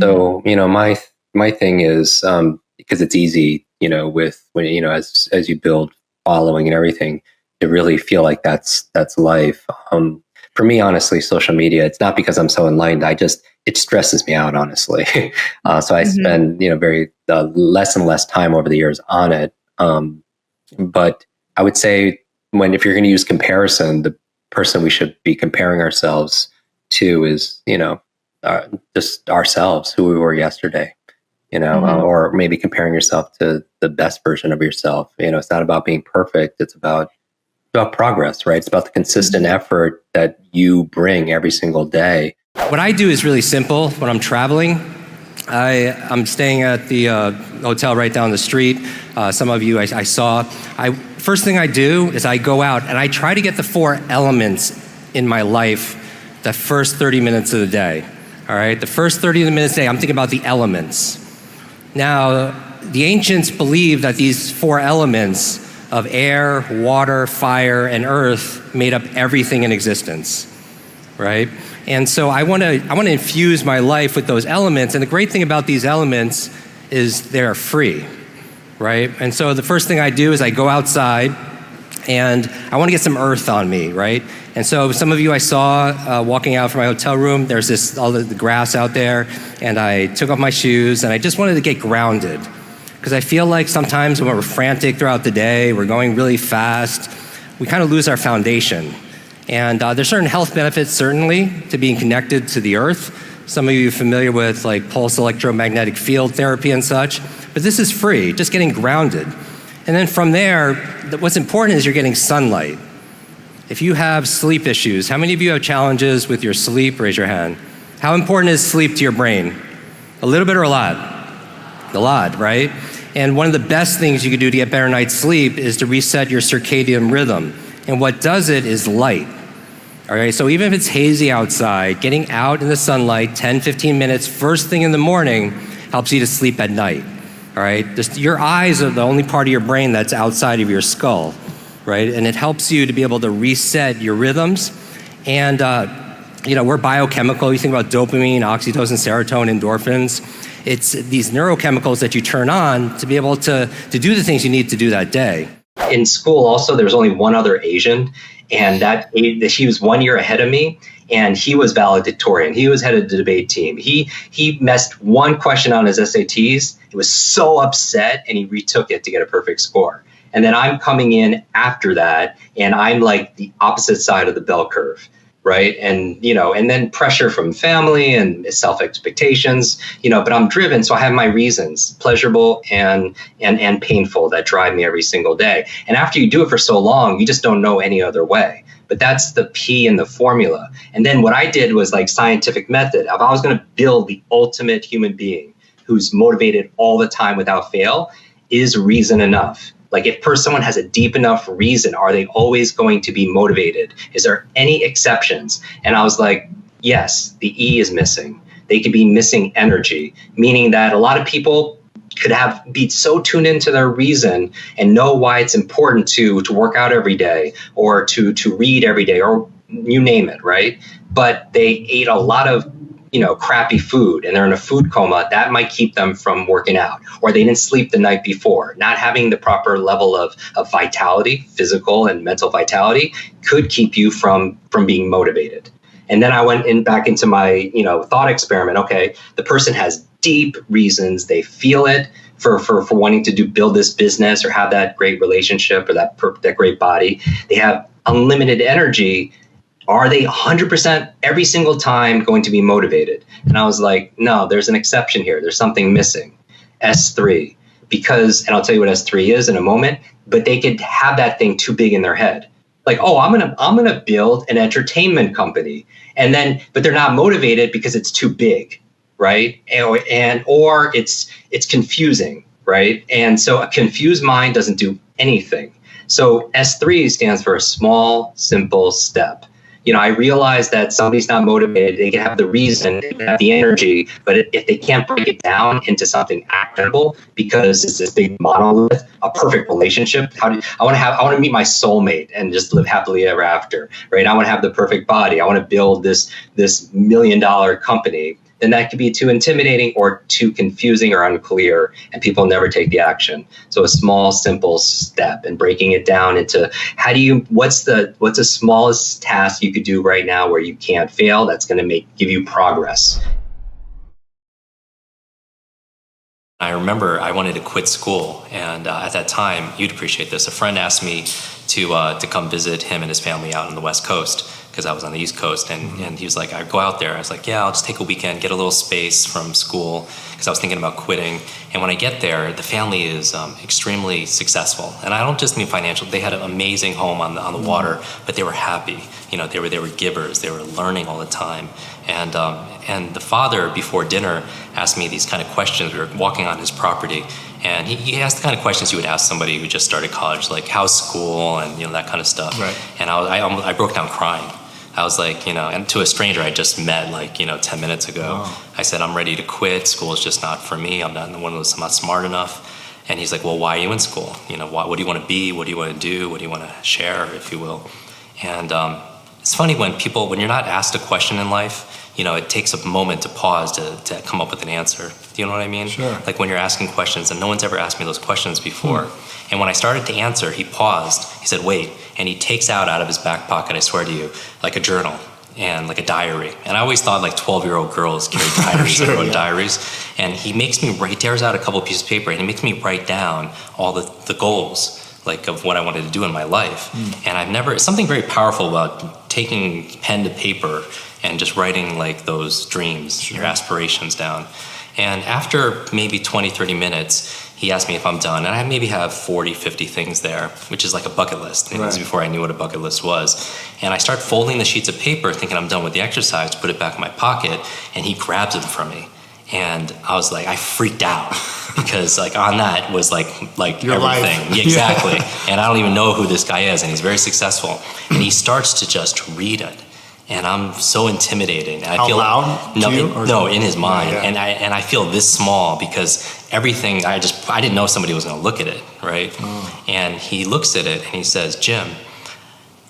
So, my thing is, because it's easy, as you build following and everything, to really feel like that's life. For me, honestly, social media, it's not because I'm so enlightened. It stresses me out, honestly. So I spend, very less and less time over the years on it. But I would say if you're going to use comparison, the person we should be comparing ourselves to is, just ourselves, who we were yesterday, or maybe comparing yourself to the best version of yourself. It's not about being perfect. It's about progress, right? It's about the consistent effort that you bring every single day. What I do is really simple. When I'm traveling, I'm staying at the hotel right down the street. Some of you I saw. First thing I do is I go out and I try to get the 4 elements in my life the first 30 minutes of the day. All right, the first 30 minutes of the day, I'm thinking about the elements. Now, the ancients believed that these 4 elements of air, water, fire, and earth made up everything in existence, right? And so I want to infuse my life with those elements. And the great thing about these elements is they're free, right? And so the first thing I do is I go outside and I want to get some earth on me, right? And so some of you I saw walking out from my hotel room, there's all the grass out there, and I took off my shoes and I just wanted to get grounded. Because I feel like sometimes when we're frantic throughout the day, we're going really fast, we kind of lose our foundation. And there's certain health benefits, certainly, to being connected to the earth. Some of you are familiar with like pulse electromagnetic field therapy and such, but this is free, just getting grounded. And then from there, what's important is you're getting sunlight. If you have sleep issues, how many of you have challenges with your sleep? Raise your hand. How important is sleep to your brain? A little bit or a lot? A lot, right? And one of the best things you can do to get better night's sleep is to reset your circadian rhythm. And what does it is light. All right, so even if it's hazy outside, getting out in the sunlight 10, 15 minutes first thing in the morning helps you to sleep at night. All right, your eyes are the only part of your brain that's outside of your skull, right? And it helps you to be able to reset your rhythms. And we're biochemical. You think about dopamine, oxytocin, serotonin, endorphins. It's these neurochemicals that you turn on to be able to do the things you need to do that day. In school also, there was only one other Asian, and he was 1 year ahead of me, and he was valedictorian. He was head of the debate team. He messed one question on his SATs. He was so upset, and he retook it to get a perfect score. And then I'm coming in after that, and I'm like the opposite side of the bell curve. Right. And, and then pressure from family and self-expectations, but I'm driven. So I have my reasons, pleasurable and painful, that drive me every single day. And after you do it for so long, you just don't know any other way. But that's the P in the formula. And then what I did was like scientific method. If I was going to build the ultimate human being who's motivated all the time without fail, is reason enough? Like if someone has a deep enough reason, are they always going to be motivated? Is there any exceptions? And I was like, yes, the E is missing. They could be missing energy, meaning that a lot of people could be so tuned into their reason and know why it's important to work out every day or to read every day or you name it, right? But they ate a lot of crappy food and they're in a food coma. That might keep them from working out, or they didn't sleep the night before. Not having the proper level of vitality, physical and mental vitality, could keep you from being motivated. And then I went back into my thought experiment. Okay, the person has deep reasons. They feel it for wanting to build this business or have that great relationship or that great body. They have unlimited energy. Are they 100% every single time going to be motivated? And I was like, no, there's an exception here. There's something missing. S3. Because, and I'll tell you what S3 is in a moment, but they could have that thing too big in their head. Like, oh, I'm gonna build an entertainment company. And then, but they're not motivated because it's too big, right? Or it's confusing, right? And so a confused mind doesn't do anything. So S3 stands for a small, simple step. I realize that somebody's not motivated. They can have the reason, they can have the energy, but if they can't break it down into something actionable, because it's this big monolith, a perfect relationship. I want to meet my soulmate and just live happily ever after, right? I want to have the perfect body. I want to build this $1 million company. Then that could be too intimidating or too confusing or unclear, and people never take the action. So a small, simple step, and breaking it down into what's the smallest task you could do right now where you can't fail that's going to give you progress. I remember I wanted to quit school, and at that time, you'd appreciate this. A friend asked me to come visit him and his family out on the West Coast, because I was on the East Coast, and he was like, I'd go out there. I was like, yeah, I'll just take a weekend, get a little space from school, because I was thinking about quitting. And when I get there, the family is extremely successful. And I don't just mean financial. They had an amazing home on the water, but they were happy. They were givers. They were learning all the time. And the father, before dinner, asked me these kind of questions. We were walking on his property, and he asked the kind of questions you would ask somebody who just started college, like how's school and that kind of stuff. Right. And I broke down crying. I was like, and to a stranger I just met 10 minutes ago. Wow. I said, I'm ready to quit. School is just not for me. I'm not smart enough. And he's like, well, why are you in school? What do you want to be? What do you want to do? What do you want to share, if you will? And it's funny when you're not asked a question in life, it takes a moment to pause to come up with an answer. Do you know what I mean? Sure. Like when you're asking questions, and no one's ever asked me those questions before. And when I started to answer, he paused. He said, wait. And he takes out of his back pocket, I swear to you, like a journal and like a diary. And I always thought like 12-year-old girls carry diaries, Sure, and wrote yeah. diaries. And he tears out a couple pieces of paper, and he makes me write down all the goals, like of what I wanted to do in my life. And it's something very powerful about taking pen to paper and just writing like those dreams, your aspirations down. And after maybe 20, 30 minutes, he asked me if I'm done. And I maybe have 40, 50 things there, which is like a bucket list. And this is before I knew what a bucket list was. And I start folding the sheets of paper, thinking I'm done with the exercise, put it back in my pocket, and he grabs them from me. And I was like, I freaked out, because like on that was like Your everything. life. Yeah, exactly. And I don't even know who this guy is, and he's very successful. And he starts to just read it. And I'm so intimidated. And I feel loud? No, in his mind. Yeah. And I feel this small, because everything I didn't know somebody was going to look at it, right? And he looks at it and he says, Jim,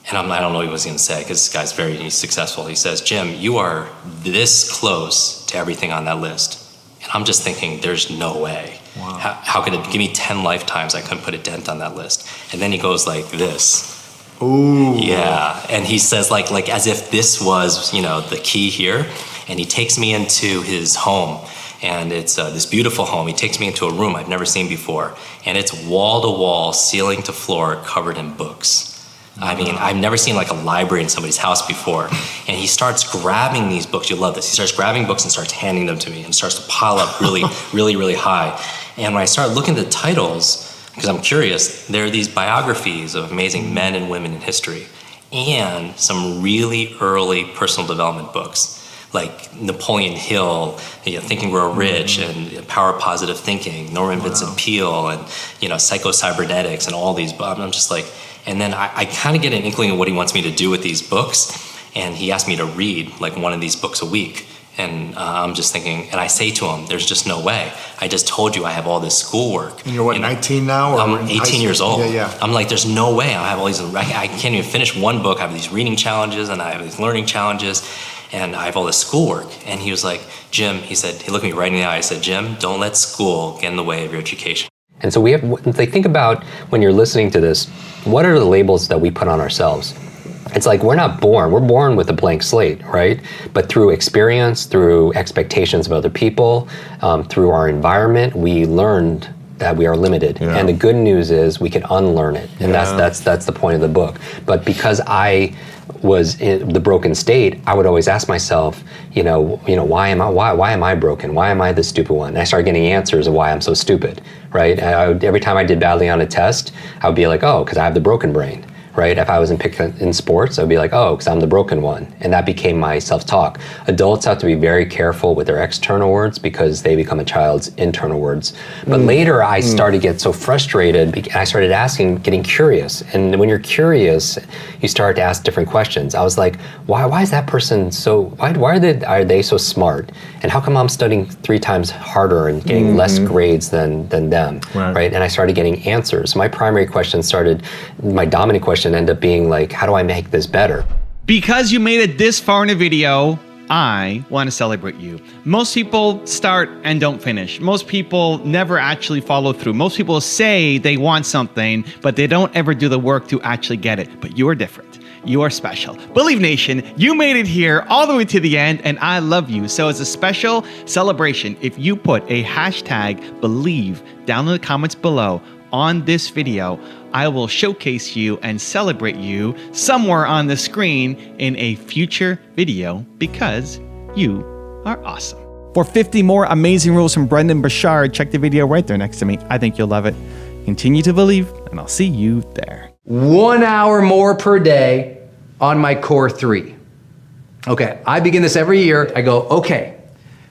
and I don't know what he was going to say, because this guy's he's successful. He says, Jim, you are this close to everything on that list. And I'm just thinking, there's no way. Wow. How could it give me 10 lifetimes? I couldn't put a dent on that list. And then he goes like this. Ooh. Yeah, and he says like as if this was the key here, and he takes me into his home, and it's this beautiful home. He takes me into a room I've never seen before, and it's wall to wall, ceiling to floor, covered in books. I mean, I've never seen like a library in somebody's house before. And he starts grabbing these books. You'll love this. He starts grabbing books and starts handing them to me, and starts to pile up really, really, really high. And when I start looking at the titles, because I'm curious, there are these biographies of amazing men and women in history, and some really early personal development books, like Napoleon Hill, Think and Grow Rich, and Power of Positive Thinking, Norman Vincent Peale, and Psycho-Cybernetics, and all these. I'm just like, and then I kind of get an inkling of what he wants me to do with these books, and he asked me to read like one of these books a week. And I'm just thinking, and I say to him, there's just no way. I just told you I have all this schoolwork. And you're what, 19 now? Or I'm 18 years old. Yeah. I'm like, there's no way. I have all these, I can't even finish one book. I have these reading challenges, and I have these learning challenges, and I have all this schoolwork. And he was like, Jim, he looked at me right in the eye. He said, Jim, don't let school get in the way of your education. And so think about, when you're listening to this, what are the labels that we put on ourselves? It's like we're born with a blank slate, right? But through experience, through expectations of other people, through our environment, we learned that we are limited. Yeah. And the good news is we can unlearn it. And that's the point of the book. But because I was in the broken state, I would always ask myself, why am I broken? Why am I the stupid one? And I started getting answers of why I'm so stupid, right? Every time I did badly on a test, I would be like, oh, because I have the broken brain. right? If I wasn't picked in sports, I'd be like, oh, because I'm the broken one. And that became my self-talk. Adults have to be very careful with their external words because they become a child's internal words. But later I started to get so frustrated and I started getting curious. And when you're curious, you start to ask different questions. I was like, why is that person why are they so smart? And how come I'm studying 3 times harder and getting less grades than them, right? And I started getting answers. My dominant question ended up being like, how do I make this better? Because you made it this far in a video, I want to celebrate you. Most people start and don't finish. Most people never actually follow through. Most people say they want something, but they don't ever do the work to actually get it. But you are different. You are special. Believe Nation, you made it here all the way to the end, and I love you. So as a special celebration, if you put a hashtag believe down in the comments below on this video, I will showcase you and celebrate you somewhere on the screen in a future video because you are awesome. For 50 more amazing rules from Brendan Burchard, check the video right there next to me. I think you'll love it. Continue to believe, and I'll see you there. 1 hour more per day on my core 3. Okay, I begin this every year. I go, okay,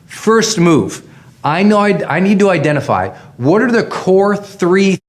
first move. I know I need to identify what are the core 3